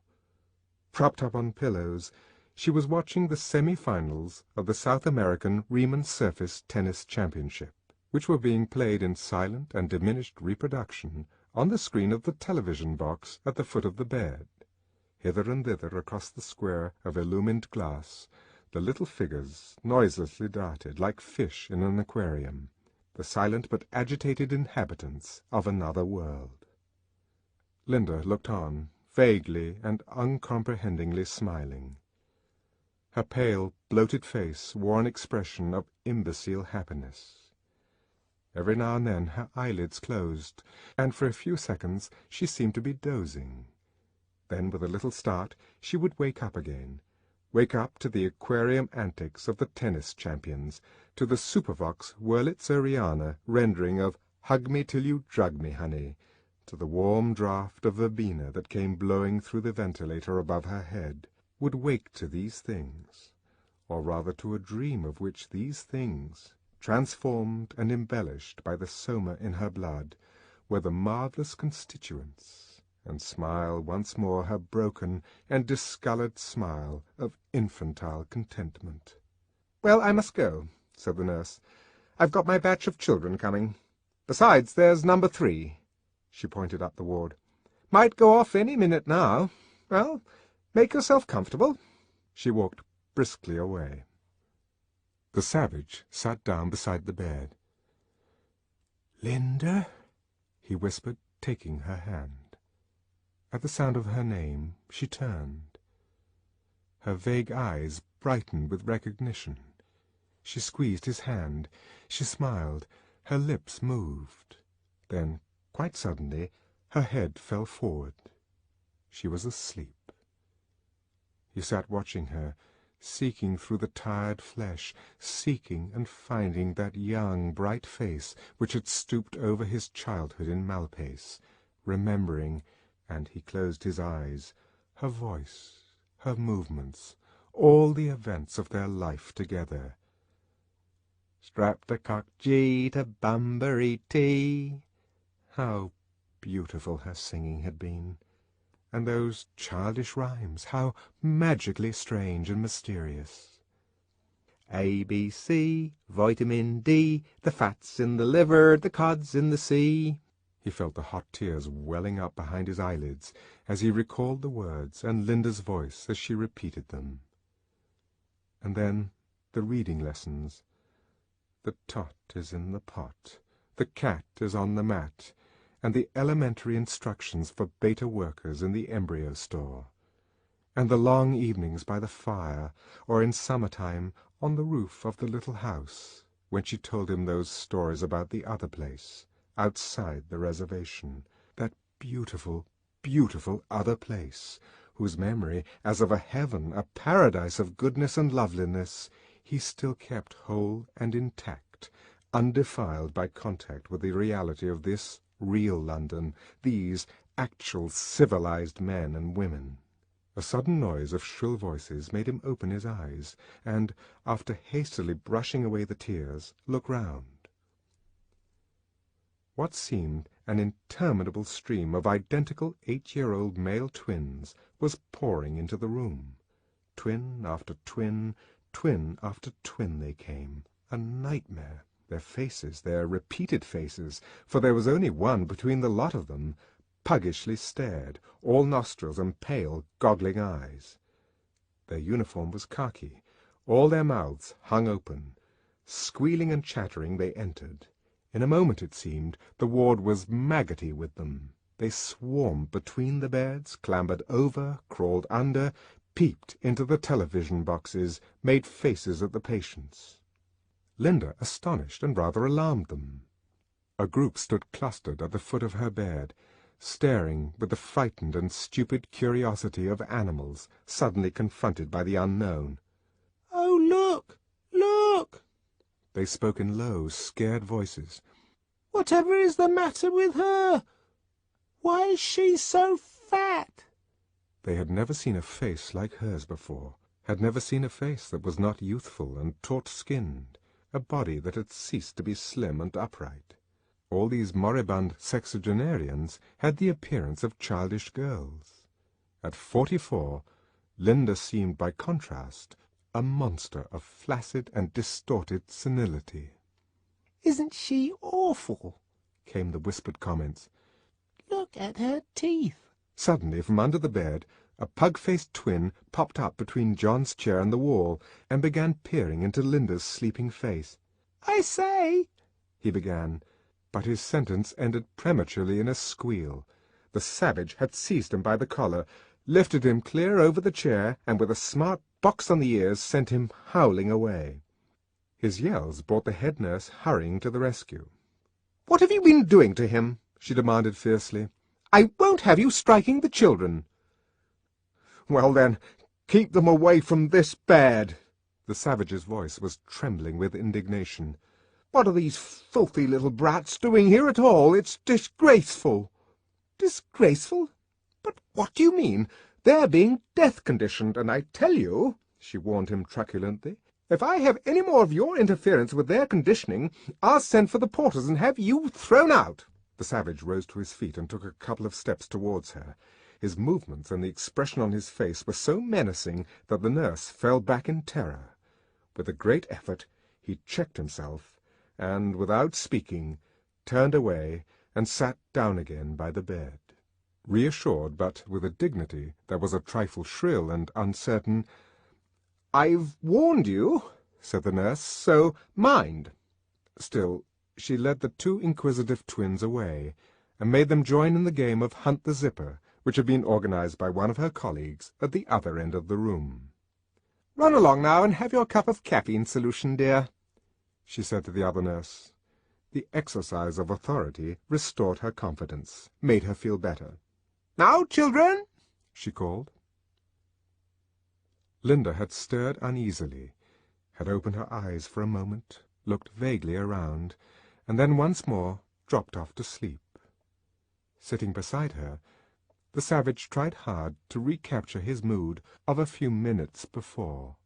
Propped up on pillows, she was watching the semi-finals of the South American Riemann Surface Tennis Championship, which were being played in silent and diminished reproduction on the screen of the television box at the foot of the bed. Hither and thither across the square of illumined glass, the little figures noiselessly darted, like fish in an aquarium, the silent but agitated inhabitants of another world. Linda looked on, vaguely and uncomprehendingly smiling. Her pale, bloated face wore an expression of imbecile happiness. Every now and then her eyelids closed, and for a few seconds she seemed to be dozing. Then, with a little start, she would wake up again. Wake up to the aquarium antics of the tennis champions, to the Supervox Wurlitzeriana rendering of "Hug me till you drug me, honey," to the warm draught of verbena that came blowing through the ventilator above her head, would wake to these things, or rather to a dream of which these things, transformed and embellished by the soma in her blood, were the marvellous constituents, and smile once more her broken and discoloured smile of infantile contentment. "Well, I must go," said the nurse. "I've got my batch of children coming. Besides, there's number 3. She pointed up the ward. "Might go off any minute now. Well, make yourself comfortable." She walked briskly away. The savage sat down beside the bed. "Linda," he whispered, taking her hand. At the sound of her name she turned. Her vague eyes brightened with recognition. She squeezed his hand. She smiled. Her lips moved. Then, quite suddenly, her head fell forward. She was asleep. He sat watching her, seeking through the tired flesh, seeking and finding that young, bright face which had stooped over his childhood in Malpace, remembering, and he closed his eyes, her voice, her movements, all the events of their life together. "Strapped a cockgee to Banbury tea." How beautiful her singing had been! And those childish rhymes, how magically strange and mysterious! "ABC, vitamin D, the fat's in the liver, the cod's in the sea." He felt the hot tears welling up behind his eyelids as he recalled the words and Linda's voice as she repeated them. And then the reading lessons. "The tot is in the pot, the cat is on the mat," and the elementary instructions for beta workers in the embryo store, and the long evenings by the fire, or in summer-time on the roof of the little house, when she told him those stories about the other place, outside the reservation, that beautiful, beautiful other place, whose memory, as of a heaven, a paradise of goodness and loveliness, he still kept whole and intact, undefiled by contact with the reality of this real London, these actual civilized men and women. A sudden noise of shrill voices made him open his eyes, and, after hastily brushing away the tears, look round. What seemed an interminable stream of identical 8-year-old male twins was pouring into the room. Twin after twin, twin after twin they came, a nightmare. Their faces, their repeated faces, for there was only one between the lot of them, puggishly stared, all nostrils and pale, goggling eyes. Their uniform was khaki. All their mouths hung open. Squealing and chattering they entered. In a moment, it seemed, the ward was maggoty with them. They swarmed between the beds, clambered over, crawled under, peeped into the television boxes, made faces at the patients. Linda, astonished and rather alarmed them. A group stood clustered at the foot of her bed, staring with the frightened and stupid curiosity of animals suddenly confronted by the unknown. "Oh, look! Look!" They spoke in low, scared voices. "Whatever is the matter with her? Why is she so fat?" They had never seen a face like hers before, had never seen a face that was not youthful and taut-skinned, a body that had ceased to be slim and upright. All these moribund sexagenarians had the appearance of childish girls. At 44, Linda seemed, by contrast, a monster of flaccid and distorted senility. "Isn't she awful?" came the whispered comments. "Look at her teeth." Suddenly, from under the bed, a pug-faced twin popped up between John's chair and the wall, and began peering into Linda's sleeping face. "I say," he began, but his sentence ended prematurely in a squeal. The savage had seized him by the collar, lifted him clear over the chair, and with a smart box on the ears sent him howling away. His yells brought the head nurse hurrying to the rescue. "What have you been doing to him?" she demanded fiercely. "I won't have you striking the children." Well then, keep them away from this bed." The savage's voice was trembling with indignation. "What are these filthy little brats doing here at all? It's disgraceful." "Disgraceful? But what do you mean? They're being death-conditioned, and I tell you," she warned him truculently, "if I have any more of your interference with their conditioning, I'll send for the porters and have you thrown out." The savage rose to his feet and took a couple of steps towards her. His movements and the expression on his face were so menacing that the nurse fell back in terror. With a great effort he checked himself, and, without speaking, turned away and sat down again by the bed. Reassured, but with a dignity that was a trifle shrill and uncertain, "I've warned you," said the nurse, "so mind." Still, she led the two inquisitive twins away, and made them join in the game of Hunt the Zipper, which had been organized by one of her colleagues at the other end of the room. "Run along now and have your cup of caffeine solution, dear," she said to the other nurse. The exercise of authority restored her confidence, made her feel better. "Now, children," she called. Linda had stirred uneasily, had opened her eyes for a moment, looked vaguely around, and then once more dropped off to sleep. Sitting beside her, the savage tried hard to recapture his mood of a few minutes before.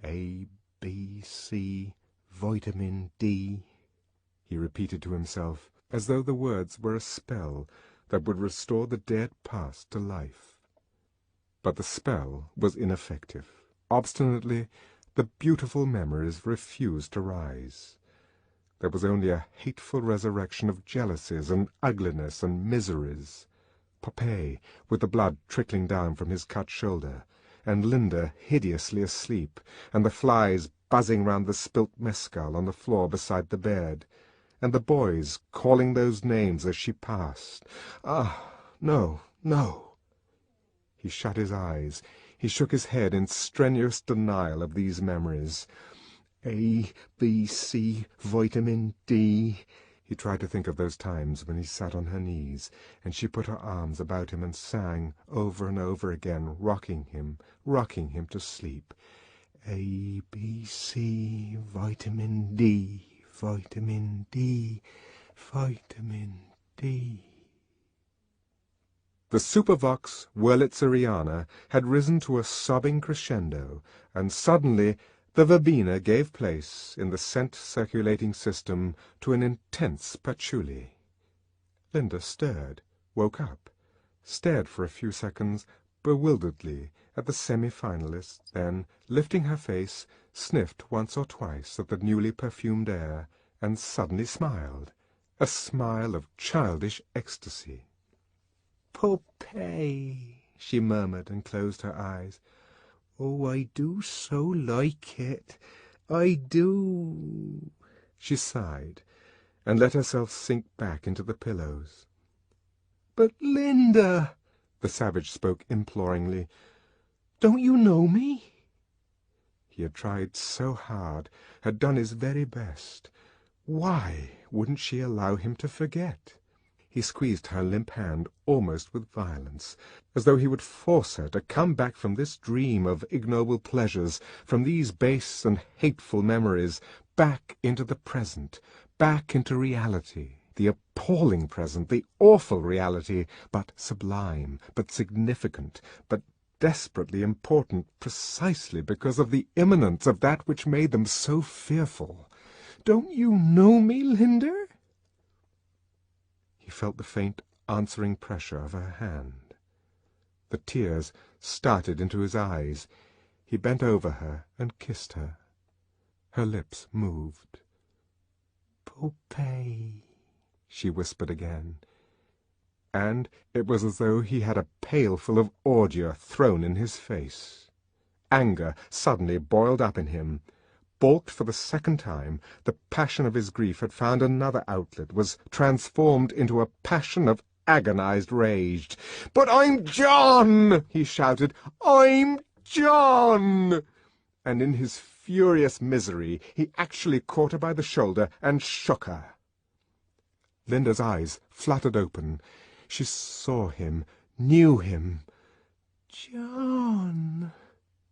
"A, B, C, vitamin D," he repeated to himself, as though the words were a spell that would restore the dead past to life. But the spell was ineffective. Obstinately, the beautiful memories refused to rise. There was only a hateful resurrection of jealousies and ugliness and miseries. Popeye, with the blood trickling down from his cut shoulder, and Linda hideously asleep, and the flies buzzing round the spilt mescal on the floor beside the bed, and the boys calling those names as she passed. Ah, no, no! He shut his eyes. He shook his head in strenuous denial of these memories. A, B, C, vitamin D. He tried to think of those times when he sat on her knees, and she put her arms about him and sang over and over again, rocking him to sleep. A, B, C, vitamin D, vitamin D, vitamin D. The Supervox Wurlitzeriana had risen to a sobbing crescendo, and suddenly the verbena gave place, in the scent-circulating system, to an intense patchouli. Linda stirred, woke up, stared for a few seconds bewilderedly at the semi-finalists, then, lifting her face, sniffed once or twice at the newly perfumed air, and suddenly smiled, a smile of childish ecstasy. "Popeye," she murmured, and closed her eyes. "Oh, I do so like it. I do." She sighed, and let herself sink back into the pillows. "But, Linda," the savage spoke imploringly, "don't you know me?" He had tried so hard, had done his very best. Why wouldn't she allow him to forget? He squeezed her limp hand almost with violence, as though he would force her to come back from this dream of ignoble pleasures, from these base and hateful memories, back into the present, back into reality, the appalling present, the awful reality, but sublime, but significant, but desperately important precisely because of the imminence of that which made them so fearful. "Don't you know me, Linda?" He felt the faint answering pressure of her hand. The tears started into his eyes. He bent over her and kissed her. Her lips moved. "Popeye," she whispered again, and it was as though he had a pailful of ordure thrown in his face. Anger suddenly boiled up in him. Balked for the second time, the passion of his grief had found another outlet, was transformed into a passion of agonized rage. "But I'm John!" he shouted. "I'm John!" And in his furious misery he actually caught her by the shoulder and shook her. Linda's eyes fluttered open. She saw him, knew him. John,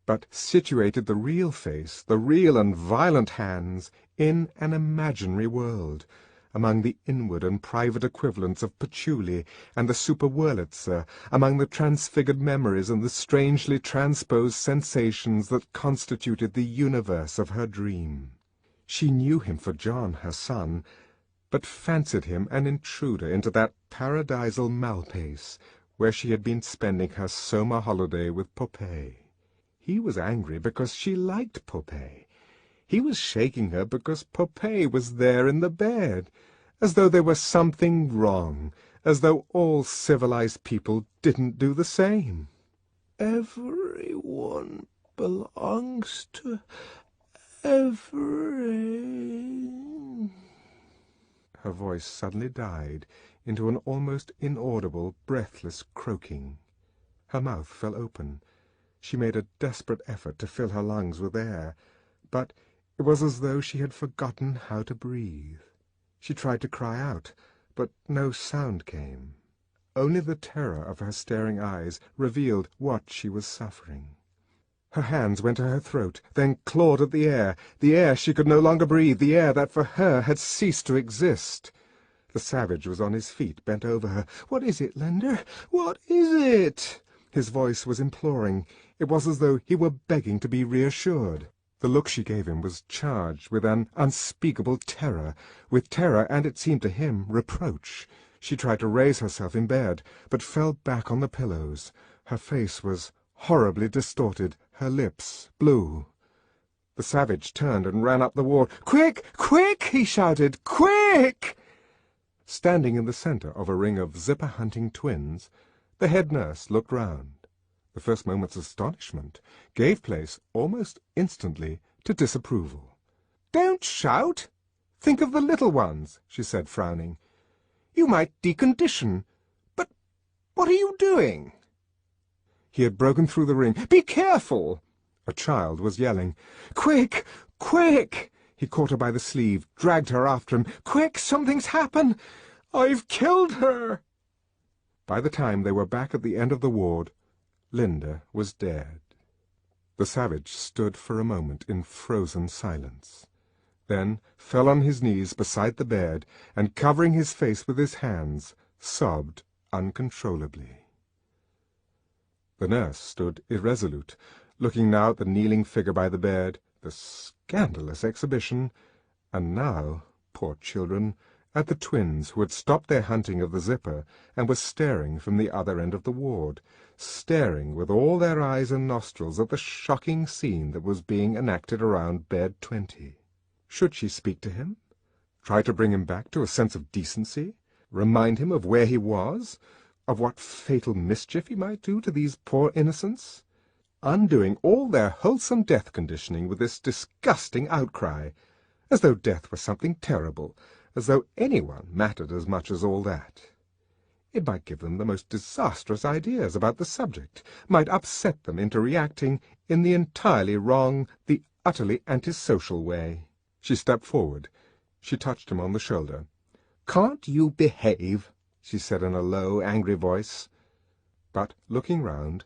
but situated the real face, the real and violent hands, in an imaginary world, among the inward and private equivalents of patchouli and the Superwurlitzer, among the transfigured memories and the strangely transposed sensations that constituted the universe of her dream. She knew him for John, her son, but fancied him an intruder into that paradisal Malpace where she had been spending her summer holiday with Popeye. He was angry because she liked Popeye. He was shaking her because Popeye was there in the bed, as though there was something wrong, as though all civilized people didn't do the same. everyone belongs to every... Her voice suddenly died into an almost inaudible, breathless croaking. Her mouth fell open. She made a desperate effort to fill her lungs with air, but it was as though she had forgotten how to breathe. She tried to cry out, but no sound came. Only the terror of her staring eyes revealed what she was suffering. Her hands went to her throat, then clawed at the air she could no longer breathe, the air that for her had ceased to exist. The savage was on his feet, bent over her. "What is it, Linder? What is it?" His voice was imploring. It was as though he were begging to be reassured. The look she gave him was charged with an unspeakable terror, and, it seemed to him, reproach. She tried to raise herself in bed, but fell back on the pillows. Her face was horribly distorted, her lips blue. The savage turned and ran up the ward. "Quick! Quick!" he shouted. "Quick!" Standing in the centre of a ring of zipper-hunting twins, the head nurse looked round. The first moment's astonishment gave place almost instantly to disapproval. "Don't shout! Think of the little ones," she said, frowning. "You might decondition. But what are you doing?" He had broken through the ring. "Be careful!" A child was yelling. "Quick! Quick!" He caught her by the sleeve, dragged her after him. "Quick! Something's happened! I've killed her!" By the time they were back at the end of the ward, Linda was dead. The savage stood for a moment in frozen silence, then fell on his knees beside the bed, and, covering his face with his hands, sobbed uncontrollably. The nurse stood irresolute, looking now at the kneeling figure by the bed, the scandalous exhibition, and now, poor children, at the twins who had stopped their hunting of the zipper and were staring from the other end of the ward, staring with all their eyes and nostrils at the shocking scene that was being enacted around bed 20. Should she speak to him? Try to bring him back to a sense of decency? Remind him of where he was? Of what fatal mischief he might do to these poor innocents? Undoing all their wholesome death conditioning with this disgusting outcry, as though death were something terrible, as though anyone mattered as much as all that. It might give them the most disastrous ideas about the subject, might upset them into reacting in the entirely wrong, the utterly antisocial way. She stepped forward. She touched him on the shoulder. "Can't you behave?" she said in a low, angry voice. But, looking round,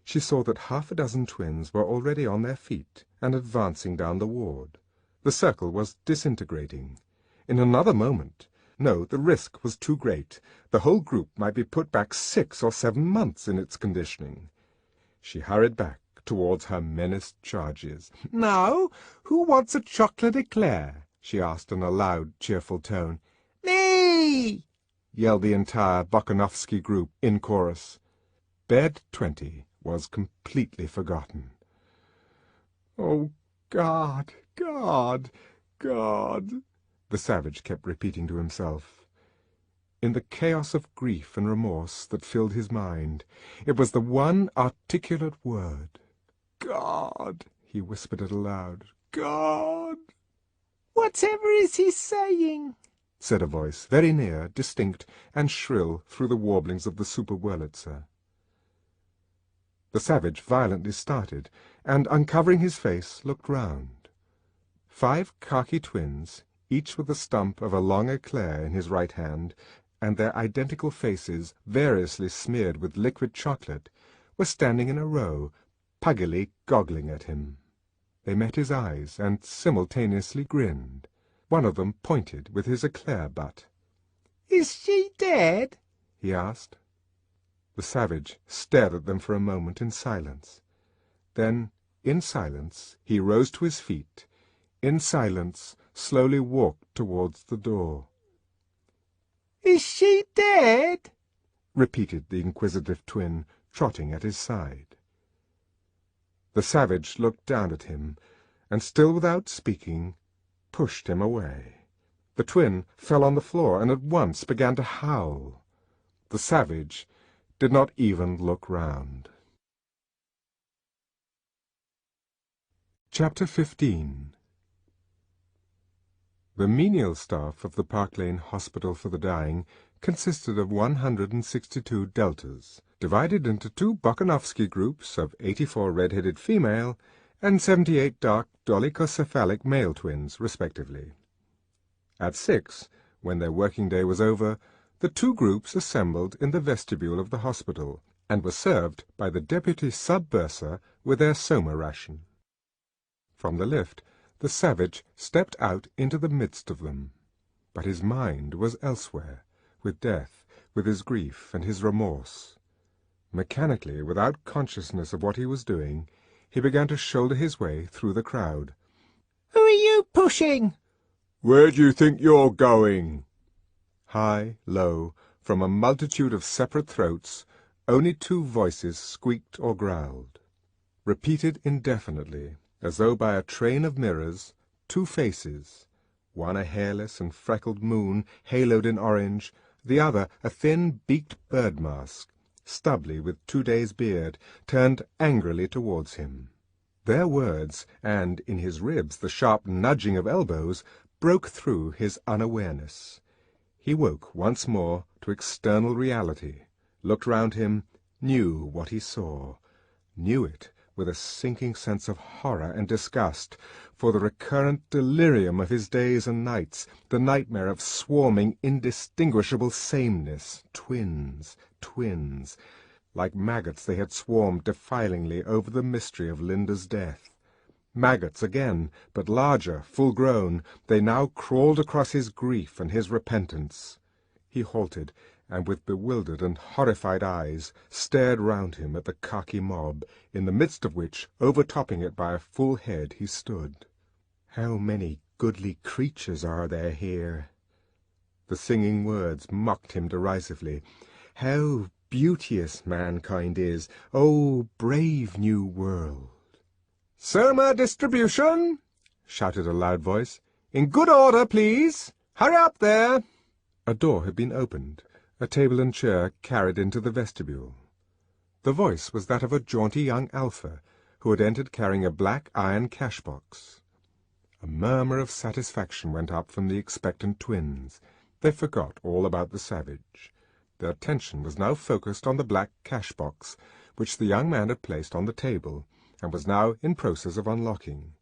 she saw that half a dozen twins were already on their feet and advancing down the ward. The circle was disintegrating. In another moment— no, the risk was too great. The whole group might be put back 6 or 7 months in its conditioning. She hurried back towards her menaced charges. "Now, who wants a chocolate eclair?" she asked in a loud, cheerful tone. "Me!" yelled the entire Bokanovsky group in chorus. Bed 20 was completely forgotten. "Oh, God, God, God!" the savage kept repeating to himself. In the chaos of grief and remorse that filled his mind, it was the one articulate word. "God!" he whispered it aloud. "God!" "Whatever is he saying?" said a voice, very near, distinct, and shrill through the warblings of the Superwurlitzer. The savage violently started, and, uncovering his face, looked round. 5 khaki twins, each with the stump of a long eclair in his right hand, and their identical faces variously smeared with liquid chocolate, were standing in a row, puggily goggling at him. They met his eyes and simultaneously grinned. One of them pointed with his eclair butt. "Is she dead?" he asked. The savage stared at them for a moment in silence. Then, in silence, he rose to his feet. In silence, slowly walked towards the door. "Is she dead?" repeated the inquisitive twin, trotting at his side. The savage looked down at him, and still without speaking, pushed him away. The twin fell on the floor and at once began to howl. The savage did not even look round. Chapter 15. The menial staff of the Park Lane Hospital for the Dying consisted of 162 deltas, divided into 2 Bokanovsky groups of 84 red-headed female and 78 dark dolichocephalic male twins, respectively. At 6, when their working day was over, the 2 groups assembled in the vestibule of the hospital, and were served by the deputy sub-bursar with their soma ration. From the lift, the savage stepped out into the midst of them. But his mind was elsewhere, with death, with his grief and his remorse. Mechanically, without consciousness of what he was doing, he began to shoulder his way through the crowd. "Who are you pushing?" "Where do you think you're going?" High, low, from a multitude of separate throats, only 2 voices squeaked or growled. Repeated indefinitely, as though by a train of mirrors, 2 faces, one a hairless and freckled moon haloed in orange, the other a thin beaked bird mask, stubbly with 2 days' beard, turned angrily towards him. Their words, and in his ribs the sharp nudging of elbows, broke through his unawareness. He woke once more to external reality, looked round him, knew what he saw, knew it with a sinking sense of horror and disgust, for the recurrent delirium of his days and nights, the nightmare of swarming, indistinguishable sameness, twins, twins. Like maggots they had swarmed defilingly over the mystery of Linda's death. Maggots again, but larger, full-grown, they now crawled across his grief and his repentance. He halted, and with bewildered and horrified eyes stared round him at the khaki mob, in the midst of which, overtopping it by a full head, he stood. "How many goodly creatures are there here?" The singing words mocked him derisively. "How beauteous mankind is! O brave new world!" "Soma distribution!" shouted a loud voice. "In good order, please! Hurry up there!" A door had been opened, a table and chair carried into the vestibule. The voice was that of a jaunty young Alpha, who had entered carrying a black iron cash-box. A murmur of satisfaction went up from the expectant twins. They forgot all about the savage. Their attention was now focused on the black cash-box, which the young man had placed on the table, and was now in process of unlocking.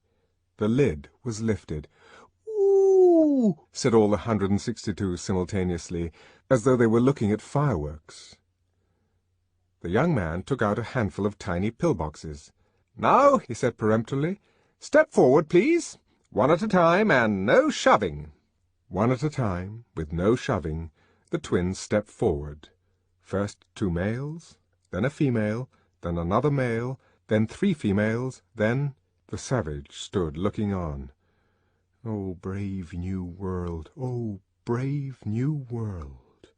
The lid was lifted. "Ooh!" said all the 162 simultaneously, as though they were looking at fireworks. The young man took out a handful of tiny pill-boxes. "Now," he said peremptorily, "step forward, please. 1 at a time, and no shoving." 1 at a time, with no shoving, the twins stepped forward. First 2 males, then a female, then another male, then 3 females, then— The savage stood looking on. "Oh, brave new world! Oh, brave new world!"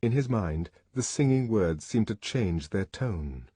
In his mind the singing words seemed to change their tone.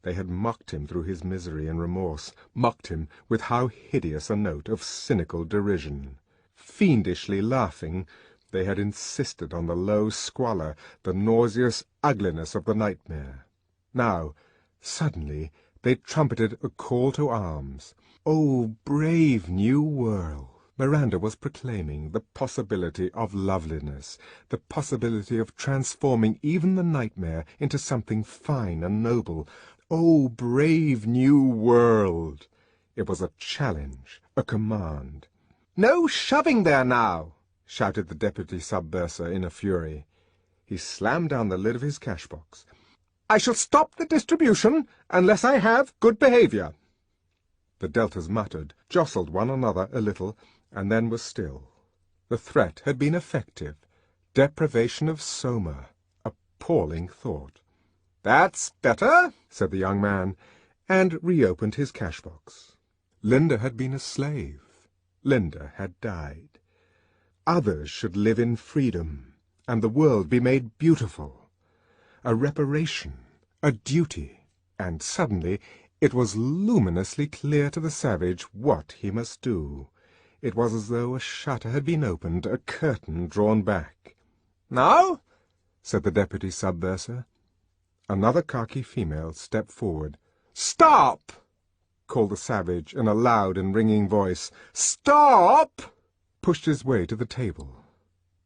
They had mocked him through his misery and remorse, mocked him with how hideous a note of cynical derision. Fiendishly laughing, they had insisted on the low squalor, the nauseous ugliness of the nightmare. Now, suddenly, they trumpeted a call to arms. "Oh, brave new world!" Miranda was proclaiming the possibility of loveliness, the possibility of transforming even the nightmare into something fine and noble. "Oh, brave new world!" It was a challenge, a command. "No shoving there now!" shouted the deputy sub-bursar in a fury. He slammed down the lid of his cash-box. I shall stop the distribution unless I have good behaviour." The deltas muttered, jostled one another a little, and then were still. The threat had been effective. Deprivation of soma. Appalling thought. "That's better," said the young man, and reopened his cash-box. Linda had been a slave. Linda had died. Others should live in freedom, and the world be made beautiful. A reparation, a duty, and suddenly it was luminously clear to the savage what he must do. It was as though a shutter had been opened, a curtain drawn back. "Now?" said the deputy sub-bursar. Another khaki female stepped forward. "Stop!" called the savage in a loud and ringing voice. "Stop!" Pushed his way to the table.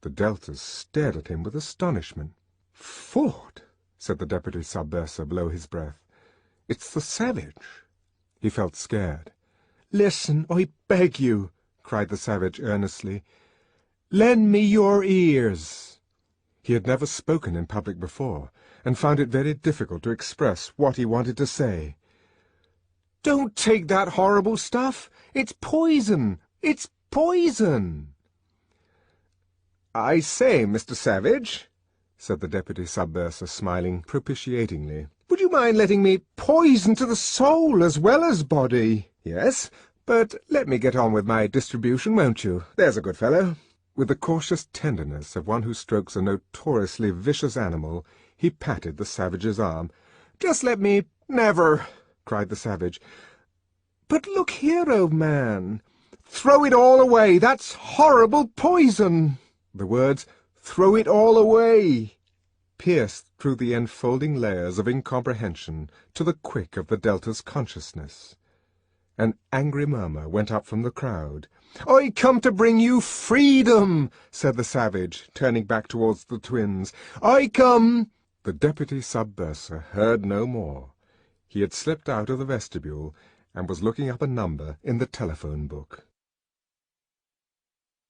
The deltas stared at him with astonishment. "Ford," said the deputy sub-bursar below his breath. "It's the savage." He felt scared. "Listen, I beg you," cried the savage earnestly. "Lend me your ears." He had never spoken in public before, and found it very difficult to express what he wanted to say. "Don't take that horrible stuff. It's poison. It's poison." "I say, Mr. Savage," said the deputy sub-bursar, smiling propitiatingly, "would you mind letting me poison to the soul as well as body? Yes, but let me get on with my distribution, won't you? There's a good fellow." With the cautious tenderness of one who strokes a notoriously vicious animal, he patted the savage's arm. "Just let me—" "Never!" cried the savage. "But look here, old man. Throw it all away. That's horrible poison." The words, "throw it all away," pierced through the enfolding layers of incomprehension to the quick of the delta's consciousness. An angry murmur went up from the crowd. "I come to bring you freedom," said the savage, turning back towards the twins. "I come—" The deputy sub-bursar heard no more. He had slipped out of the vestibule and was looking up a number in the telephone book.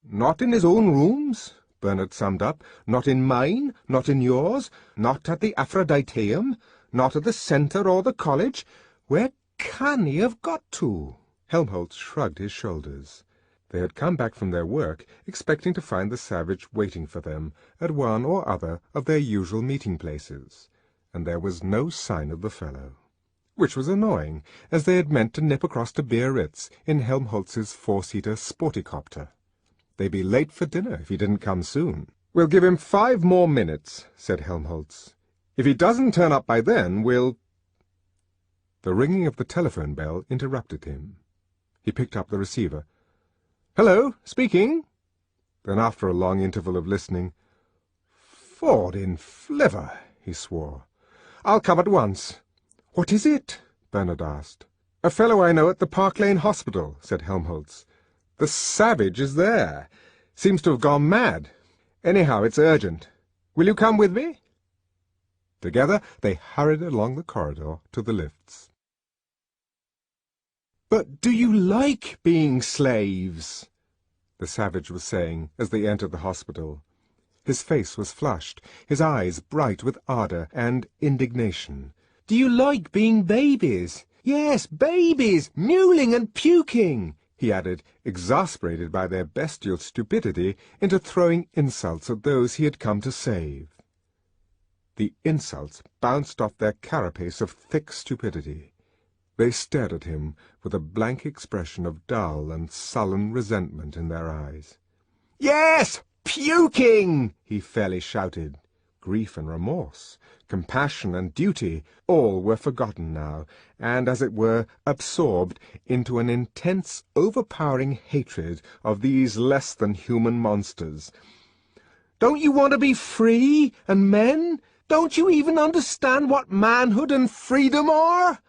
"Not in his own rooms," Bernard summed up. "Not in mine, not in yours, not at the Aphroditeum, not at the centre or the college. Where can he have got to?" Helmholtz shrugged his shoulders. They had come back from their work, expecting to find the savage waiting for them at one or other of their usual meeting-places, and there was no sign of the fellow. Which was annoying, as they had meant to nip across to Biarritz in Helmholtz's four-seater sporticopter. They'd be late for dinner if he didn't come soon. "We'll give him 5 more minutes," said Helmholtz. "If he doesn't turn up by then, we'll—" The ringing of the telephone bell interrupted him. He picked up the receiver. "Hello, speaking." Then, after a long interval of listening, "Ford in flivver," he swore. "I'll come at once." "What is it?" Bernard asked. "A fellow I know at the Park Lane Hospital," said Helmholtz. "The savage is there. Seems to have gone mad. Anyhow, it's urgent. Will you come with me?" Together they hurried along the corridor to the lifts. "But do you like being slaves?" the savage was saying as they entered the hospital. His face was flushed, his eyes bright with ardour and indignation. "Do you like being babies? Yes, babies, mewling and puking," he added, exasperated by their bestial stupidity into throwing insults at those he had come to save. The insults bounced off their carapace of thick stupidity. They stared at him with a blank expression of dull and sullen resentment in their eyes. "Yes, puking!" he fairly shouted. Grief and remorse, compassion and duty, all were forgotten now, and, as it were, absorbed into an intense, overpowering hatred of these less-than-human monsters. "Don't you want to be free and men? Don't you even understand what manhood and freedom are?"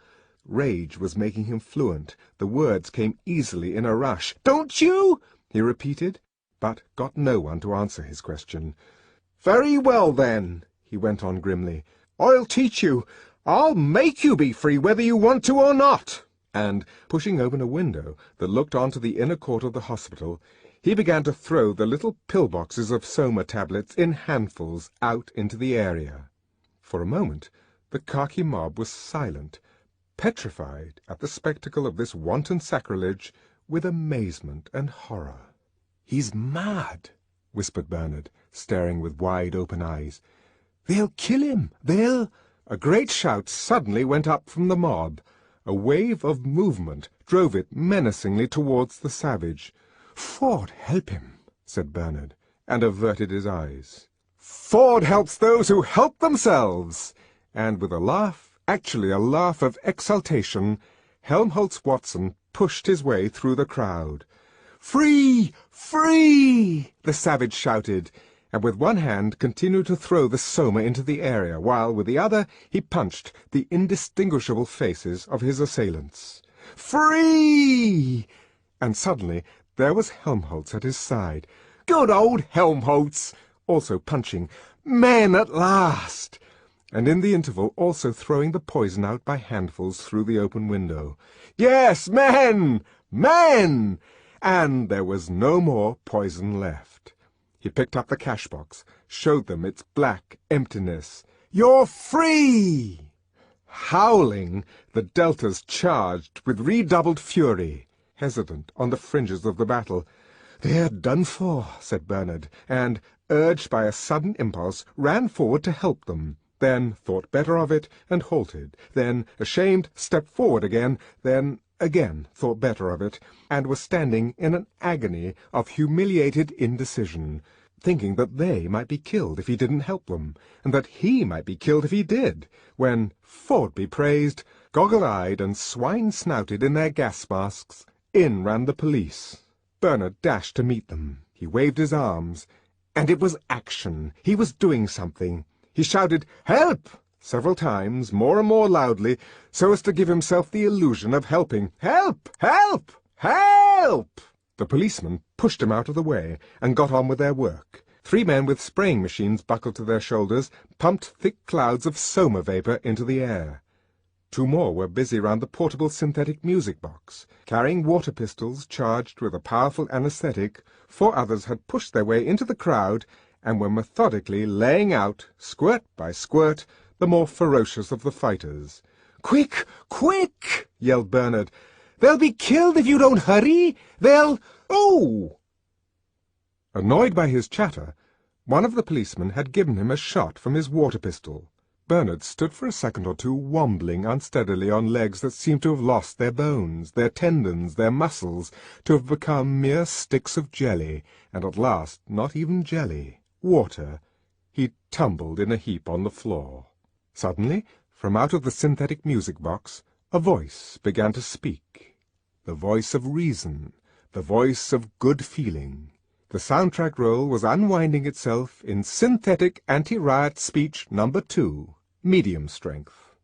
Rage was making him fluent. The words came easily in a rush. "Don't you?" he repeated, but got no one to answer his question. "Very well, then," he went on grimly. "I'll teach you. I'll make you be free whether you want to or not." And, pushing open a window that looked onto the inner court of the hospital, he began to throw the little pill-boxes of soma tablets in handfuls out into the area. For a moment The khaki mob was silent, petrified at the spectacle of this wanton sacrilege, with amazement and horror. "He's mad," whispered Bernard, staring with wide-open eyes. "They'll kill him! They'll—" A great shout suddenly went up from the mob. A wave of movement drove it menacingly towards the savage. "Ford, help him," said Bernard, and averted his eyes. "Ford helps those who help themselves!" And with a laugh, actually a laugh of exultation, Helmholtz Watson pushed his way through the crowd. "Free! Free!" the savage shouted, and with one hand continued to throw the soma into the area, while with the other he punched the indistinguishable faces of his assailants. "Free!" And suddenly there was Helmholtz at his side. "Good old Helmholtz!" also punching. "Men at last!" And in the interval also throwing the poison out by handfuls through the open window. "Yes, men! Men!" And there was no more poison left. He picked up the cash-box, showed them its black emptiness. "You're free!" Howling, the Deltas charged with redoubled fury, hesitant on the fringes of the battle. "They're done for," said Bernard, and, urged by a sudden impulse, ran forward to help them, then thought better of it and halted, then, ashamed, stepped forward again, then again thought better of it, and was standing in an agony of humiliated indecision, thinking that they might be killed if he didn't help them, and that he might be killed if he did, when, Ford be praised, goggle-eyed and swine-snouted in their gas masks, in ran the police. Bernard dashed to meet them. He waved his arms, and it was action. He was doing something. He shouted, "Help!" several times, more and more loudly, so as to give himself the illusion of helping. "Help! Help! Help!" The policemen pushed him out of the way and got on with their work. 3 men with spraying machines buckled to their shoulders pumped thick clouds of soma vapour into the air. 2 more were busy round the portable synthetic music box. Carrying water pistols charged with a powerful anaesthetic, 4 others had pushed their way into the crowd and were methodically laying out, squirt by squirt, the more ferocious of the fighters. "Quick! Quick!" yelled Bernard. "They'll be killed if you don't hurry! They'll— Oh!" Annoyed by his chatter, one of the policemen had given him a shot from his water pistol. Bernard stood for a second or two wobbling unsteadily on legs that seemed to have lost their bones, their tendons, their muscles, to have become mere sticks of jelly, and at last not even jelly, water. He tumbled in a heap on the floor. Suddenly, from out of the synthetic music box, a voice began to speak. The voice of reason, the voice of good feeling. The soundtrack roll was unwinding itself in synthetic anti-riot speech number 2, medium strength.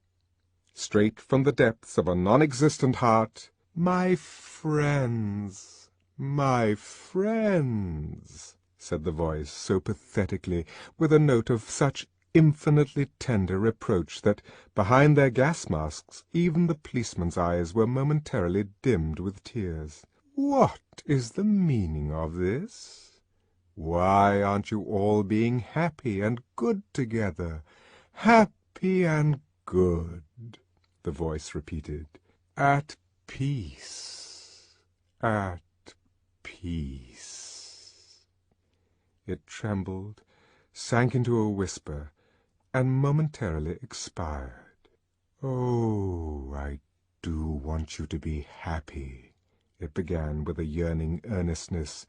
Straight from the depths of a non-existent heart, "My friends, my friends," said the voice so pathetically, with a note of such infinitely tender reproach that, behind their gas masks, even the policeman's eyes were momentarily dimmed with tears. "What is the meaning of this? Why aren't you all being happy and good together? Happy and good," the voice repeated. "At peace, at peace." It trembled, sank into a whisper, and momentarily expired. "Oh, I do want you to be happy," it began with a yearning earnestness.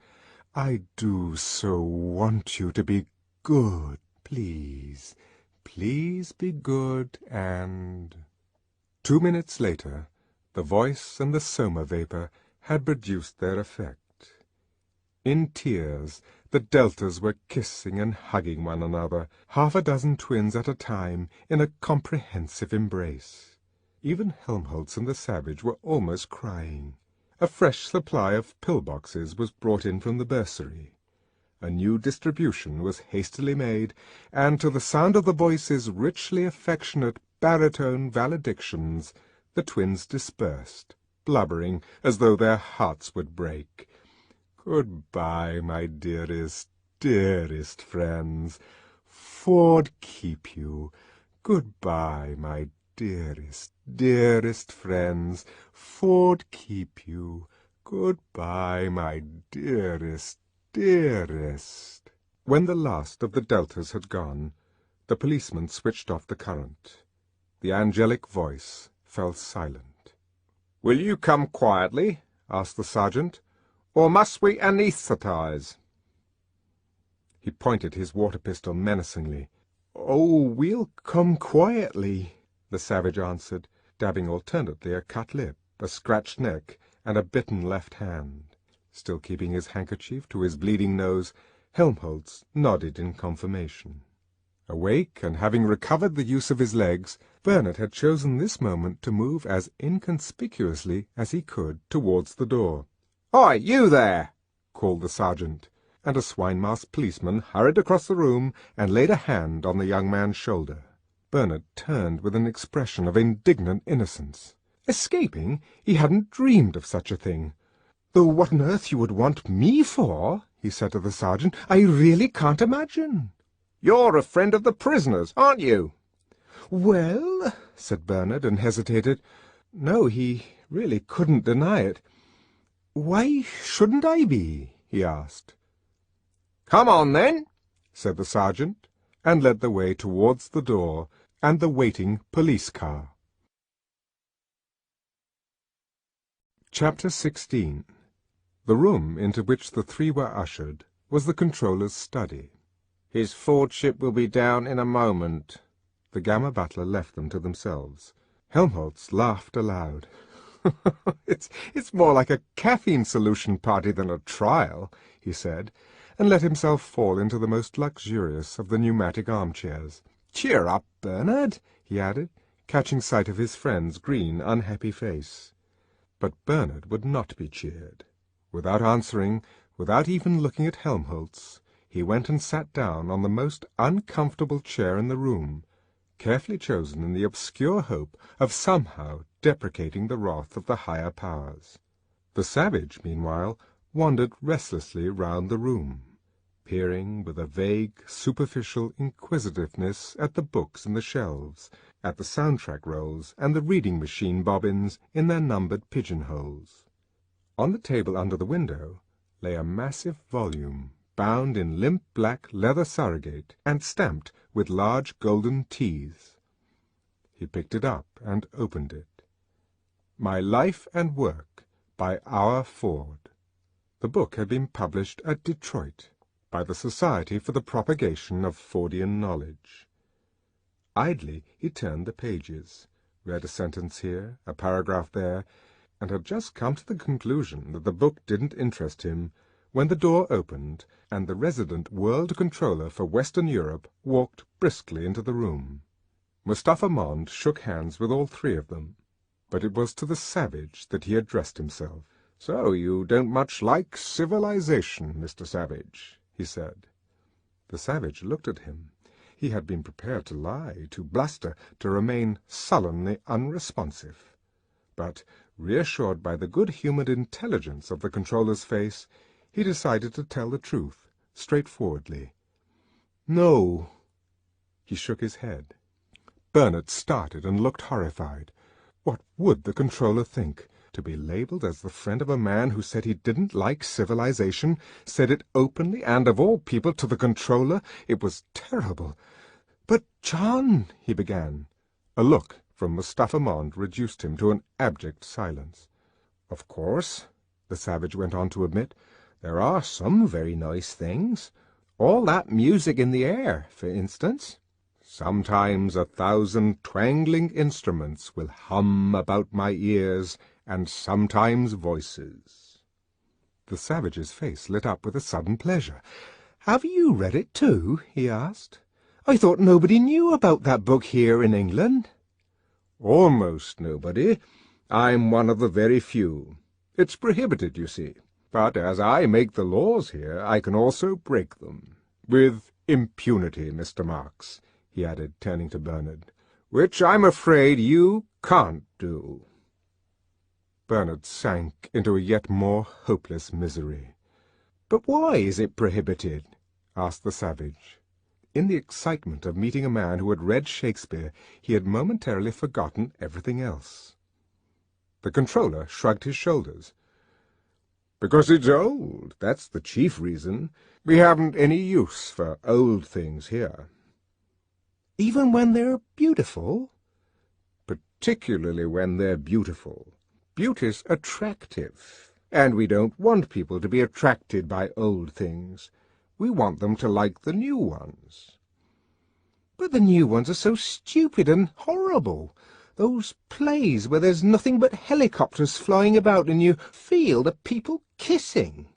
"I do so want you to be good. Please, please be good and—" 2 minutes later, the voice and the soma vapour had produced their effect. In tears, the Deltas were kissing and hugging one another, 6 twins at a time, in a comprehensive embrace. Even Helmholtz and the savage were almost crying. A fresh supply of pill-boxes was brought in from the bursary. A new distribution was hastily made, and to the sound of the voice's richly affectionate baritone valedictions, the twins dispersed, blubbering as though their hearts would break. "Good-bye, my dearest, dearest friends. Ford keep you. Goodbye, my dearest, dearest friends. Ford keep you. Goodbye, my dearest, dearest. When the last of the deltas had gone, the policeman switched off the current. The angelic voice fell silent. "Will you come quietly?" asked the sergeant. "Or must we anaesthetize?" He pointed his water pistol menacingly. "Oh, we'll come quietly," the savage answered, dabbing alternately a cut lip, a scratched neck, and a bitten left hand. Still keeping his handkerchief to his bleeding nose, Helmholtz nodded in confirmation. Awake, and having recovered the use of his legs, Bernard had chosen this moment to move as inconspicuously as he could towards the door. "Hi, you there!" called the sergeant, and a swine-masked policeman hurried across the room and laid a hand on the young man's shoulder. Bernard turned with an expression of indignant innocence. Escaping? He hadn't dreamed of such a thing. "Though what on earth you would want me for," he said to the sergeant, "I really can't imagine." "You're a friend of the prisoner's, aren't you?" "Well," said Bernard, and hesitated. No, he really couldn't deny it. "Why shouldn't I be?" he asked. "Come on, then," said the sergeant, and led the way towards the door and the waiting police car. Chapter 16. The room into which the three were ushered was the controller's study. "His Fordship will be down in a moment." The Gamma butler left them to themselves. Helmholtz laughed aloud. It's more like a caffeine solution party than a trial," he said, and let himself fall into the most luxurious of the pneumatic armchairs. "Cheer up, Bernard," he added, catching sight of his friend's green, unhappy face. But Bernard would not be cheered. Without answering, without even looking at Helmholtz, he went and sat down on the most uncomfortable chair in the room, carefully chosen in the obscure hope of somehow deprecating the wrath of the higher powers. The savage, meanwhile, wandered restlessly round the room, peering with a vague, superficial inquisitiveness at the books in the shelves, at the soundtrack rolls and the reading-machine bobbins in their numbered pigeonholes. On the table under the window lay a massive volume, bound in limp black leather surrogate and stamped with large golden T's. He picked it up and opened it. My Life and Work, by R. Ford. The book had been published at Detroit by the Society for the Propagation of Fordian Knowledge. Idly he turned the pages, read a sentence here, a paragraph there, and had just come to the conclusion that the book didn't interest him when the door opened and the resident world controller for Western Europe walked briskly into the room. Mustapha Mond shook hands with all three of them, but it was to the savage that he addressed himself. "So you don't much like civilization, Mr. Savage," he said. The savage looked at him. He had been prepared to lie, to bluster, to remain sullenly unresponsive. But, reassured by the good-humoured intelligence of the controller's face, he decided to tell the truth, straightforwardly. "No." He shook his head. Bernard started and looked horrified. What would the controller think? To be labelled as the friend of a man who said he didn't like civilization, said it openly, and of all people to the controller. It was terrible. "But, John," he began. A look from Mustapha Mond reduced him to an abject silence. "Of course," the savage went on to admit, "there are some very nice things. All that music in the air, for instance. Sometimes 1,000 twangling instruments will hum about my ears, and sometimes voices." The savage's face lit up with a sudden pleasure. "Have you read it too?" he asked. "I thought nobody knew about that book here in England." "Almost nobody. I'm one of the very few. It's prohibited, you see. But as I make the laws here, I can also break them. With impunity, Mr. Marx," he added, turning to Bernard, "which I'm afraid you can't do." Bernard sank into a yet more hopeless misery. "But why is it prohibited?" asked the savage. In the excitement of meeting a man who had read Shakespeare, he had momentarily forgotten everything else. The controller shrugged his shoulders. "Because it's old, that's the chief reason. We haven't any use for old things here." "Even when they're beautiful?" "Particularly when they're beautiful. Beauty's attractive, and we don't want people to be attracted by old things. We want them to like the new ones." "But the new ones are so stupid and horrible. Those plays where there's nothing but helicopters flying about and you feel the people kissing."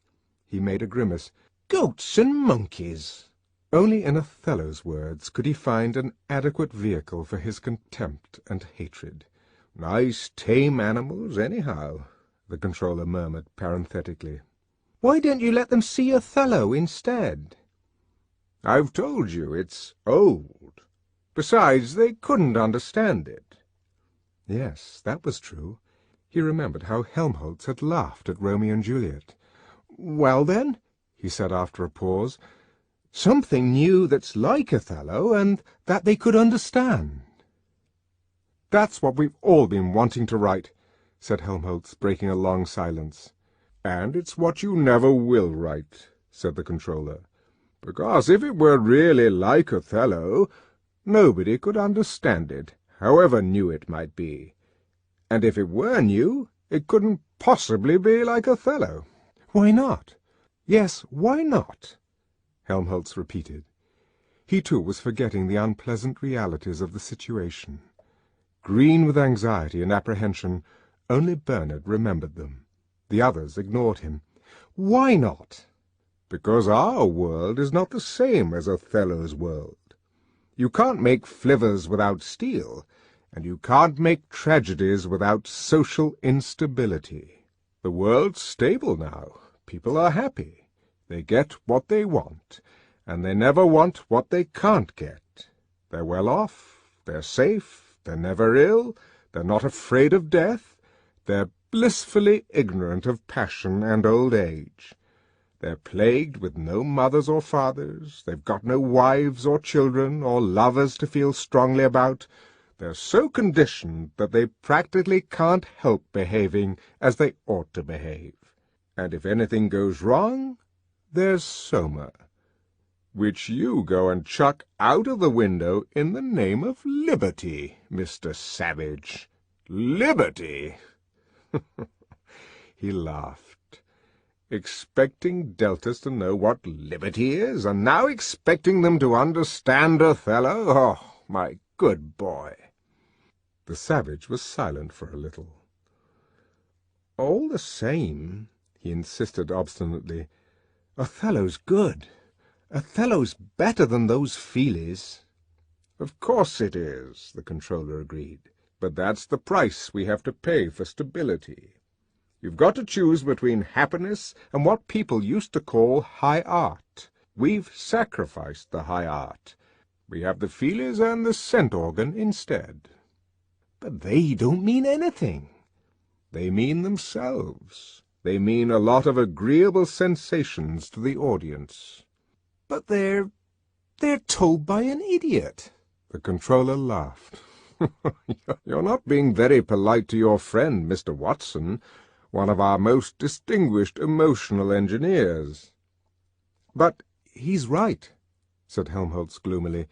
He made a grimace. "Goats and monkeys." Only in Othello's words could he find an adequate vehicle for his contempt and hatred. "Nice tame animals, anyhow," the controller murmured parenthetically. "Why don't you let them see Othello instead?" "I've told you, it's old. Besides, they couldn't understand it." Yes, that was true. He remembered how Helmholtz had laughed at Romeo and Juliet. "Well, then," he said after a pause, "something new that's like Othello, and that they could understand." "That's what we've all been wanting to write," said Helmholtz, breaking a long silence. "And it's what you never will write," said the controller. "Because if it were really like Othello, nobody could understand it, however new it might be. And if it were new, it couldn't possibly be like Othello." "Why not?" "Yes, why not?" Helmholtz repeated. He too was forgetting the unpleasant realities of the situation. Green with anxiety and apprehension, only Bernard remembered them. The others ignored him. "Why not?" "Because our world is not the same as Othello's world. You can't make flivvers without steel, and you can't make tragedies without social instability. The world's stable now. People are happy. They get what they want, and they never want what they can't get. They're well off, they're safe, they're never ill, they're not afraid of death, they're blissfully ignorant of passion and old age. They're plagued with no mothers or fathers, they've got no wives or children or lovers to feel strongly about. They're so conditioned that they practically can't help behaving as they ought to behave. And if anything goes wrong, there's Soma, which you go and chuck out of the window in the name of liberty, Mr. Savage. Liberty!" He laughed. "Expecting Deltas to know what liberty is, and now expecting them to understand Othello? Oh, my good boy!" The Savage was silent for a little. "All the same," he insisted obstinately, "Othello's good. Othello's better than those Feelies." "Of course it is," the controller agreed. "But that's the price we have to pay for stability. You've got to choose between happiness and what people used to call high art. We've sacrificed the high art. We have the Feelies and the scent organ instead." "But they don't mean anything." "They mean themselves. They mean a lot of agreeable sensations to the audience." "But they're told by an idiot." The controller laughed. "You're not being very polite to your friend, Mr. Watson, one of our most distinguished emotional engineers." "But he's right," said Helmholtz gloomily,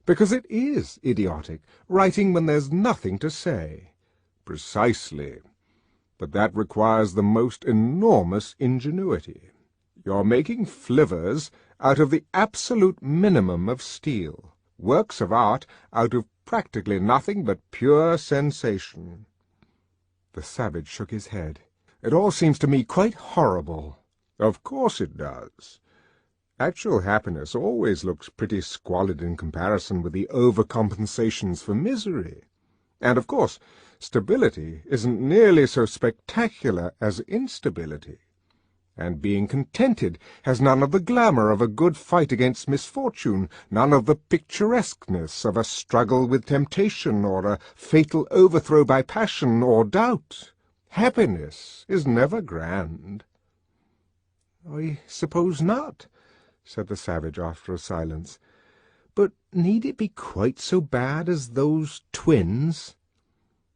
"because it is idiotic, writing when there's nothing to say." "Precisely. But that requires the most enormous ingenuity. You're making flivvers out of the absolute minimum of steel, works of art out of practically nothing but pure sensation." The Savage shook his head. "It all seems to me quite horrible." "Of course it does. Actual happiness always looks pretty squalid in comparison with the overcompensations for misery. And, of course, stability isn't nearly so spectacular as instability. And being contented has none of the glamour of a good fight against misfortune, none of the picturesqueness of a struggle with temptation or a fatal overthrow by passion or doubt. Happiness is never grand." "I suppose not," said the Savage after a silence. But need it be quite so bad as those twins?"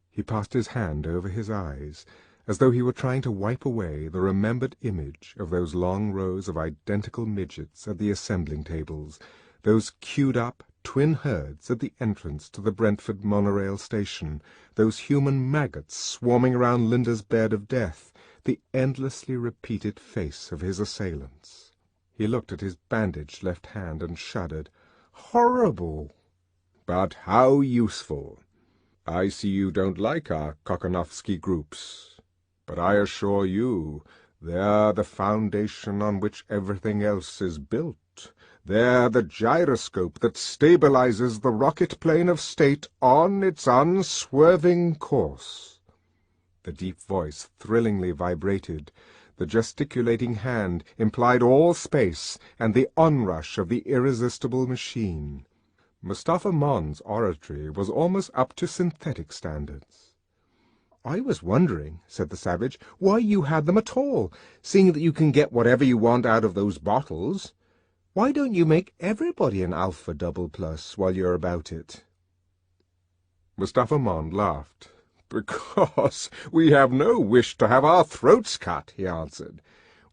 He passed his hand over his eyes, as though he were trying to wipe away the remembered image of those long rows of identical midgets at the assembling tables, those queued-up twin herds at the entrance to the Brentford monorail station, those human maggots swarming around Linda's bed of death, the endlessly repeated face of his assailants. He looked at his bandaged left hand and shuddered. "Horrible! But how useful! I see you don't like our Kokonovsky groups, but I assure you they're the foundation on which everything else is built. They're the gyroscope that stabilizes the rocket plane of state on its unswerving course." The deep voice thrillingly vibrated. The gesticulating hand implied all space and the onrush of the irresistible machine. Mustafa Mond's oratory was almost up to synthetic standards. "I was wondering," said the savage, "why you had them at all, seeing that you can get whatever you want out of those bottles. Why don't you make everybody an Alpha Double Plus while you're about it?" Mustafa Mond laughed. "Because we have no wish to have our throats cut," he answered.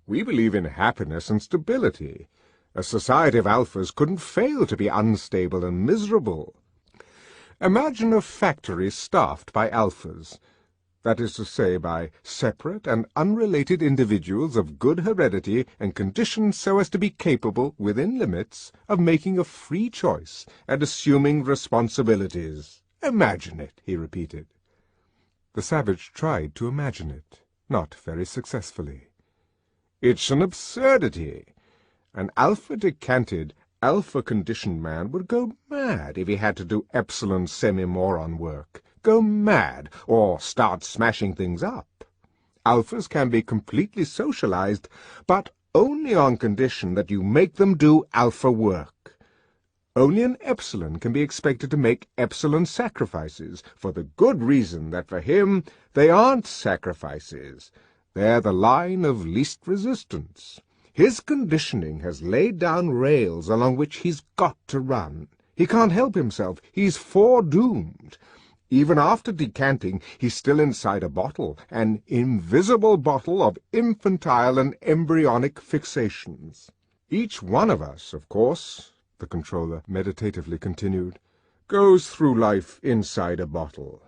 "We believe in happiness and stability. A society of alphas couldn't fail to be unstable and miserable. Imagine a factory staffed by alphas. That is to say, by separate and unrelated individuals of good heredity and conditioned so as to be capable, within limits, of making a free choice and assuming responsibilities. Imagine it," he repeated. The savage tried to imagine it, not very successfully. "It's an absurdity. An alpha-decanted, alpha-conditioned man would go mad if he had to do epsilon semi-moron work. Go mad, or start smashing things up. Alphas can be completely socialized, but only on condition that you make them do alpha work. Only an epsilon can be expected to make epsilon sacrifices, for the good reason that for him they aren't sacrifices. They're the line of least resistance. His conditioning has laid down rails along which he's got to run. He can't help himself. He's foredoomed. Even after decanting, he's still inside a bottle, an invisible bottle of infantile and embryonic fixations. Each one of us, of course," the controller meditatively continued, "goes through life inside a bottle.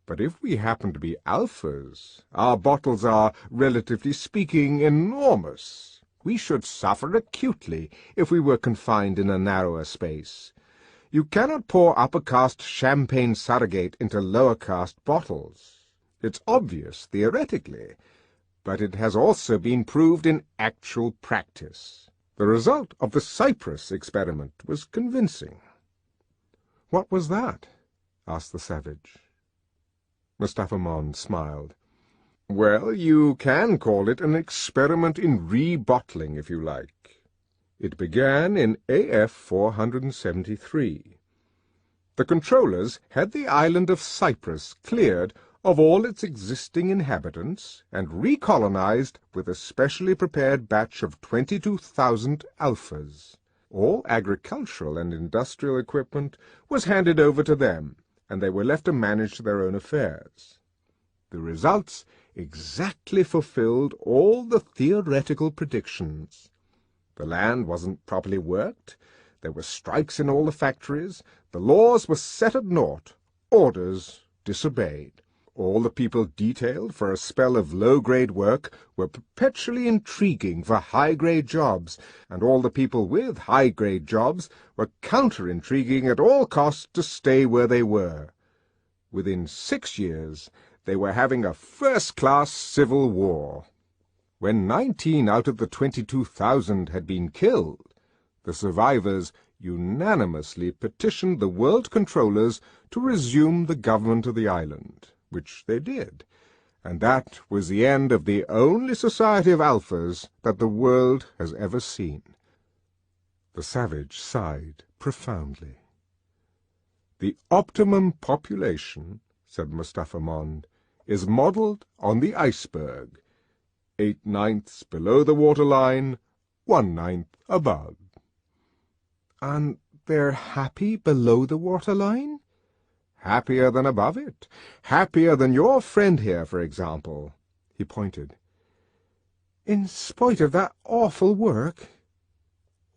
But if we happen to be alphas, our bottles are, relatively speaking, enormous. We should suffer acutely if we were confined in a narrower space. You cannot pour upper-caste champagne surrogate into lower-caste bottles. It's obvious theoretically, but it has also been proved in actual practice. The result of the Cyprus experiment was convincing." "What was that?" asked the savage. Mustafa Mond smiled. "Well, you can call it an experiment in rebottling, if you like. It began in AF 473. The controllers had the island of Cyprus cleared of all its existing inhabitants and recolonized with a specially prepared batch of 22,000 alphas. All agricultural and industrial equipment was handed over to them, and they were left to manage their own affairs. The results exactly fulfilled all the theoretical predictions. The land wasn't properly worked, there were strikes in all the factories, the laws were set at naught, orders disobeyed. All the people detailed for a spell of low-grade work were perpetually intriguing for high-grade jobs, and all the people with high-grade jobs were counter-intriguing at all costs to stay where they were. Within 6 years, they were having a first-class civil war. When 19 out of the 22,000 had been killed, the survivors unanimously petitioned the world controllers to resume the government of the island, which they did, and that was the end of the only society of alphas that the world has ever seen. The savage sighed profoundly. "The optimum population," said Mustafa Mond, "is modelled on the iceberg, 8/9 below the waterline, 1/9 above." "And they're happy below the waterline? Happier than above it. Happier than your friend here, for example. He pointed. In spite of that awful work?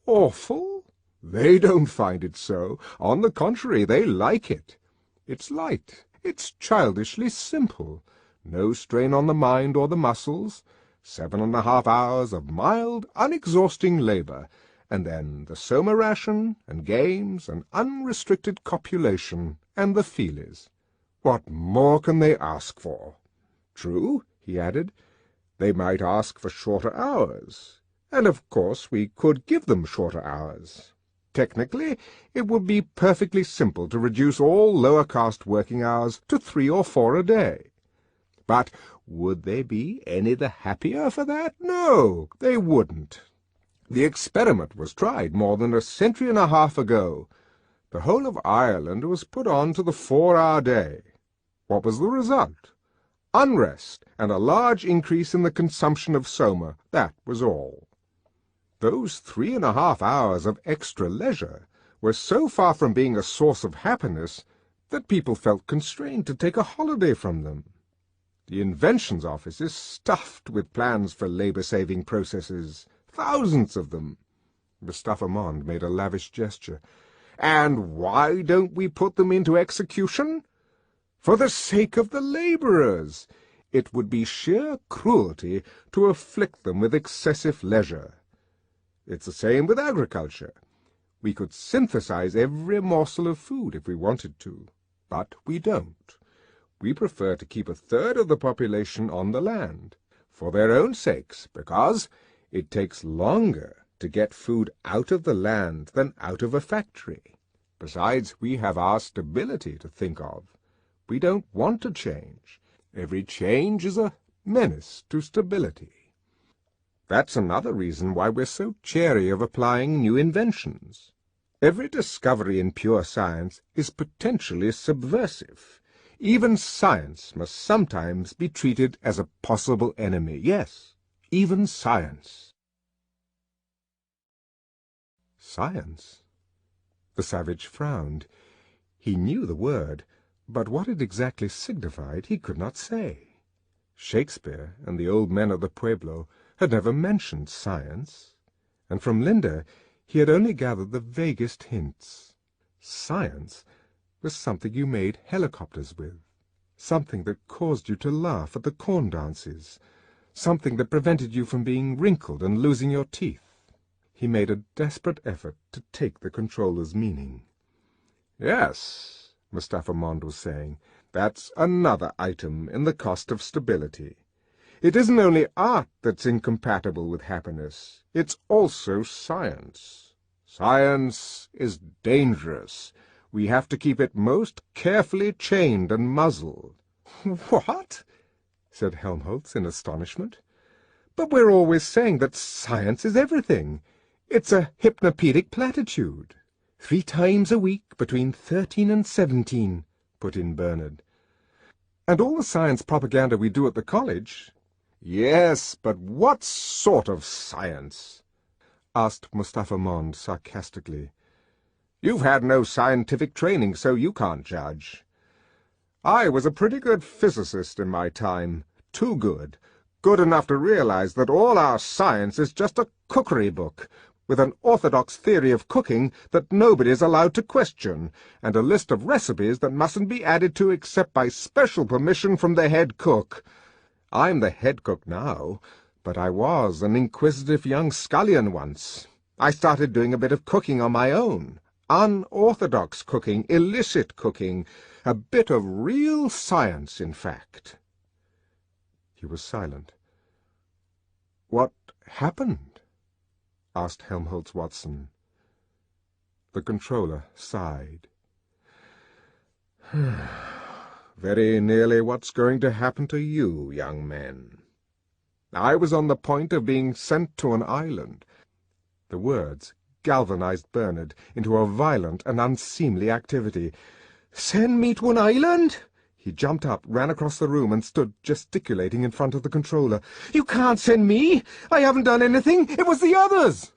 Awful? They don't find it so. On the contrary, they like it. It's light. It's childishly simple. No strain on the mind or the muscles. 7.5 hours of mild, unexhausting labour, and then the soma ration, and games, and unrestricted copulation, and the feelies. What more can they ask for? True, he added, they might ask for shorter hours, and of course we could give them shorter hours. Technically, it would be perfectly simple to reduce all lower-caste working hours to 3 or 4 a day. But would they be any the happier for that? No, they wouldn't. The experiment was tried more than 1.5 centuries ago. The whole of Ireland was put on to the 4-hour day. What was the result? Unrest and a large increase in the consumption of soma. That was all. Those 3.5 hours of extra leisure were so far from being a source of happiness that people felt constrained to take a holiday from them. The Inventions Office is stuffed with plans for labour-saving processes, thousands of them. Mustapha Mond made a lavish gesture. And why don't we put them into execution? For the sake of the labourers. It would be sheer cruelty to afflict them with excessive leisure. It's the same with agriculture. We could synthesize every morsel of food if we wanted to, but we don't. We prefer to keep 1/3 of the population on the land, for their own sakes, because it takes longer to get food out of the land than out of a factory. Besides, we have our stability to think of. We don't want to change. Every change is a menace to stability. That's another reason why we're so chary of applying new inventions. Every discovery in pure science is potentially subversive. Even science must sometimes be treated as a possible enemy. Yes, even science. Science? The savage frowned. He knew the word, but what it exactly signified he could not say. Shakespeare and the old men of the Pueblo had never mentioned science, and from Linda he had only gathered the vaguest hints. Science was something you made helicopters with, something that caused you to laugh at the corn dances, something that prevented you from being wrinkled and losing your teeth. He made a desperate effort to take the controller's meaning. Yes, Mustapha Mond was saying, that's another item in the cost of stability. It isn't only art that's incompatible with happiness, it's also science. Science is dangerous. We have to keep it most carefully chained and muzzled. What? Said Helmholtz in astonishment. But we're always saying that science is everything. It's a hypnopedic platitude. 3 times a week between 13 and 17, put in Bernard. And all the science propaganda we do at the college. Yes, but what sort of science? Asked Mustapha Mond sarcastically. You've had no scientific training, so you can't judge. I was a pretty good physicist in my time. Too good. Good enough to realize that all our science is just a cookery book, with an orthodox theory of cooking that nobody is allowed to question, and a list of recipes that mustn't be added to except by special permission from the head cook. I'm the head cook now, but I was an inquisitive young scullion once. I started doing a bit of cooking on my own. Unorthodox cooking, illicit cooking, a bit of real science, in fact. He was silent. What happened? Asked Helmholtz Watson. The controller sighed. Very nearly what's going to happen to you, young men. I was on the point of being sent to an island. The words galvanized Bernard into a violent and unseemly activity. Send me to an island? He jumped up, ran across the room, and stood gesticulating in front of the controller. You can't send me! I haven't done anything! It was the others!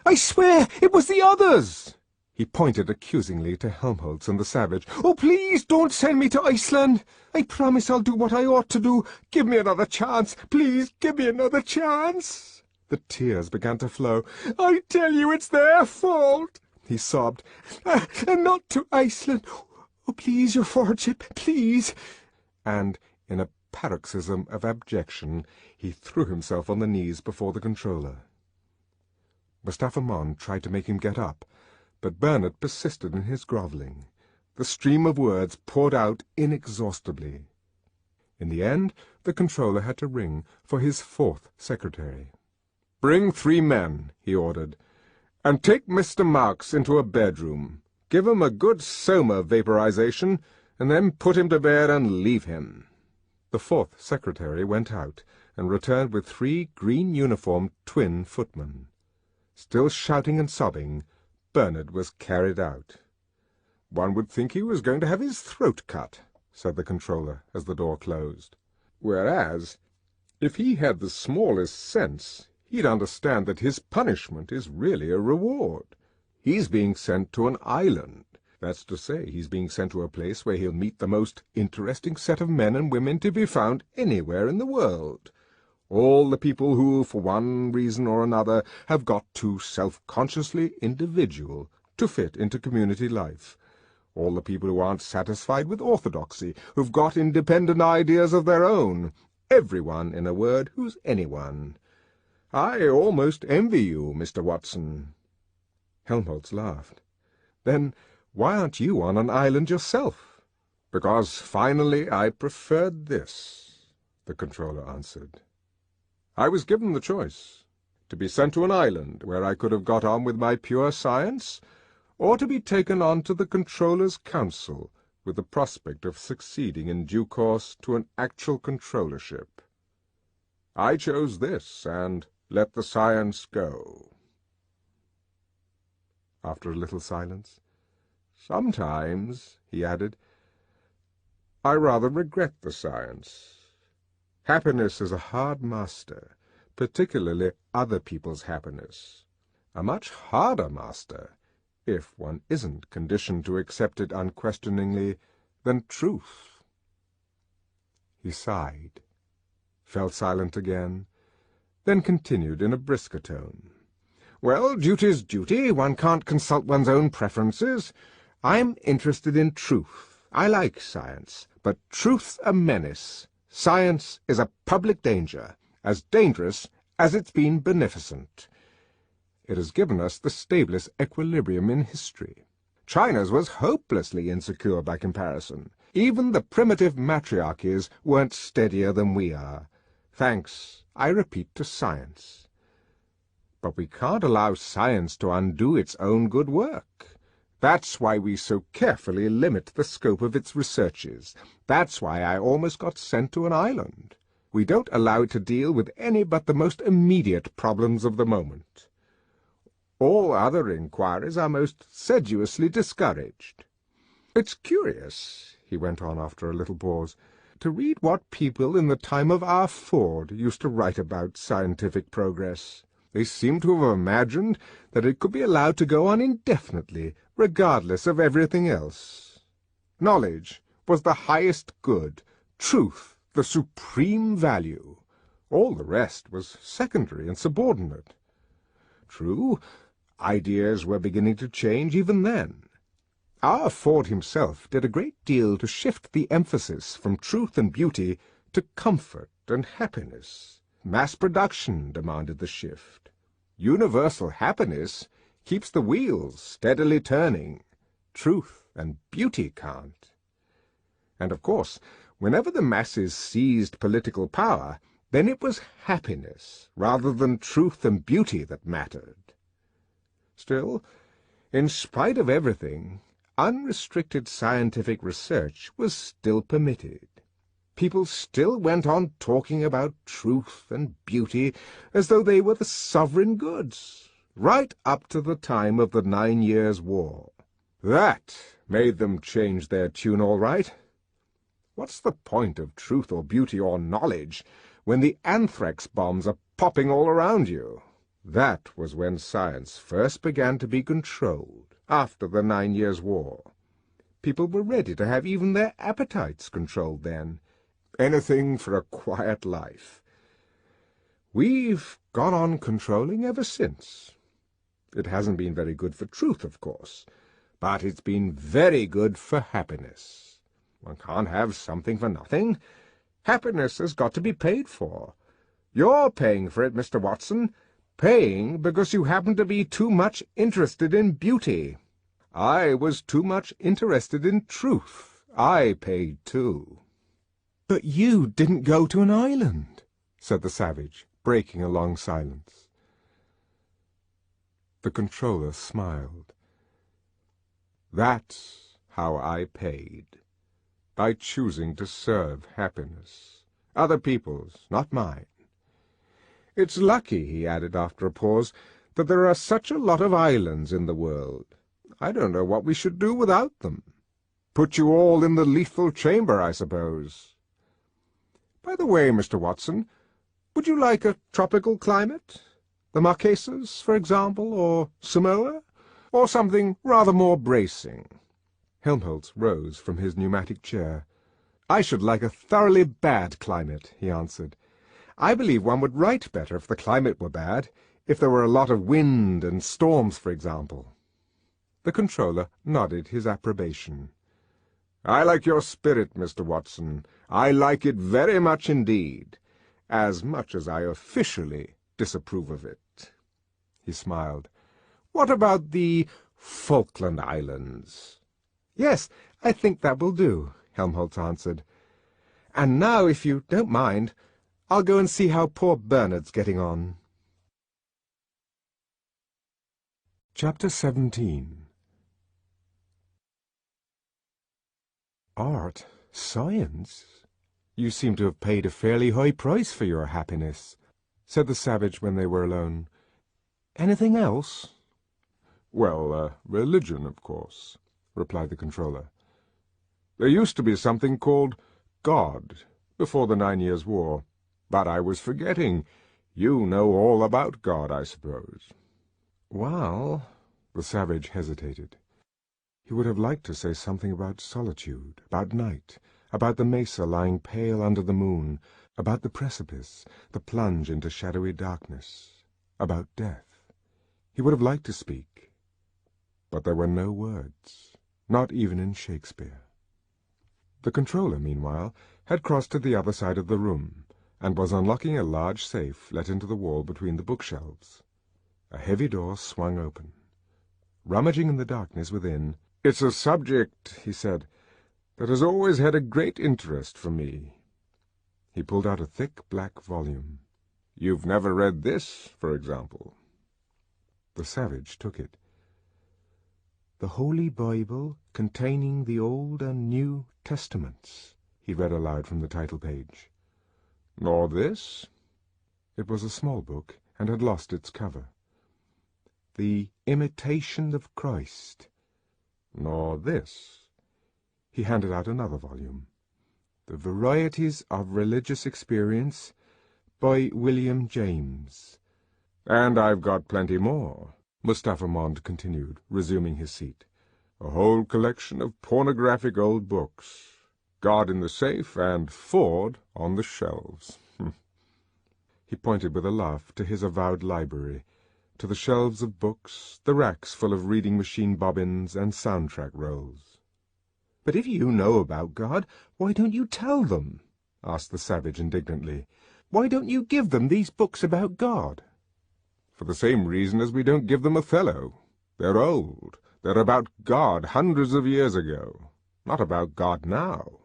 I swear it was the others! He pointed accusingly to Helmholtz and the savage. "Oh, please don't send me to Iceland! I promise I'll do what I ought to do. Give me another chance! Please, give me another chance!" The tears began to flow. "I tell you it's their fault," he sobbed. "And not to Iceland! Oh, please, your Lordship, please!" And, in a paroxysm of abjection, he threw himself on the knees before the controller. Mustafa Mond tried to make him get up, but Bernard persisted in his grovelling. The stream of words poured out inexhaustibly. In the end, the controller had to ring for his fourth secretary. "Bring 3 men," he ordered, "and take Mr. Marks into a bedroom. Give him a good soma vaporization, and then put him to bed and leave him." The fourth secretary went out, and returned with 3 green-uniformed twin footmen. Still shouting and sobbing, Bernard was carried out. "One would think he was going to have his throat cut," said the controller as the door closed. "Whereas, if he had the smallest sense, he'd understand that his punishment is really a reward. He's being sent to an island. That's to say, he's being sent to a place where he'll meet the most interesting set of men and women to be found anywhere in the world. All the people who, for one reason or another, have got too self-consciously individual to fit into community life. All the people who aren't satisfied with orthodoxy, who've got independent ideas of their own. Everyone, in a word, who's anyone. I almost envy you, Mr. Watson." Helmholtz laughed. "Then why aren't you on an island yourself?" "Because, finally, I preferred this," the controller answered. "I was given the choice, to be sent to an island where I could have got on with my pure science, or to be taken on to the Controller's Council with the prospect of succeeding in due course to an actual controllership. I chose this, and let the science go." After a little silence, "Sometimes," he added, "I rather regret the science. Happiness is a hard master, particularly other people's happiness. A much harder master, if one isn't conditioned to accept it unquestioningly, than truth." He sighed, fell silent again, then continued in a brisker tone. "Well, duty's duty. One can't consult one's own preferences. I'm interested in truth. I like science, but truth's a menace. Science is a public danger, as dangerous as it's been beneficent. It has given us the stablest equilibrium in history. China's was hopelessly insecure by comparison. Even the primitive matriarchies weren't steadier than we are. Thanks, I repeat, to science. But we can't allow science to undo its own good work. That's why we so carefully limit the scope of its researches. That's why I almost got sent to an island. We don't allow it to deal with any but the most immediate problems of the moment. All other inquiries are most sedulously discouraged. It's curious," he went on after a little pause, "to read what people in the time of our Ford used to write about scientific progress. They seem to have imagined that it could be allowed to go on indefinitely, regardless of everything else. Knowledge was the highest good, truth the supreme value. All the rest was secondary and subordinate. True, ideas were beginning to change even then. Our Ford himself did a great deal to shift the emphasis from truth and beauty to comfort and happiness. Mass production demanded the shift. Universal happiness keeps the wheels steadily turning. Truth and beauty can't. And, of course, whenever the masses seized political power, then it was happiness rather than truth and beauty that mattered. Still, in spite of everything, unrestricted scientific research was still permitted. People still went on talking about truth and beauty as though they were the sovereign goods, right up to the time of the 9 Years' War. That made them change their tune all right. What's the point of truth or beauty or knowledge when the anthrax bombs are popping all around you? That was when science first began to be controlled, after the 9 Years' War. People were ready to have even their appetites controlled then. Anything for a quiet life. We've gone on controlling ever since. It hasn't been very good for truth, of course, but it's been very good for happiness. One can't have something for nothing. Happiness has got to be paid for. You're paying for it, Mr. Watson, paying because you happen to be too much interested in beauty. I was too much interested in truth. I paid too. "But you didn't go to an island," said the savage, breaking a long silence. The controller smiled. That's how I paid. By choosing to serve happiness. Other people's, not mine. It's lucky, he added after a pause, that there are such a lot of islands in the world. I don't know what we should do without them. Put you all in the lethal chamber, I suppose. By the way, Mr. Watson, would you like a tropical climate? The Marquesas, for example, or Samoa? Or something rather more bracing? Helmholtz rose from his pneumatic chair. "I should like a thoroughly bad climate," he answered. "I believe one would write better if the climate were bad, if there were a lot of wind and storms, for example." The controller nodded his approbation. "I like your spirit, Mr. Watson. I like it very much indeed, as much as I officially disapprove of it." He smiled. "What about the Falkland Islands?" "Yes, I think that will do," Helmholtz answered. "And now, if you don't mind, I'll go and see how poor Bernard's getting on." Chapter 17. "Art, science? You seem to have paid a fairly high price for your happiness," said the savage when they were alone. "Anything else?" "Well, religion, of course," replied the controller. "There used to be something called God before the 9 Years' War, but I was forgetting. You know all about God, I suppose." "Well—" The savage hesitated. He would have liked to say something about solitude, about night, about the mesa lying pale under the moon, about the precipice, the plunge into shadowy darkness, about death. He would have liked to speak, but there were no words, not even in Shakespeare. The controller, meanwhile, had crossed to the other side of the room, and was unlocking a large safe let into the wall between the bookshelves. A heavy door swung open. Rummaging in the darkness within, "It's a subject," he said, "that has always had a great interest for me." He pulled out a thick black volume. "You've never read this, for example?" The savage took it. "The Holy Bible, containing the Old and New Testaments," he read aloud from the title page. "Nor this?" It was a small book, and had lost its cover. "The Imitation of Christ." "Nor this?" He handed out another volume. "The Varieties of Religious Experience, by William James." "And I've got plenty more," Mustapha Mond continued, resuming his seat. "A whole collection of pornographic old books. God in the safe, and Ford on the shelves." He pointed with a laugh to his avowed library, to the shelves of books, the racks full of reading machine bobbins and soundtrack rolls. "But if you know about God, why don't you tell them?" asked the savage indignantly. "Why don't you give them these books about God?" "For the same reason as we don't give them Othello. They're old. They're about God hundreds of years ago. Not about God now."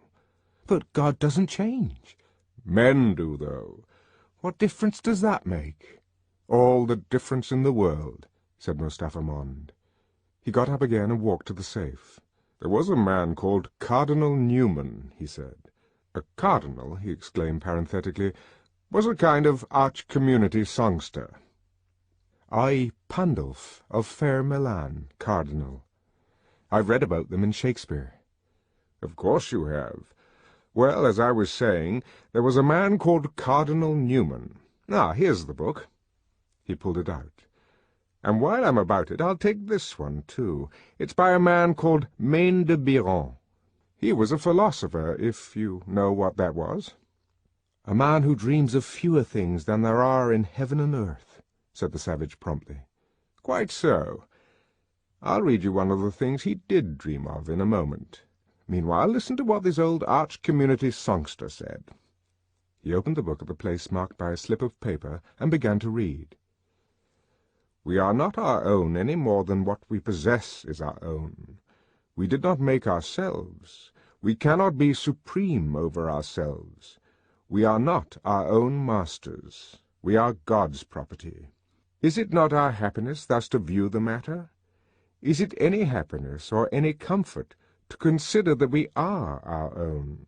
"But God doesn't change." "Men do, though." "What difference does that make?" "All the difference in the world," said Mustapha Mond. He got up again and walked to the safe. "There was a man called Cardinal Newman," he said. "A cardinal," he exclaimed parenthetically, "was a kind of arch-community songster." "I, Pandulf, of fair Milan, cardinal. I've read about them in Shakespeare." "Of course you have. Well, as I was saying, there was a man called Cardinal Newman. Ah, here's the book." He pulled it out. And while I'm about it, I'll take this one, too. It's by a man called Maine de Biron. He was a philosopher, if you know what that was. A man who dreams of fewer things than there are in heaven and earth, said the savage promptly. Quite so. I'll read you one of the things he did dream of in a moment. Meanwhile, listen to what this old arch-community songster said. He opened the book at the place marked by a slip of paper and began to read. We are not our own any more than what we possess is our own. We did not make ourselves. We cannot be supreme over ourselves. We are not our own masters. We are God's property. Is it not our happiness thus to view the matter? Is it any happiness or any comfort to consider that we are our own?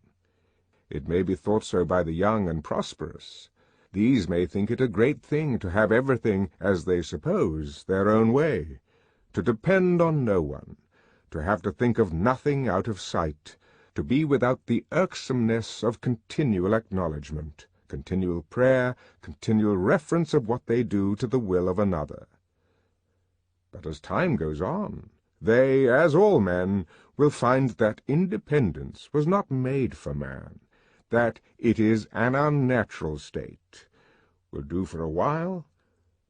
It may be thought so by the young and prosperous. These may think it a great thing to have everything, as they suppose, their own way, to depend on no one, to have to think of nothing out of sight, to be without the irksomeness of continual acknowledgment, continual prayer, continual reference of what they do to the will of another. But as time goes on, they, as all men, will find that independence was not made for man, that it is an unnatural state, will do for a while,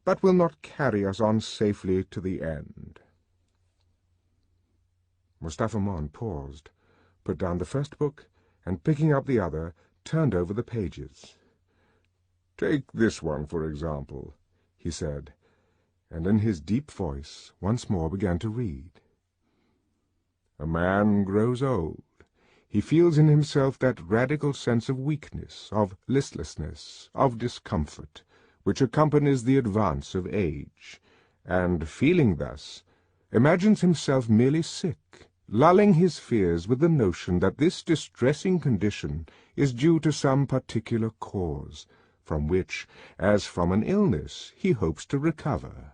but will not carry us on safely to the end. Mustafa Mond paused, put down the first book, and picking up the other, turned over the pages. "Take this one, for example," he said, and in his deep voice once more began to read. A man grows old. He feels in himself that radical sense of weakness, of listlessness, of discomfort, which accompanies the advance of age, and, feeling thus, imagines himself merely sick, lulling his fears with the notion that this distressing condition is due to some particular cause, from which, as from an illness, he hopes to recover.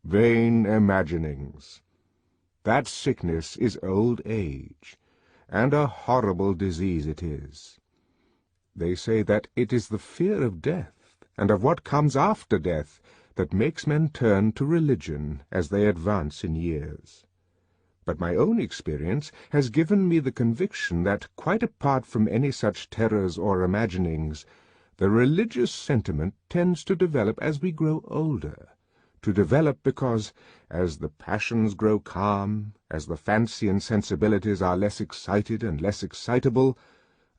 Vain imaginings! That sickness is old age, and a horrible disease it is. They say that it is the fear of death, and of what comes after death, that makes men turn to religion as they advance in years. But my own experience has given me the conviction that, quite apart from any such terrors or imaginings, the religious sentiment tends to develop as we grow older, to develop because, as the passions grow calm, as the fancy and sensibilities are less excited and less excitable,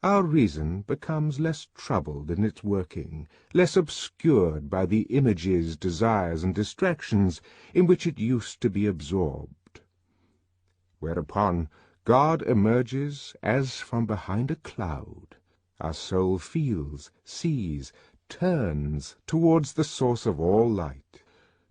our reason becomes less troubled in its working, less obscured by the images, desires, and distractions in which it used to be absorbed. Whereupon God emerges as from behind a cloud. Our soul feels, sees, turns towards the source of all light,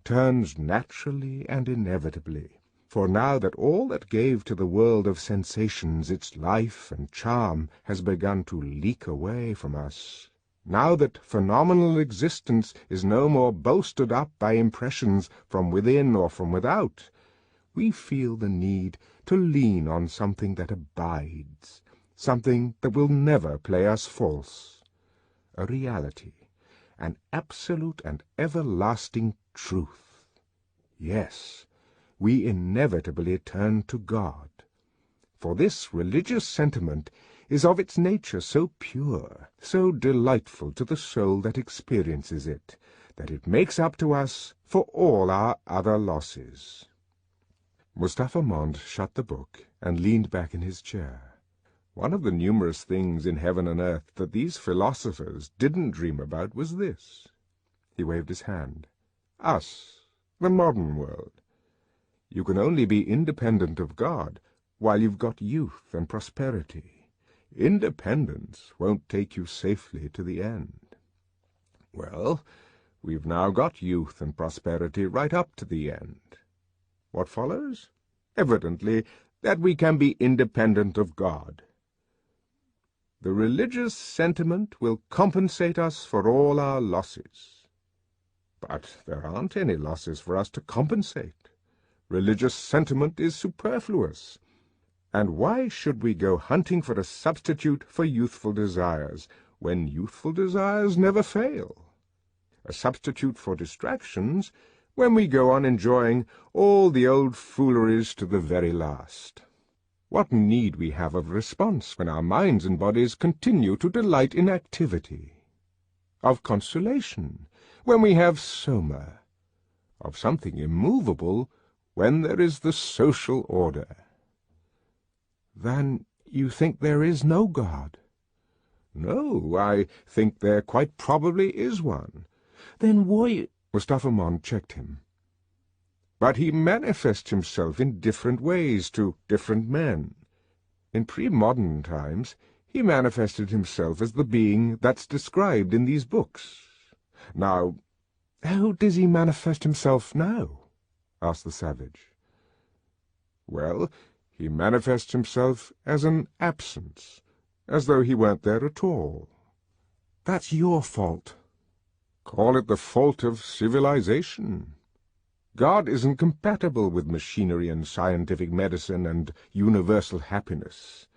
turns naturally and inevitably. For now that all that gave to the world of sensations its life and charm has begun to leak away from us, now that phenomenal existence is no more bolstered up by impressions from within or from without, we feel the need to lean on something that abides, something that will never play us false, a reality, an absolute and everlasting truth. Yes, we inevitably turn to God, for this religious sentiment is of its nature so pure, so delightful to the soul that experiences it, that it makes up to us for all our other losses. Mustafa Mond shut the book and leaned back in his chair. One of the numerous things in heaven and earth that these philosophers didn't dream about was this. He waved his hand. Us, the modern world. You can only be independent of God while you've got youth and prosperity. Independence won't take you safely to the end. Well, we've now got youth and prosperity right up to the end. What follows? Evidently, that we can be independent of God. The religious sentiment will compensate us for all our losses. But there aren't any losses for us to compensate. Religious sentiment is superfluous. And why should we go hunting for a substitute for youthful desires, when youthful desires never fail? A substitute for distractions when we go on enjoying all the old fooleries to the very last? What need we have of response when our minds and bodies continue to delight in activity? Of consolation, when we have soma? Of something immovable, when there is the social order? Then you think there is no God? No, I think there quite probably is one. Then why— Mustafa Mond checked him. But he manifests himself in different ways to different men. In pre-modern times, he manifested himself as the being that's described in these books. Now, how does he manifest himself now? Asked the savage. Well, he manifests himself as an absence, as though he weren't there at all. That's your fault. Call it the fault of civilization. God isn't compatible with machinery and scientific medicine and universal happiness.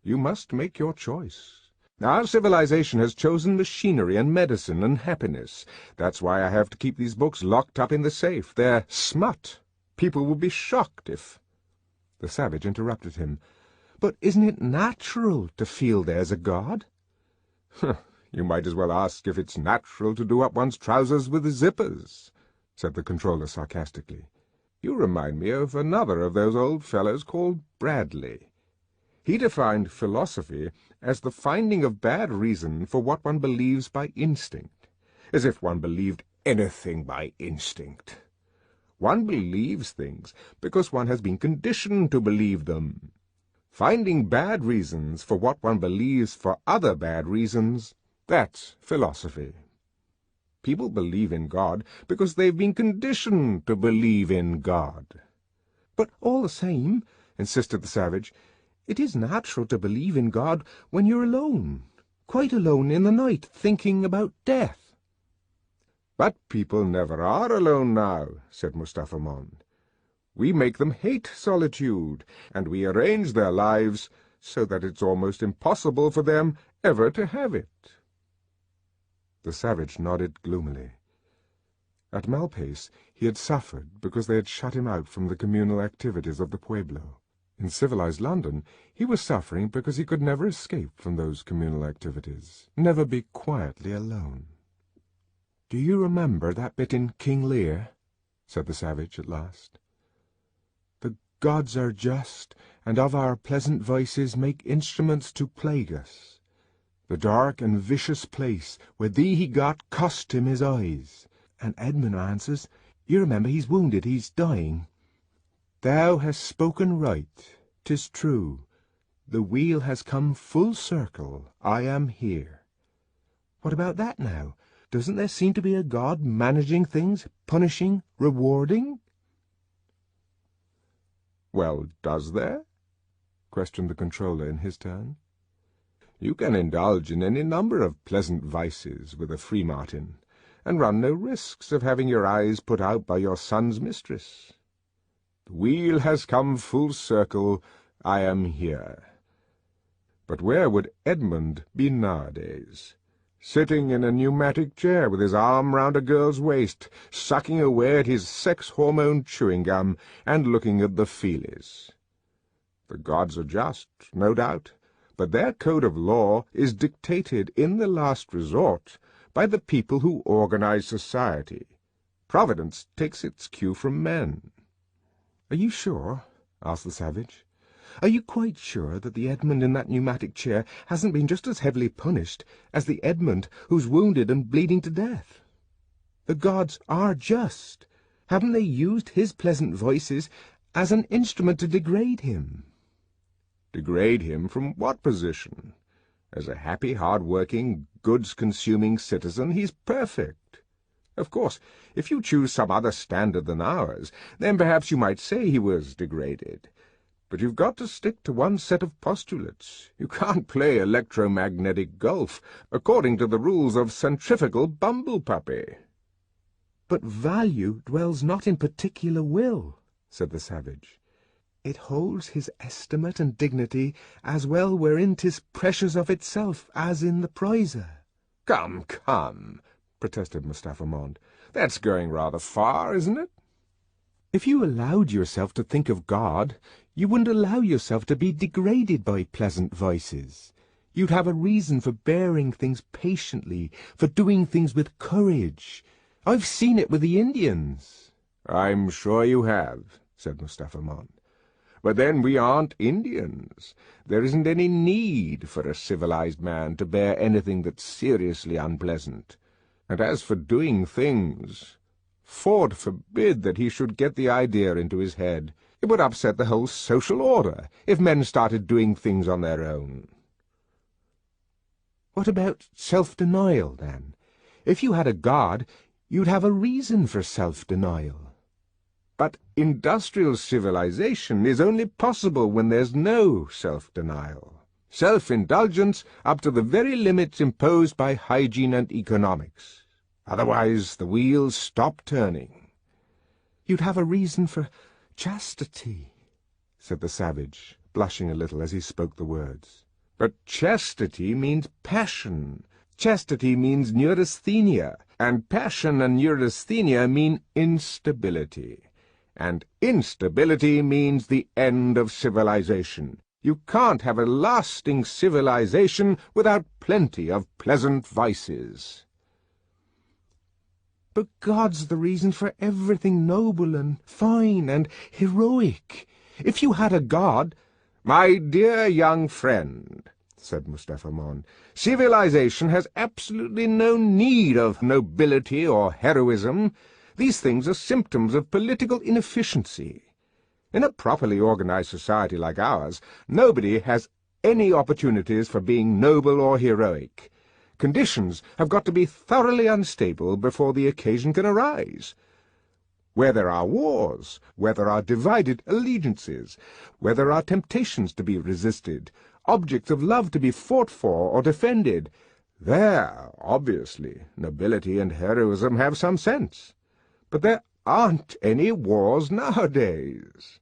You must make your choice. Our civilization has chosen machinery and medicine and happiness. That's why I have to keep these books locked up in the safe. They're smut. People would be shocked if— The savage interrupted him. But isn't it natural to feel there's a God? You might as well ask if it's natural to do up one's trousers with zippers, said the controller sarcastically. You remind me of another of those old fellows called Bradley. He defined philosophy as the finding of bad reason for what one believes by instinct, as if one believed anything by instinct. One believes things because one has been conditioned to believe them. Finding bad reasons for what one believes for other bad reasons, that's philosophy. People believe in God because they've been conditioned to believe in God. But all the same, insisted the savage, it is natural to believe in God when you're alone, quite alone in the night, thinking about death. But people never are alone now, said Mustafa Mond. We make them hate solitude, and we arrange their lives so that it's almost impossible for them ever to have it. The savage nodded gloomily. At Malpace he had suffered because they had shut him out from the communal activities of the pueblo. In civilized London he was suffering because he could never escape from those communal activities, never be quietly alone. "Do you remember that bit in King Lear?" said the savage at last. "The gods are just, and of our pleasant voices make instruments to plague us. The dark and vicious place where thee he got cost him his eyes." And Edmund answers, you remember he's wounded, he's dying. "Thou hast spoken right, 'tis true. The wheel has come full circle, I am here." What about that now? Doesn't there seem to be a God managing things, punishing, rewarding? "Well, does there?" questioned the controller in his turn. "You can indulge in any number of pleasant vices with a free martin, and run no risks of having your eyes put out by your son's mistress. The wheel has come full circle, I am here. But where would Edmund be nowadays? Sitting in a pneumatic chair with his arm round a girl's waist, sucking away at his sex-hormone chewing gum, and looking at the feelies. The gods are just, no doubt, but their code of law is dictated in the last resort by the people who organize society. Providence takes its cue from men." "Are you sure?" asked the savage. "Are you quite sure that the Edmund in that pneumatic chair hasn't been just as heavily punished as the Edmund who's wounded and bleeding to death? The gods are just. Haven't they used his pleasant voices as an instrument to degrade him?" "Degrade him from what position? As a happy, hard-working, goods-consuming citizen, he's perfect. Of course, if you choose some other standard than ours, then perhaps you might say he was degraded. But you've got to stick to one set of postulates. You can't play electromagnetic golf according to the rules of centrifugal bumble-puppy." "But value dwells not in particular will," said the savage. "It holds his estimate and dignity as well wherein 'tis precious of itself as in the prizer." "Come, come," protested Mustafa Mond. That's going rather far, isn't it? If you allowed yourself to think of God, you wouldn't allow yourself to be degraded by pleasant vices. You'd have a reason for bearing things patiently, for doing things with courage. I've seen it with the Indians. I'm sure you have, said Mustafa Mon. But then we aren't Indians. There isn't any need for a civilized man to bear anything that's seriously unpleasant. And as for doing things, Ford forbid that he should get the idea into his head. It would upset the whole social order if men started doing things on their own. What about self-denial, then? If you had a God, you'd have a reason for self-denial. But industrial civilization is only possible when there's no self-denial. Self-indulgence up to the very limits imposed by hygiene and economics. Otherwise the wheels stop turning. You'd have a reason for chastity, said the savage, blushing a little as he spoke the words. But chastity means passion. Chastity means neurasthenia, and passion and neurasthenia mean instability. And instability means the end of civilization. You can't have a lasting civilization without plenty of pleasant vices. But God's the reason for everything noble and fine and heroic. If you had a God— My dear young friend, said Mustafa Mon, civilization has absolutely no need of nobility or heroism. These things are symptoms of political inefficiency. In a properly organized society like ours, nobody has any opportunities for being noble or heroic. Conditions have got to be thoroughly unstable before the occasion can arise. Where there are wars, where there are divided allegiances, where there are temptations to be resisted, objects of love to be fought for or defended, there, obviously, nobility and heroism have some sense. But there aren't any wars nowadays.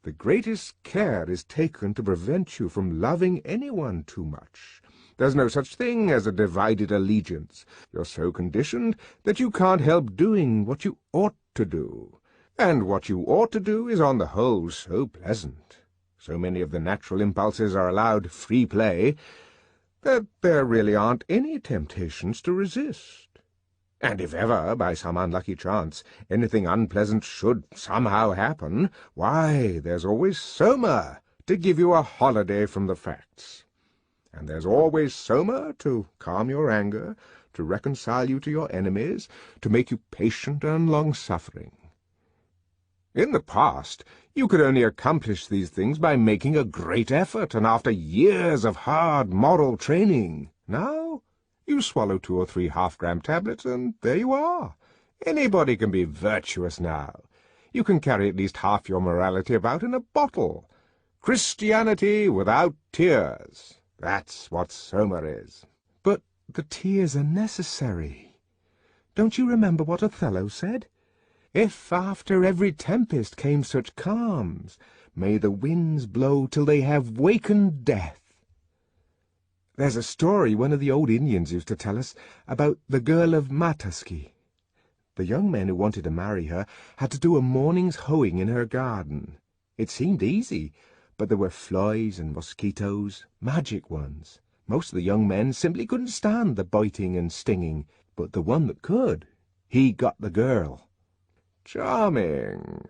The greatest care is taken to prevent you from loving anyone too much. There's no such thing as a divided allegiance. You're so conditioned that you can't help doing what you ought to do. And what you ought to do is on the whole so pleasant. So many of the natural impulses are allowed free play that there really aren't any temptations to resist. And if ever, by some unlucky chance, anything unpleasant should somehow happen, why, there's always Soma to give you a holiday from the facts. And there's always Soma to calm your anger, to reconcile you to your enemies, to make you patient and long-suffering. In the past, you could only accomplish these things by making a great effort and after years of hard moral training. Now, you swallow 2 or 3 half-gram tablets, and there you are. Anybody can be virtuous now. You can carry at least half your morality about in a bottle. Christianity without tears. That's what Soma is. But the tears are necessary. Don't you remember what Othello said? If after every tempest came such calms, may the winds blow till they have wakened death. There's a story one of the old Indians used to tell us about the girl of Mataski. The young men who wanted to marry her had to do a morning's hoeing in her garden. It seemed easy, but there were flies and mosquitoes, magic ones. Most of the young men simply couldn't stand the biting and stinging, but the one that could, he got the girl. Charming.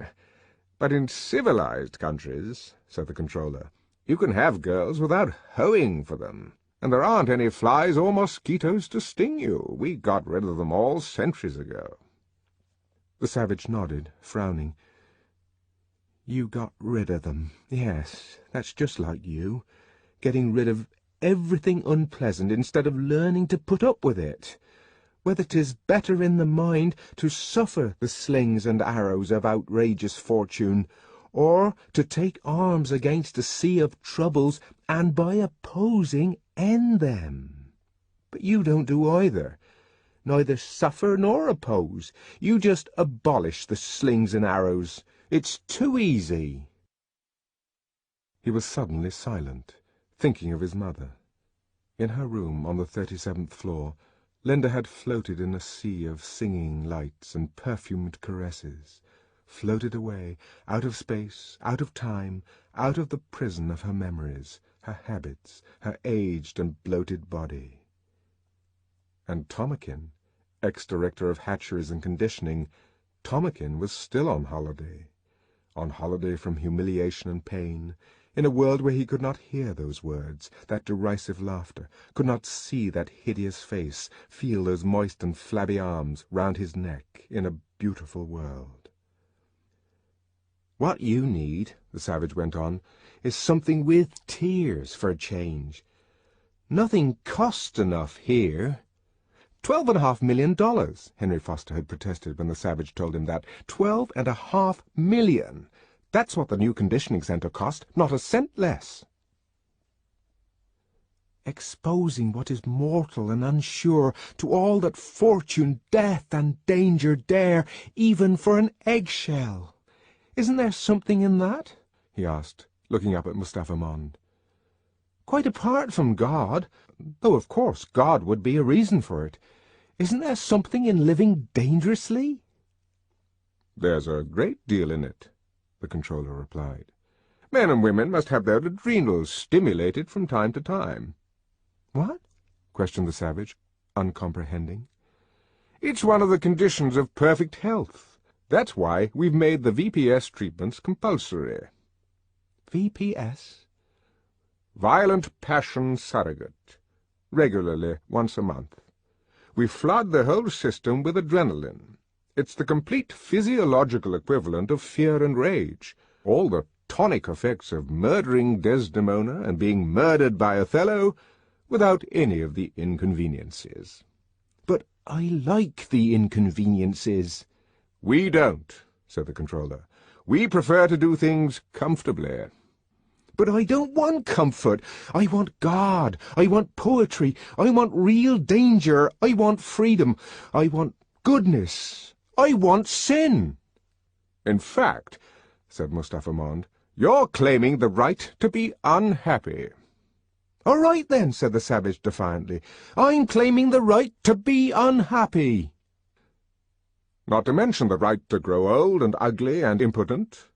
But in civilized countries, said the controller, you can have girls without hoeing for them. And there aren't any flies or mosquitoes to sting you. We got rid of them all centuries ago. The savage nodded, frowning. You got rid of them. Yes, that's just like you. Getting rid of everything unpleasant instead of learning to put up with it. Whether 'tis better in the mind to suffer the slings and arrows of outrageous fortune, or to take arms against a sea of troubles and by opposing end them. But you don't do either. Neither suffer nor oppose. You just abolish the slings and arrows. It's too easy. He was suddenly silent, thinking of his mother. In her room on the 37th floor Linda had floated in a sea of singing lights and perfumed caresses, floated away, out of space, out of time, out of the prison of her memories, her habits, her aged and bloated body. And Tomakin, ex-director of hatcheries and conditioning, Tomakin was still on holiday from humiliation and pain, in a world where he could not hear those words, that derisive laughter, could not see that hideous face, feel those moist and flabby arms round his neck, in a beautiful world. "What you need," the savage went on, "is something with tears for a change. Nothing costs enough here." $12.5 million, Henry Foster had protested when the savage told him that. $12.5 million. That's what the new conditioning centre cost, not a cent less. "Exposing what is mortal and unsure to all that fortune, death, and danger dare, even for an eggshell. Isn't there something in that?" he asked, looking up at Mustapha Mond. "Quite apart from God, though of course God would be a reason for it. Isn't there something in living dangerously?" "There's a great deal in it," the controller replied. "Men and women must have their adrenals stimulated from time to time." "What?" questioned the savage, uncomprehending. "It's one of the conditions of perfect health. That's why we've made the VPS treatments compulsory." "VPS?" "Violent Passion Surrogate. Regularly, once a month. We flood the whole system with adrenaline. It's the complete physiological equivalent of fear and rage. All the tonic effects of murdering Desdemona and being murdered by Othello, without any of the inconveniences." "But I like the inconveniences." "We don't," said the controller. "We prefer to do things comfortably." "But I don't want comfort. I want God. I want poetry. I want real danger. I want freedom. I want goodness. I want sin." "In fact," said Mustapha Mond, "you're claiming the right to be unhappy." "All right, then," said the savage defiantly. "I'm claiming the right to be unhappy." "Not to mention the right to grow old and ugly and impotent,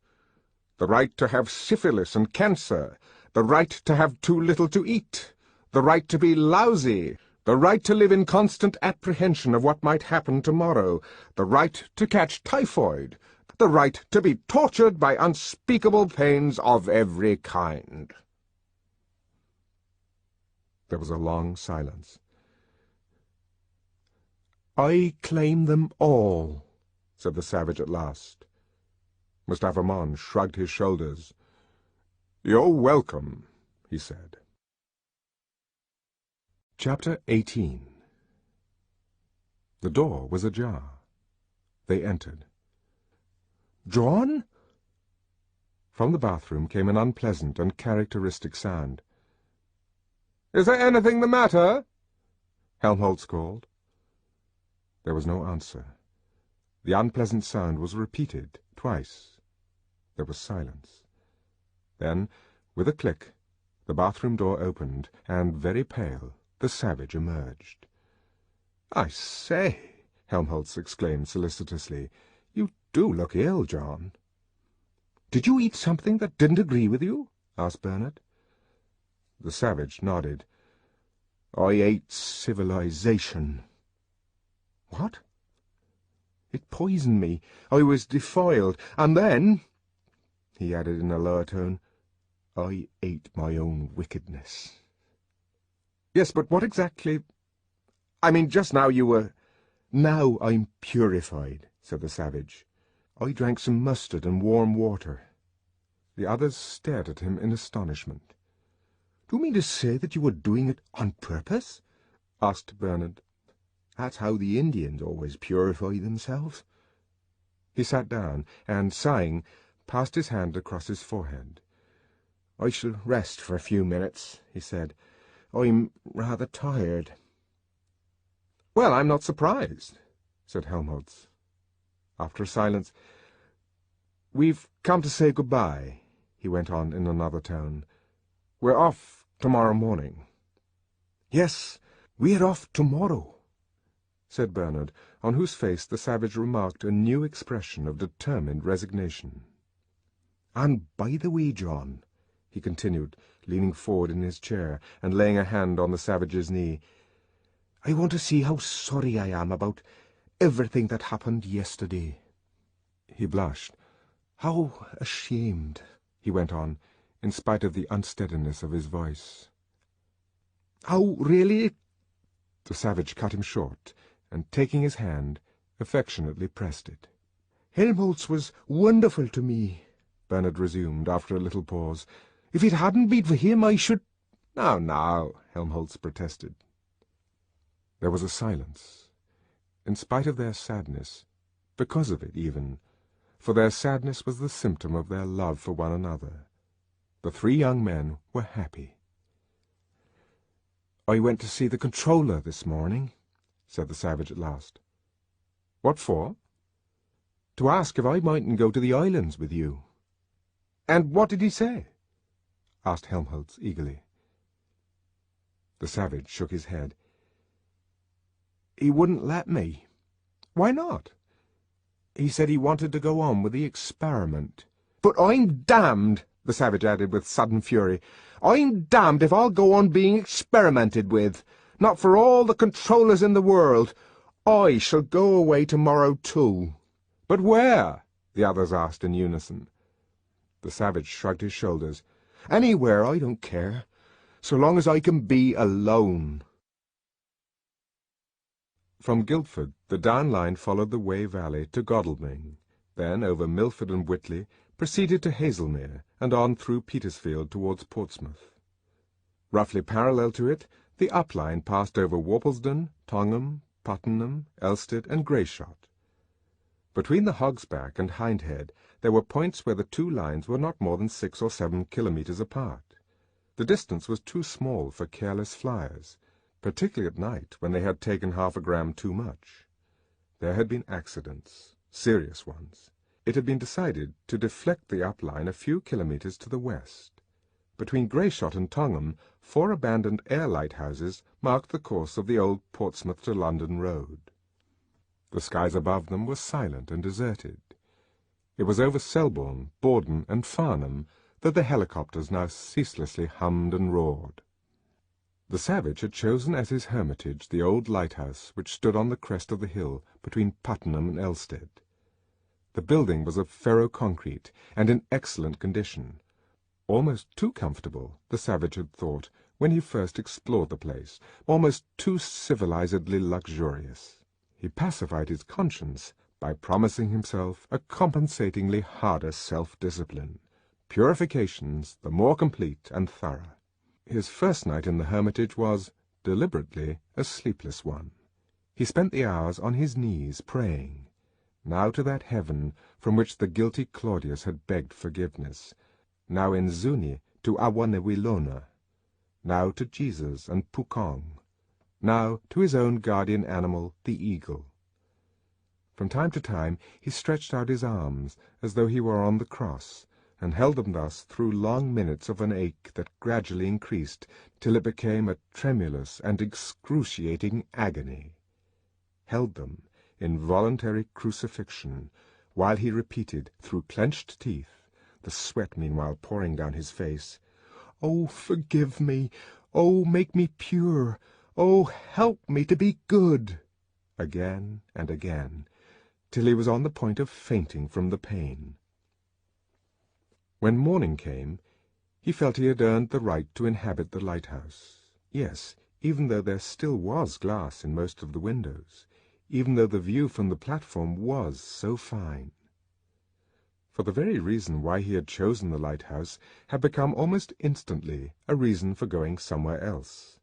the right to have syphilis and cancer, the right to have too little to eat, the right to be lousy, the right to live in constant apprehension of what might happen tomorrow, the right to catch typhoid, the right to be tortured by unspeakable pains of every kind." There was a long silence. "I claim them all," said the savage at last. Mustapha Mond shrugged his shoulders. "You're welcome," he said. Chapter 18. The door was ajar. They entered. "John?" From the bathroom came an unpleasant and characteristic sound. "Is there anything the matter?" Helmholtz called. There was no answer. The unpleasant sound was repeated twice. There was silence. Then, with a click, the bathroom door opened, and, very pale, the savage emerged. "I say," Helmholtz exclaimed solicitously, "you do look ill, John." "Did you eat something that didn't agree with you?" asked Bernard. The savage nodded. "I ate civilization." "What?" "It poisoned me. I was defiled. And then," he added in a lower tone, "I ate my own wickedness." "Yes, but what exactly— I mean, just now you were—" "Now I'm purified," said the savage. "I drank some mustard and warm water." The others stared at him in astonishment. "Do you mean to say that you were doing it on purpose?" asked Bernard. "That's how the Indians always purify themselves." He sat down, and, sighing, passed his hand across his forehead. "I shall rest for a few minutes," he said. "I'm rather tired." "Well, I'm not surprised," said Helmholtz. After a silence, "We've come to say goodbye," he went on in another tone. "We're off tomorrow morning." "Yes, we're off tomorrow." said Bernard, on whose face the savage remarked a new expression of determined resignation. "And by the way, John," he continued, leaning forward in his chair and laying a hand on the savage's knee, "I want to see how sorry I am about everything that happened yesterday." He blushed. "How ashamed," he went on, in spite of the unsteadiness of his voice. "How really—" The savage cut him short, and taking his hand, affectionately pressed it. "Helmholtz was wonderful to me," Bernard resumed after a little pause. "If it hadn't been for him, I should—" Now, Helmholtz protested. There was a silence, in spite of their sadness, because of it even, for their sadness was the symptom of their love for one another. The three young men were happy. "I went to see the controller this morning," said the savage at last. "What for?" "To ask if I mightn't go to the islands with you." "And what did he say?" asked Helmholtz eagerly. The savage shook his head. "He wouldn't let me." "Why not?" "He said he wanted to go on with the experiment." "But I'm damned," the savage added with sudden fury. "I'm damned if I'll go on being experimented with. Not for all the controllers in the world. I shall go away tomorrow too." "But where?" the others asked in unison. The savage shrugged his shoulders. "Anywhere, I don't care, so long as I can be alone." From Guildford, the down line followed the Wey Valley to Godalming, then over Milford and Whitley, proceeded to Haslemere, and on through Petersfield towards Portsmouth. Roughly parallel to it, the up line passed over Worplesdon, Tongham, Puttenham, Elstead, and Greyshot. Between the Hogsback and Hindhead there were points where the two lines were not more than 6 or 7 kilometres apart. The distance was too small for careless flyers, particularly at night when they had taken half a gram too much. There had been accidents, serious ones. It had been decided to deflect the up line a few kilometres to the west. Between Greyshot and Tongham, 4 abandoned air lighthouses marked the course of the old Portsmouth to London road. The skies above them were silent and deserted. It was over Selborne, Borden, and Farnham that the helicopters now ceaselessly hummed and roared. The savage had chosen as his hermitage the old lighthouse which stood on the crest of the hill between Puttenham and Elstead. The building was of ferro-concrete and in excellent condition, almost too comfortable, the savage had thought, when he first explored the place, almost too civilizedly luxurious. He pacified his conscience by promising himself a compensatingly harder self-discipline, purifications the more complete and thorough. His first night in the hermitage was, deliberately, a sleepless one. He spent the hours on his knees praying, now to that heaven from which the guilty Claudius had begged forgiveness, now in Zuni to Awanewilona, now to Jesus and Pukong, now to his own guardian animal, the eagle. From time to time he stretched out his arms as though he were on the cross, and held them thus through long minutes of an ache that gradually increased till it became a tremulous and excruciating agony. Held them in voluntary crucifixion, while he repeated, through clenched teeth, the sweat meanwhile pouring down his face, "Oh, forgive me! Oh, make me pure! Oh, help me to be good!" again and again, till he was on the point of fainting from the pain. When morning came, he felt he had earned the right to inhabit the lighthouse. Yes, even though there still was glass in most of the windows, even though the view from the platform was so fine. For the very reason why he had chosen the lighthouse had become almost instantly a reason for going somewhere else.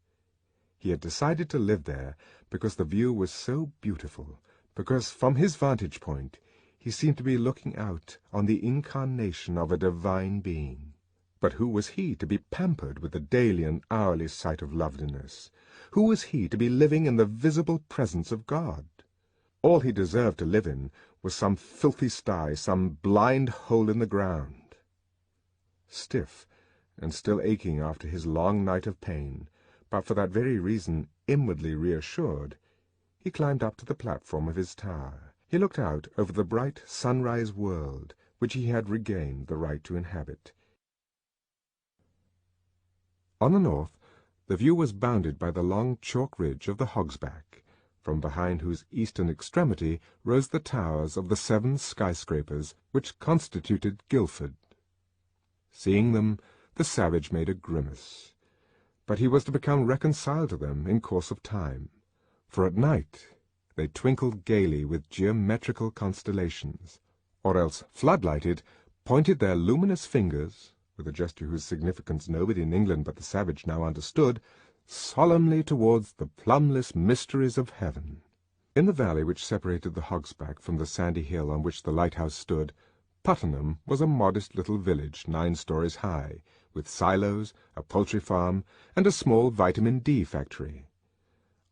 He had decided to live there because the view was so beautiful, because from his vantage point he seemed to be looking out on the incarnation of a divine being. But who was he to be pampered with the daily and hourly sight of loveliness? Who was he to be living in the visible presence of God? All he deserved to live in was some filthy sty, some blind hole in the ground. Stiff, and still aching after his long night of pain, but for that very reason inwardly reassured, He climbed up to the platform of his tower. He looked out over the bright sunrise world which he had regained the right to inhabit. On the north, the view was bounded by the long chalk ridge of the Hogsback, from behind whose eastern extremity rose the towers of the 7 skyscrapers which constituted Guildford. Seeing them, the savage made a grimace. But he was to become reconciled to them in course of time, for at night they twinkled gaily with geometrical constellations, or else, floodlighted, pointed their luminous fingers, with a gesture whose significance nobody in England but the savage now understood, solemnly towards the plumbless mysteries of heaven. In the valley which separated the Hogsback from the sandy hill on which the lighthouse stood, Puttenham was a modest little village 9 stories high, with silos, a poultry farm, and a small vitamin D factory.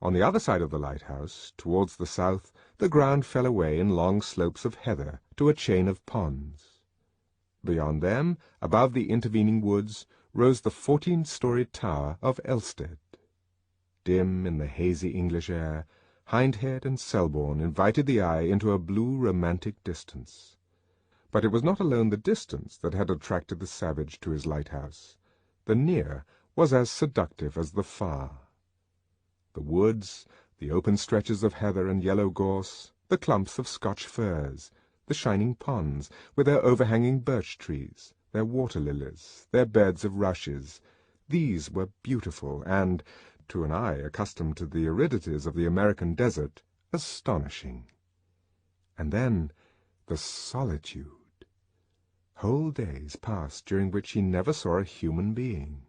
On the other side of the lighthouse, towards the south, the ground fell away in long slopes of heather to a chain of ponds. Beyond them, above the intervening woods, rose the 14-storied tower of Elstead. Dim in the hazy English air, Hindhead and Selborne invited the eye into a blue romantic distance. But it was not alone the distance that had attracted the savage to his lighthouse. The near was as seductive as the far. The woods, the open stretches of heather and yellow gorse, the clumps of Scotch firs, the shining ponds, with their overhanging birch trees, their water lilies, their beds of rushes, these were beautiful and, to an eye accustomed to the aridities of the American desert, astonishing. And then the solitude. Whole days passed during which he never saw a human being.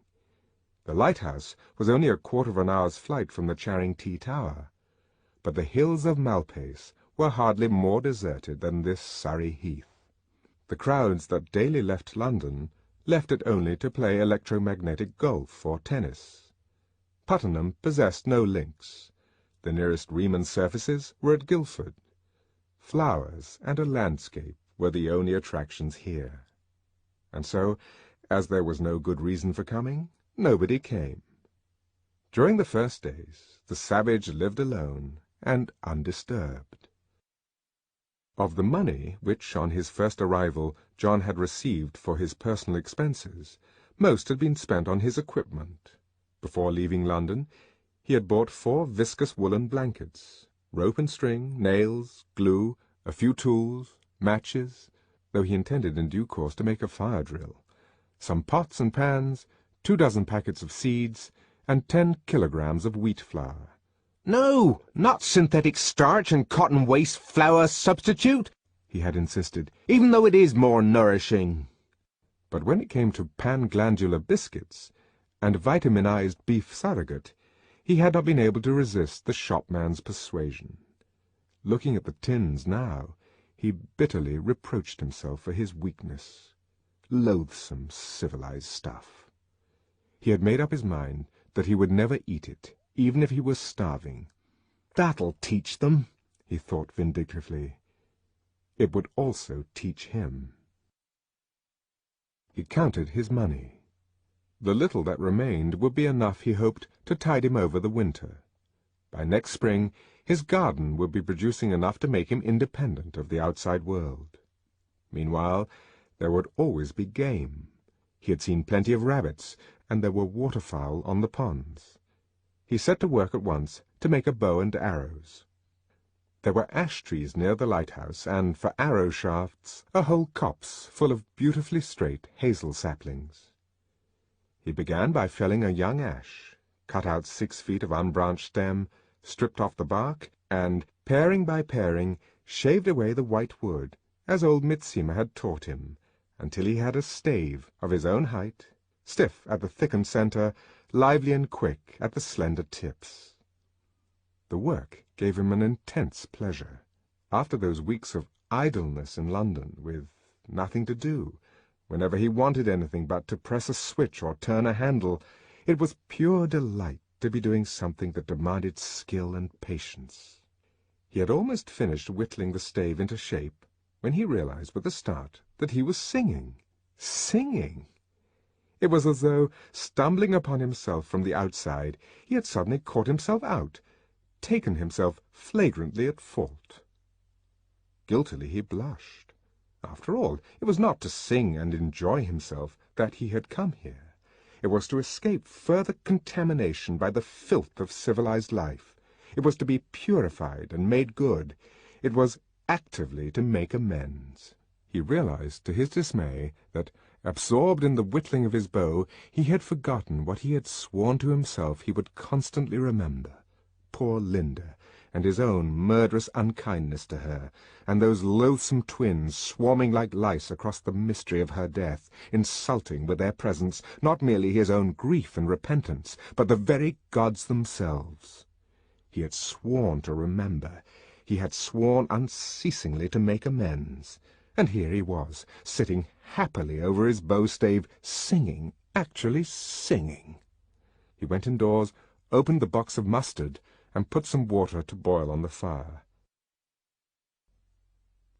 The lighthouse was only a quarter of an hour's flight from the Charing T Tower, but the hills of Malpace were hardly more deserted than this Surrey Heath. The crowds that daily left London left it only to play electromagnetic golf or tennis. Puttenham possessed no links. The nearest Riemann surfaces were at Guildford. Flowers and a landscape were the only attractions here. And so, as there was no good reason for coming, nobody came. During the first days, the savage lived alone and undisturbed. Of the money which, on his first arrival, John had received for his personal expenses, most had been spent on his equipment. Before leaving London, he had bought 4 viscous woolen blankets, rope and string, nails, glue, a few tools, matches, though he intended in due course to make a fire drill, some pots and pans, 24 packets of seeds, and 10 kilograms of wheat flour. "No, not synthetic starch and cotton waste flour substitute," he had insisted, "even though it is more nourishing." But when it came to pan-glandular biscuits and vitaminized beef surrogate, he had not been able to resist the shopman's persuasion. Looking at the tins now, he bitterly reproached himself for his weakness. Loathsome civilized stuff. He had made up his mind that he would never eat it, even if he was starving. "That'll teach them," he thought vindictively. It would also teach him. He counted his money. The little that remained would be enough, he hoped, to tide him over the winter. By next spring his garden would be producing enough to make him independent of the outside world. Meanwhile, there would always be game. He had seen plenty of rabbits, and there were waterfowl on the ponds. He set to work at once to make a bow and arrows. There were ash trees near the lighthouse, and for arrow shafts a whole copse full of beautifully straight hazel saplings. He began by felling a young ash, cut out 6 feet of unbranched stem, stripped off the bark, and, paring by paring, shaved away the white wood, as old Mitsima had taught him, until he had a stave of his own height, stiff at the thickened centre, lively and quick at the slender tips. The work gave him an intense pleasure. After those weeks of idleness in London, with nothing to do, whenever he wanted anything but to press a switch or turn a handle, it was pure delight to be doing something that demanded skill and patience. He had almost finished whittling the stave into shape when he realized with a start that he was singing. Singing! It was as though, stumbling upon himself from the outside, he had suddenly caught himself out, taken himself flagrantly at fault. Guiltily he blushed. After all, it was not to sing and enjoy himself that he had come here. It was to escape further contamination by the filth of civilized life. It was to be purified and made good. It was actively to make amends. He realized, to his dismay, that, absorbed in the whittling of his bow, he had forgotten what he had sworn to himself he would constantly remember. Poor Linda, and his own murderous unkindness to her, and those loathsome twins swarming like lice across the mystery of her death, insulting with their presence not merely his own grief and repentance, but the very gods themselves. He had sworn to remember. He had sworn unceasingly to make amends. And here he was, sitting happily over his bow-stave, singing, actually singing. He went indoors, opened the box of mustard, and put some water to boil on the fire.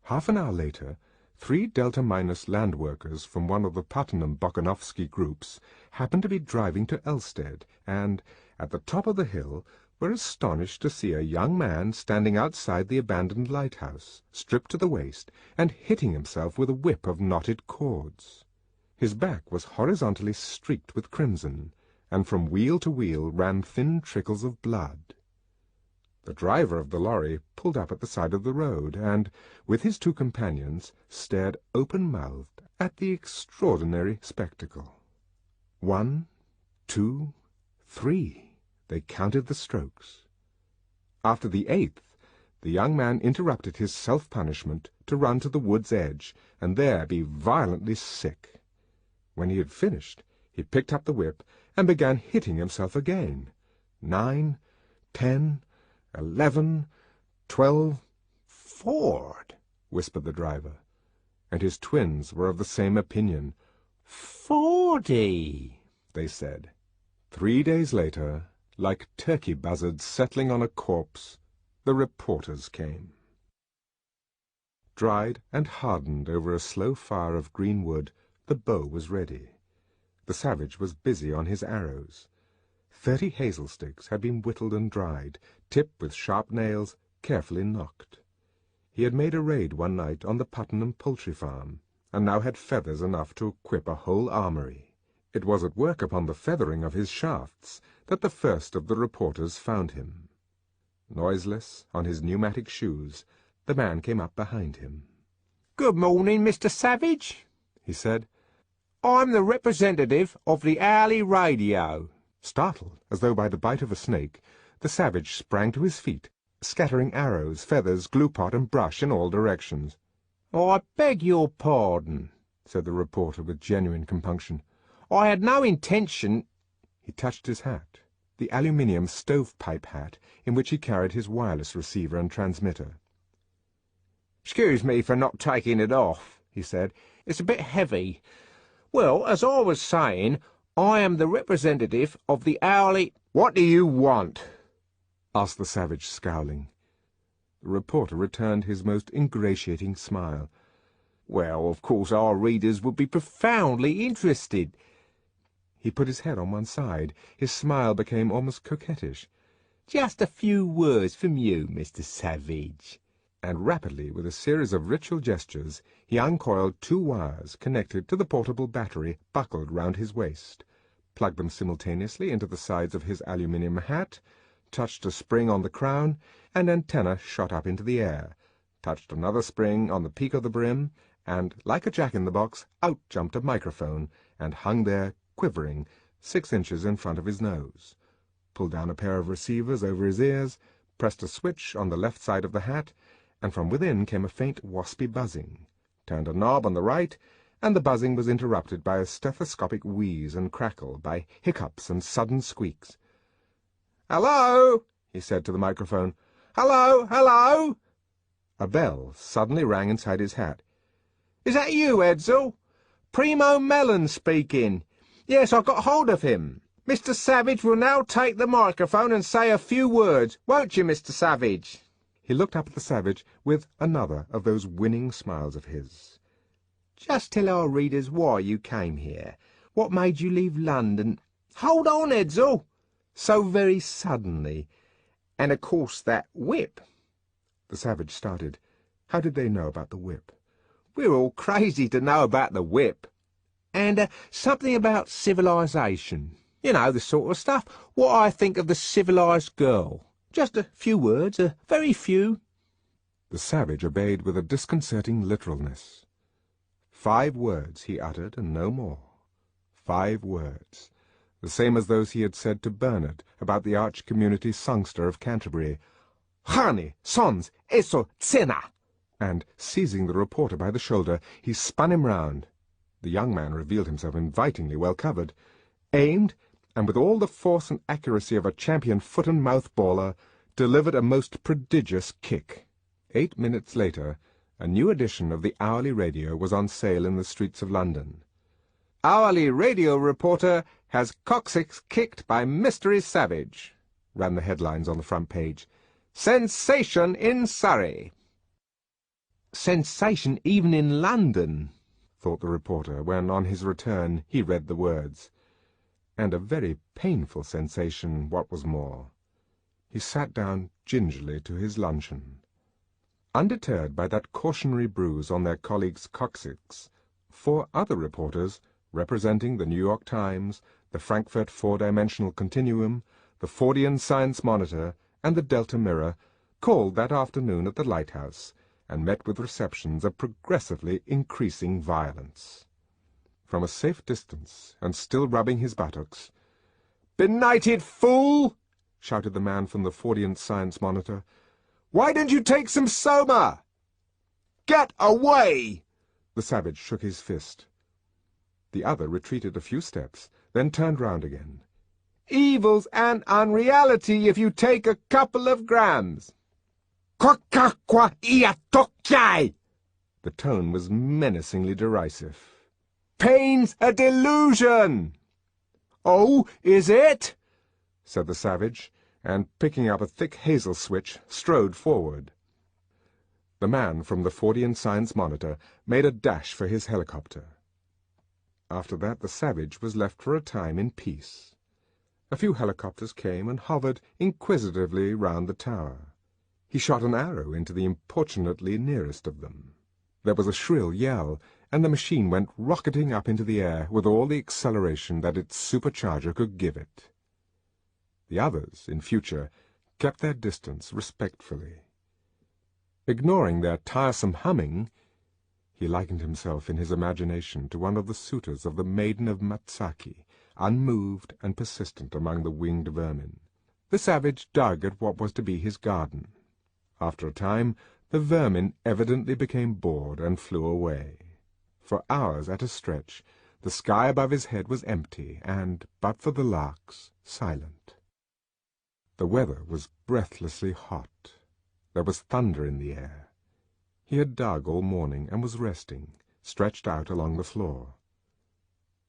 Half an hour later, 3 Delta-minus land workers from one of the Putnam-Bokanovsky groups happened to be driving to Elstead, and, at the top of the hill, were astonished to see a young man standing outside the abandoned lighthouse, stripped to the waist, and hitting himself with a whip of knotted cords. His back was horizontally streaked with crimson, and from wheel to wheel ran thin trickles of blood. The driver of the lorry pulled up at the side of the road, and, with his 2 companions, stared open-mouthed at the extraordinary spectacle. 1, 2, 3. They counted the strokes. After the 8th, the young man interrupted his self-punishment to run to the wood's edge, and there be violently sick. When he had finished, he picked up the whip and began hitting himself again. 9, 10, 11, 12, "Ford," whispered the driver, and his twins were of the same opinion. "40," they said. 3 days later, like turkey buzzards settling on a corpse, the reporters came. Dried and hardened over a slow fire of green wood, the bow was ready. The savage was busy on his arrows. 30 hazel sticks had been whittled and dried, tipped with sharp nails, carefully nocked. He had made a raid one night on the Putnam poultry farm, and now had feathers enough to equip a whole armory. It was at work upon the feathering of his shafts that the first of the reporters found him. Noiseless, on his pneumatic shoes, the man came up behind him. "Good morning, Mr. Savage," he said. "I'm the representative of the Hourly Radio." Startled, as though by the bite of a snake, the savage sprang to his feet, scattering arrows, feathers, glue-pot, and brush in all directions. "I beg your pardon," said the reporter with genuine compunction. "I had no intention—" He touched his hat, the aluminium stovepipe hat in which he carried his wireless receiver and transmitter. "Excuse me for not taking it off," he said. "It's a bit heavy. Well, as I was saying, I am the representative of the Hourly—" "What do you want?" asked the savage, scowling. The reporter returned his most ingratiating smile. "Well, of course our readers would be profoundly interested." He put his head on one side. His smile became almost coquettish. "Just a few words from you, Mr. Savage." And rapidly, with a series of ritual gestures, he uncoiled 2 wires connected to the portable battery buckled round his waist, plugged them simultaneously into the sides of his aluminium hat, touched a spring on the crown, and antenna shot up into the air, touched another spring on the peak of the brim, and, like a jack-in-the-box, out jumped a microphone, and hung there, quivering, 6 inches in front of his nose, pulled down a pair of receivers over his ears, pressed a switch on the left side of the hat, and from within came a faint waspy buzzing, turned a knob on the right, and the buzzing was interrupted by a stethoscopic wheeze and crackle, by hiccups and sudden squeaks. "Hello!" he said to the microphone. "Hello! Hello!" A bell suddenly rang inside his hat. "Is that you, Edsel? Primo Melon speaking. Yes, I got hold of him. Mr. Savage will now take the microphone and say a few words, won't you, Mr. Savage?" He looked up at the savage with another of those winning smiles of his. "Just tell our readers why you came here. What made you leave London—" "Hold on, Edsel!" "So very suddenly. And of course that whip. The savage started. How did they know about the whip? We're all crazy to know about the whip. And something about civilization. You know, the sort of stuff. What I think of the civilized girl. Just a few words, a very few. The savage obeyed with a disconcerting literalness. 5 words he uttered, and no more. 5 words, the same as those he had said to Bernard about the arch-community songster of Canterbury. Hani, sons, eso, tsena. And, seizing the reporter by the shoulder, he spun him round. The young man revealed himself invitingly well covered, aimed, and with all the force and accuracy of a champion foot-and-mouth baller, delivered a most prodigious kick. 8 minutes later, a new edition of the Hourly Radio was on sale in the streets of London. Hourly Radio reporter has coccyx kicked by mystery savage, ran the headlines on the front page. Sensation in Surrey. Sensation even in London, thought the reporter, when on his return he read the words. And a very painful sensation, what was more. He sat down gingerly to his luncheon. Undeterred by that cautionary bruise on their colleague's coccyx, 4 other reporters, representing the New York Times, the Frankfurt Four-Dimensional Continuum, the Fordian Science Monitor, and the Delta Mirror, called that afternoon at the lighthouse, and met with receptions of progressively increasing violence. From a safe distance, and still rubbing his buttocks, "Benighted fool!" shouted the man from the Fordian Science Monitor. "Why don't you take some soma?" "Get away!" The savage shook his fist. The other retreated a few steps, then turned round again. "Evils and unreality if you take a couple of grams." "Kokakwa iatokai!" The tone was menacingly derisive. "Pain's a delusion!" "Oh, is it?" said the savage, and, picking up a thick hazel switch, strode forward. The man from the Fordian Science Monitor made a dash for his helicopter. After that the savage was left for a time in peace. A few helicopters came and hovered inquisitively round the tower. He shot an arrow into the importunately nearest of them. There was a shrill yell, and the machine went rocketing up into the air with all the acceleration that its supercharger could give it. The others, in future, kept their distance respectfully. Ignoring their tiresome humming, he likened himself in his imagination to one of the suitors of the Maiden of Matsaki, unmoved and persistent among the winged vermin. The savage dug at what was to be his garden. After a time, the vermin evidently became bored and flew away. For hours at a stretch, the sky above his head was empty and, but for the larks, silent. The weather was breathlessly hot. There was thunder in the air. He had dug all morning and was resting, stretched out along the floor.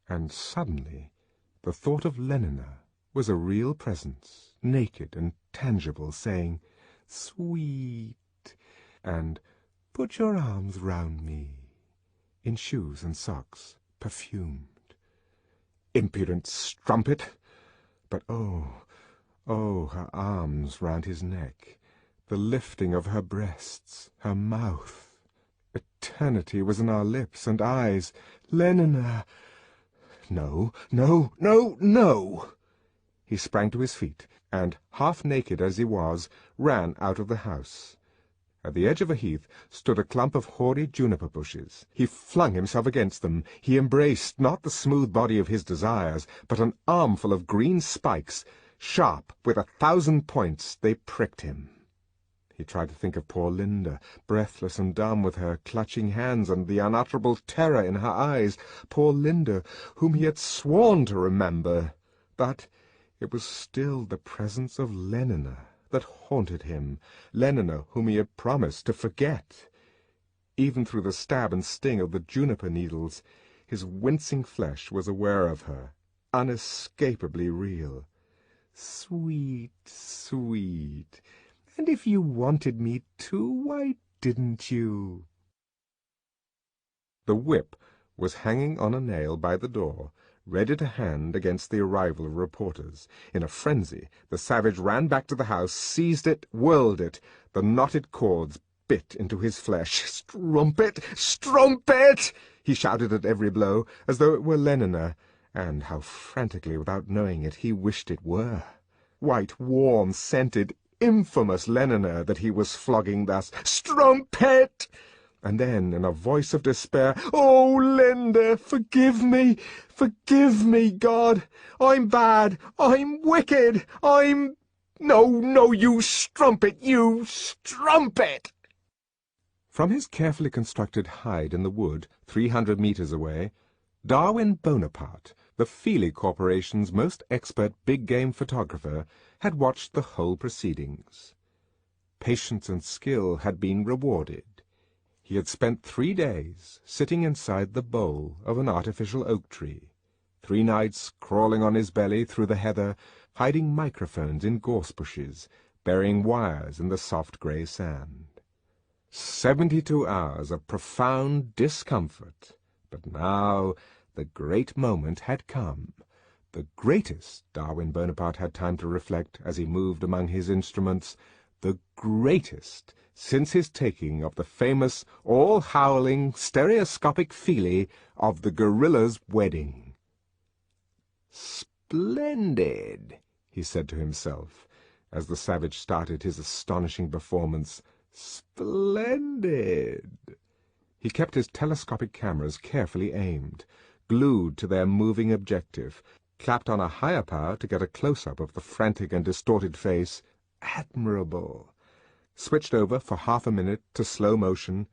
And suddenly the thought of Lenina was a real presence, naked and tangible, saying, "Sweet," and "Put your arms round me," in shoes and socks, perfumed. Impudent strumpet! But oh, her arms round his neck, the lifting of her breasts, her mouth. Eternity was in our lips and eyes. Lenina! No, no, no, no! He sprang to his feet, and, half naked as he was, ran out of the house. At the edge of a heath stood a clump of hoary juniper bushes. He flung himself against them. He embraced not the smooth body of his desires, but an armful of green spikes. Sharp, with 1,000 points, they pricked him. He tried to think of poor Linda, breathless and dumb, with her clutching hands and the unutterable terror in her eyes. Poor Linda, whom he had sworn to remember. But it was still the presence of Lenina that haunted him, Lenina whom he had promised to forget. Even through the stab and sting of the juniper needles, his wincing flesh was aware of her, unescapably real. Sweet, sweet, and if you wanted me to, why didn't you? The whip was hanging on a nail by the door, ready to hand against the arrival of reporters. In a frenzy, the savage ran back to the house, seized it, whirled it. The knotted cords bit into his flesh. "Strumpet! Strumpet!" he shouted at every blow, as though it were Lenina, and how frantically, without knowing it, he wished it were. White, warm, scented, infamous Lenina that he was flogging thus. "Strumpet!" And then, in a voice of despair, "Oh, Linda, forgive me! Forgive me, God! I'm bad! I'm wicked! No, you strumpet! You strumpet!" From his carefully constructed hide in the wood, 300 meters away, Darwin Bonaparte, the Feely Corporation's most expert big-game photographer, had watched the whole proceedings. Patience and skill had been rewarded. He had spent 3 days sitting inside the bole of an artificial oak tree, 3 nights crawling on his belly through the heather, hiding microphones in gorse bushes, burying wires in the soft grey sand. 72 hours of profound discomfort, but now the great moment had come. The greatest, Darwin Bonaparte had time to reflect as he moved among his instruments, the greatest since his taking of the famous, all-howling, stereoscopic Feely of the gorilla's wedding. "Splendid," he said to himself, as the savage started his astonishing performance. "Splendid." He kept his telescopic cameras carefully aimed, glued to their moving objective, clapped on a higher power to get a close-up of the frantic and distorted face. Admirable. Switched over for half a minute to slow motion,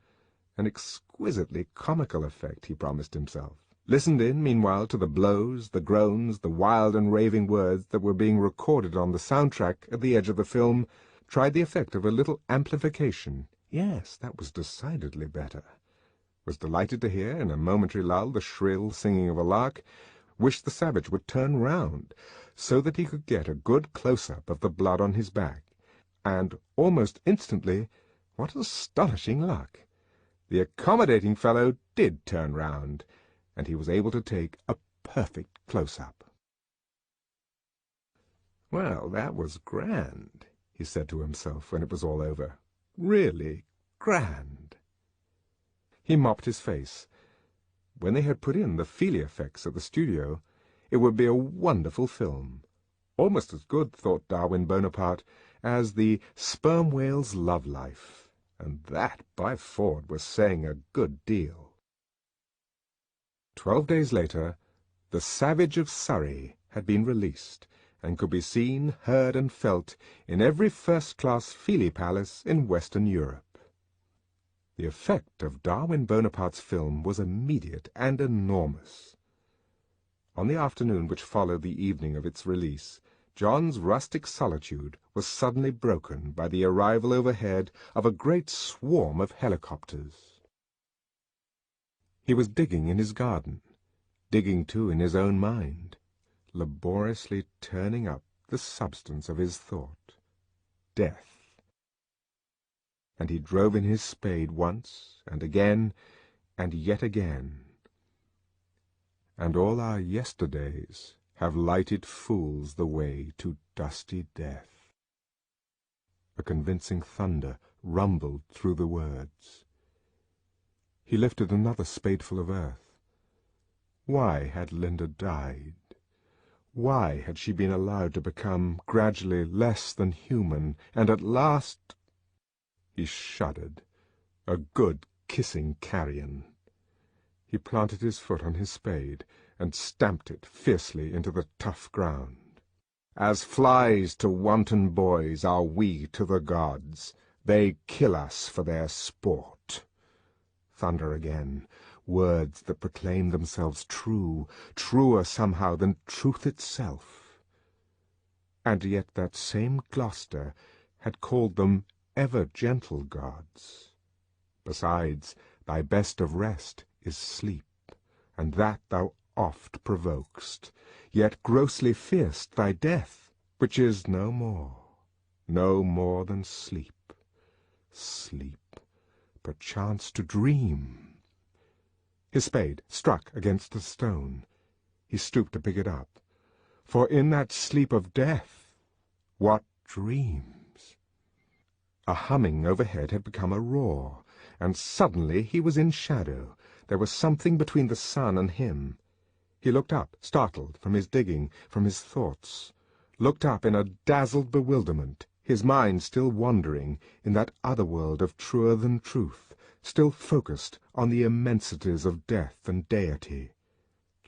an exquisitely comical effect, he promised himself. Listened in, meanwhile, to the blows, the groans, the wild and raving words that were being recorded on the soundtrack at the edge of the film, tried the effect of a little amplification. Yes, that was decidedly better. Was delighted to hear, in a momentary lull, the shrill singing of a lark, wished the savage would turn round, so that he could get a good close-up of the blood on his back. And almost instantly, what astonishing luck! The accommodating fellow did turn round, and he was able to take a perfect close-up. "Well, that was grand," he said to himself when it was all over. "Really grand." He mopped his face. When they had put in the Feely effects at the studio, it would be a wonderful film. Almost as good, thought Darwin Bonaparte, as the Sperm Whale's Love Life, and that, by Ford, was saying a good deal. 12 days later, The Savage of Surrey had been released, and could be seen, heard, and felt in every first-class Feely palace in Western Europe. The effect of Darwin Bonaparte's film was immediate and enormous. On the afternoon which followed the evening of its release, John's rustic solitude was suddenly broken by the arrival overhead of a great swarm of helicopters. He was digging in his garden, digging too in his own mind, laboriously turning up the substance of his thought, death. And he drove in his spade once, and again, and yet again. And all our yesterdays have lighted fools the way to dusty death. A convincing thunder rumbled through the words. He lifted another spadeful of earth. Why had Linda died? Why had she been allowed to become gradually less than human, and at last— He shuddered. A good kissing carrion. He planted his foot on his spade, and stamped it fiercely into the tough ground. "As flies to wanton boys are we to the gods. They kill us for their sport." Thunder again, words that proclaim themselves true, truer somehow than truth itself. And yet that same Gloucester had called them ever-gentle gods. Besides, thy best of rest is sleep, and that thou oft provokest, yet grossly fear'st thy death, which is no more than sleep. Sleep, perchance to dream. His spade struck against a stone. He stooped to pick it up. For in that sleep of death, what dreams! A humming overhead had become a roar, and suddenly he was in shadow. There was something between the sun and him. He looked up, startled, from his digging, from his thoughts. Looked up in a dazzled bewilderment, his mind still wandering in that other world of truer-than-truth, still focused on the immensities of death and deity.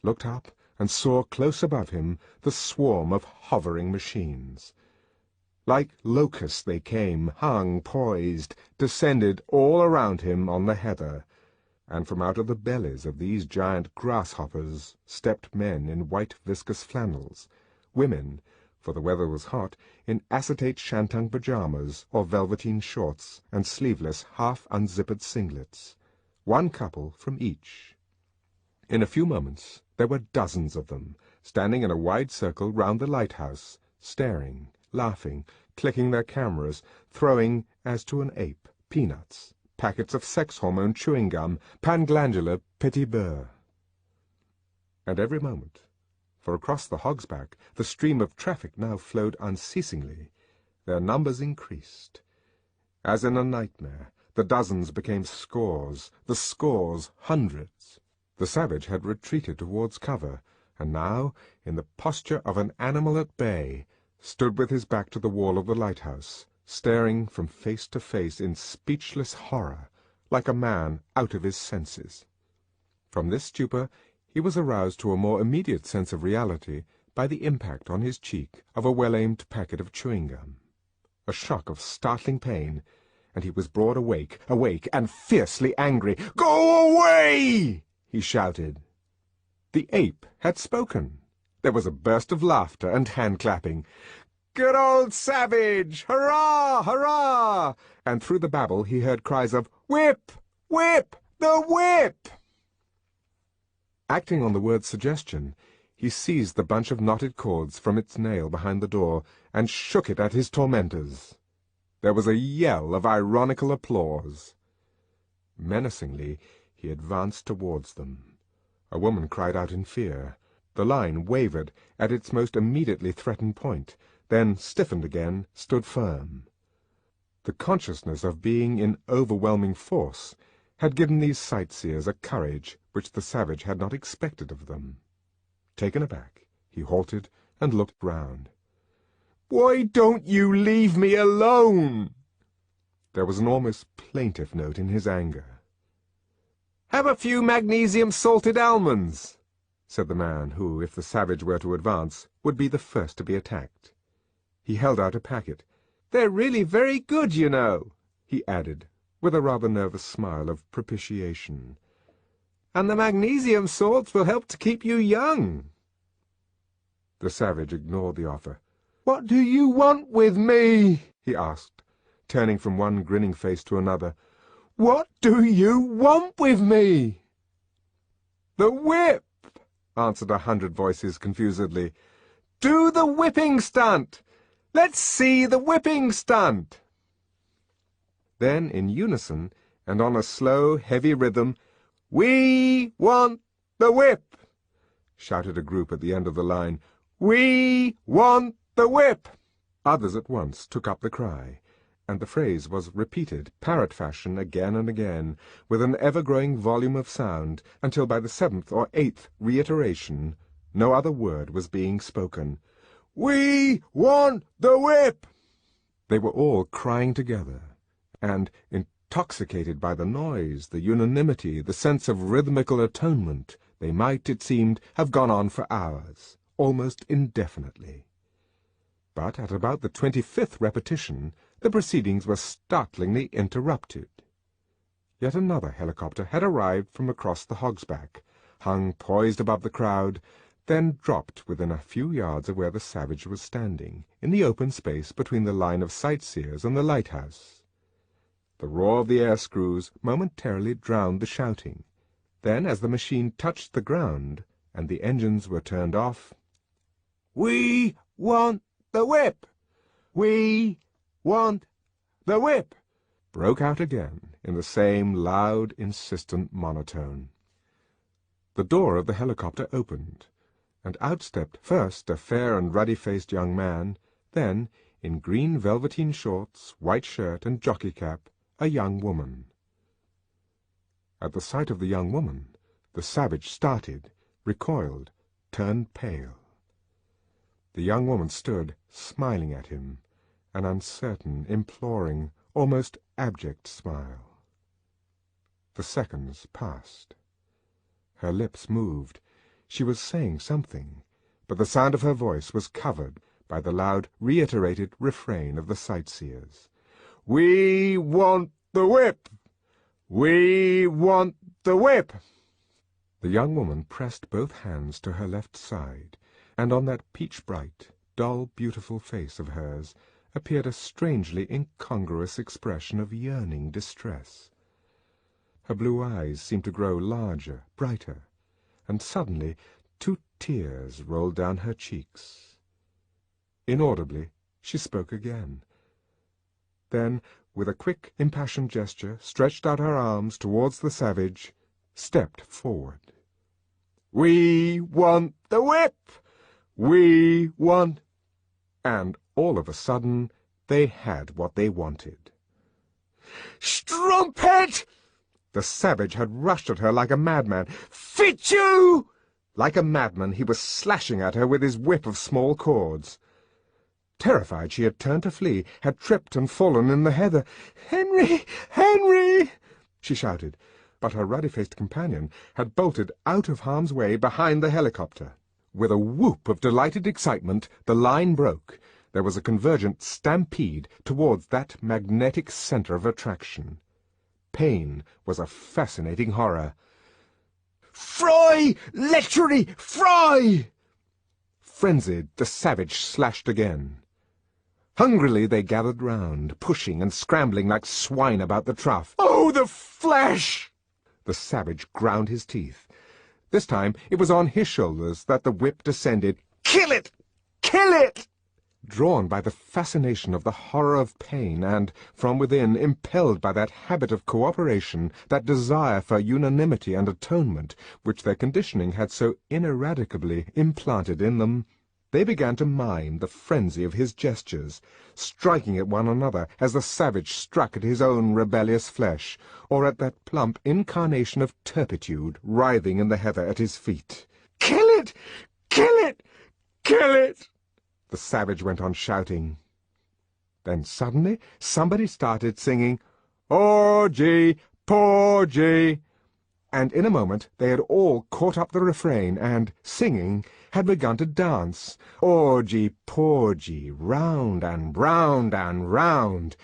Looked up and saw close above him the swarm of hovering machines. Like locusts they came, hung, poised, descended all around him on the heather, and from out of the bellies of these giant grasshoppers stepped men in white viscous flannels, women, for the weather was hot, in acetate shantung pyjamas or velveteen shorts and sleeveless half-unzippered singlets, one couple from each. In a few moments there were dozens of them, standing in a wide circle round the lighthouse, staring, laughing, clicking their cameras, throwing, as to an ape, peanuts, packets of sex-hormone chewing gum, panglandular petit beurre. And every moment, for across the Hogsback the stream of traffic now flowed unceasingly, their numbers increased. As in a nightmare, the dozens became scores, the scores hundreds. The savage had retreated towards cover, and now, in the posture of an animal at bay, stood with his back to the wall of the lighthouse, staring from face to face in speechless horror, like a man out of his senses. From this stupor he was aroused to a more immediate sense of reality by the impact on his cheek of a well-aimed packet of chewing gum. A shock of startling pain, and he was broad awake, and fiercely angry. "Go away!" he shouted. The ape had spoken. There was a burst of laughter and hand-clapping. "Good old savage! Hurrah! Hurrah!" And through the babble he heard cries of, "Whip! Whip! The whip!" Acting on the word's suggestion, he seized the bunch of knotted cords from its nail behind the door and shook it at his tormentors. There was a yell of ironical applause. Menacingly, he advanced towards them. A woman cried out in fear. The line wavered at its most immediately threatened point, then stiffened again, stood firm. The consciousness of being in overwhelming force had given these sightseers a courage which the savage had not expected of them. Taken aback, he halted and looked round. "Why don't you leave me alone?" There was an almost plaintive note in his anger. "Have a few magnesium-salted almonds," said the man who, if the savage were to advance, would be the first to be attacked. He held out a packet. "They're really very good, you know," he added, with a rather nervous smile of propitiation. "And the magnesium salts will help to keep you young." The savage ignored the offer. "What do you want with me?" he asked, turning from one grinning face to another. "What do you want with me?" "The whip," answered 100 voices confusedly. "Do the whipping stunt! Let's see the whipping stunt!" Then, in unison, and on a slow, heavy rhythm, "We want the whip!" shouted a group at the end of the line. "We want the whip!" Others at once took up the cry, and the phrase was repeated, parrot fashion, again and again, with an ever-growing volume of sound, until by the 7th or 8th reiteration no other word was being spoken. "We want the whip!" They were all crying together, and, intoxicated by the noise, the unanimity, the sense of rhythmical atonement, they might, it seemed, have gone on for hours, almost indefinitely. But at about the 25th repetition, the proceedings were startlingly interrupted. Yet another helicopter had arrived from across the Hogsback, hung poised above the crowd, then dropped within a few yards of where the savage was standing, in the open space between the line of sightseers and the lighthouse. The roar of the air screws momentarily drowned the shouting. Then, as the machine touched the ground, and the engines were turned off, "We want the whip! We want the whip!" broke out again in the same loud, insistent monotone. The door of the helicopter opened, and out stepped first a fair and ruddy-faced young man, then, in green velveteen shorts, white shirt, and jockey cap, a young woman. At the sight of the young woman, the savage started, recoiled, turned pale. The young woman stood, smiling at him, an uncertain, imploring, almost abject smile. The seconds passed. Her lips moved. She was saying something, but the sound of her voice was covered by the loud, reiterated refrain of the sightseers. "We want the whip! We want the whip!" The young woman pressed both hands to her left side, and on that peach-bright, dull, beautiful face of hers appeared a strangely incongruous expression of yearning distress. Her blue eyes seemed to grow larger, brighter, and suddenly 2 tears rolled down her cheeks. Inaudibly, she spoke again. Then, with a quick, impassioned gesture, stretched out her arms towards the savage, stepped forward. "We want the whip! We want—" And all of a sudden they had what they wanted. "Strumpet!" The savage had rushed at her like a madman. "Fit you!" Like a madman he was slashing at her with his whip of small cords. Terrified, she had turned to flee, had tripped and fallen in the heather. "Henry! Henry!" she shouted, but her ruddy-faced companion had bolted out of harm's way behind the helicopter. With a whoop of delighted excitement, the line broke. There was a convergent stampede towards that magnetic center of attraction. Pain was a fascinating horror. "Fry! Lechery! Fry!" Frenzied, the savage slashed again. Hungrily they gathered round, pushing and scrambling like swine about the trough. "Oh, the flesh!" The savage ground his teeth. This time it was on his shoulders that the whip descended. "Kill it! Kill it!" Drawn by the fascination of the horror of pain and, from within, impelled by that habit of cooperation, that desire for unanimity and atonement, which their conditioning had so ineradicably implanted in them, they began to mime the frenzy of his gestures, striking at one another as the savage struck at his own rebellious flesh, or at that plump incarnation of turpitude writhing in the heather at his feet. "Kill it! Kill it! Kill it!" the savage went on shouting. Then suddenly somebody started singing, "Orgy, porgy," and in a moment they had all caught up the refrain and, singing, had begun to dance, orgy, porgy, round and round and round,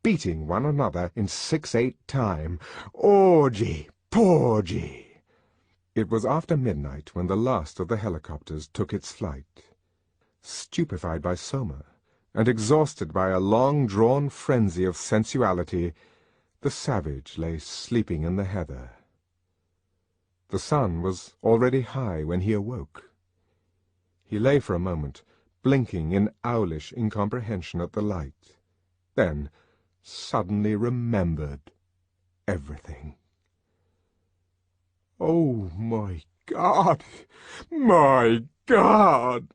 beating one another in 6/8 time. Orgy, porgy. It was after midnight when the last of the helicopters took its flight. Stupefied by Soma, and exhausted by a long-drawn frenzy of sensuality, the savage lay sleeping in the heather. The sun was already high when he awoke. He lay for a moment, blinking in owlish incomprehension at the light, then suddenly remembered everything. "Oh, my God! My God!"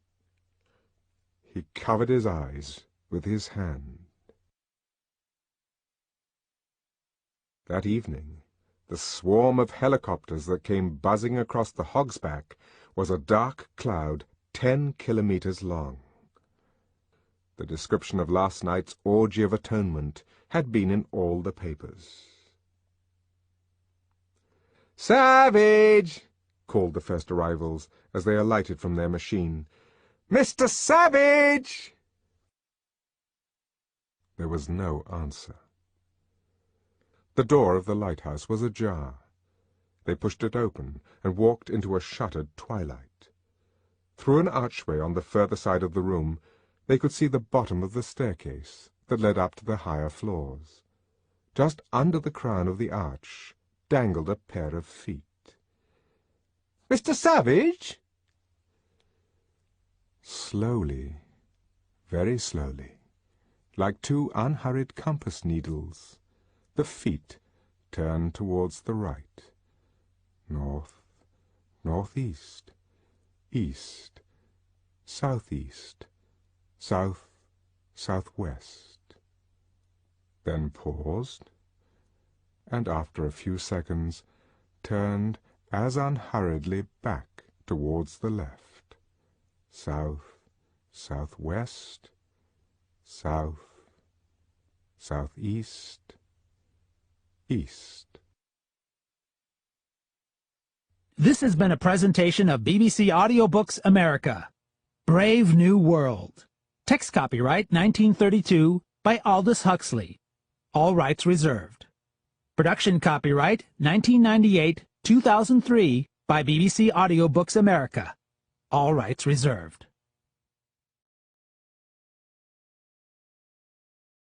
He covered his eyes with his hand. That evening, the swarm of helicopters that came buzzing across the Hog's Back was a dark cloud 10 kilometers long. The description of last night's orgy of atonement had been in all the papers. "Savage!" called the first arrivals as they alighted from their machine. "Mr. Savage!" There was no answer. The door of the lighthouse was ajar. They pushed it open and walked into a shuttered twilight. Through an archway on the further side of the room they could see the bottom of the staircase that led up to the higher floors. Just under the crown of the arch dangled a pair of feet. "Mr. Savage?" Slowly, very slowly, like 2 unhurried compass needles, the feet turned towards the right, north, northeast, east, southeast, south, southwest, then paused, and after a few seconds turned as unhurriedly back towards the left, south, southwest, south, southeast, east. This has been a presentation of BBC Audiobooks America. Brave New World. Text copyright 1932 by Aldous Huxley. All rights reserved. Production copyright 1998-2003 by BBC Audiobooks America. All rights reserved.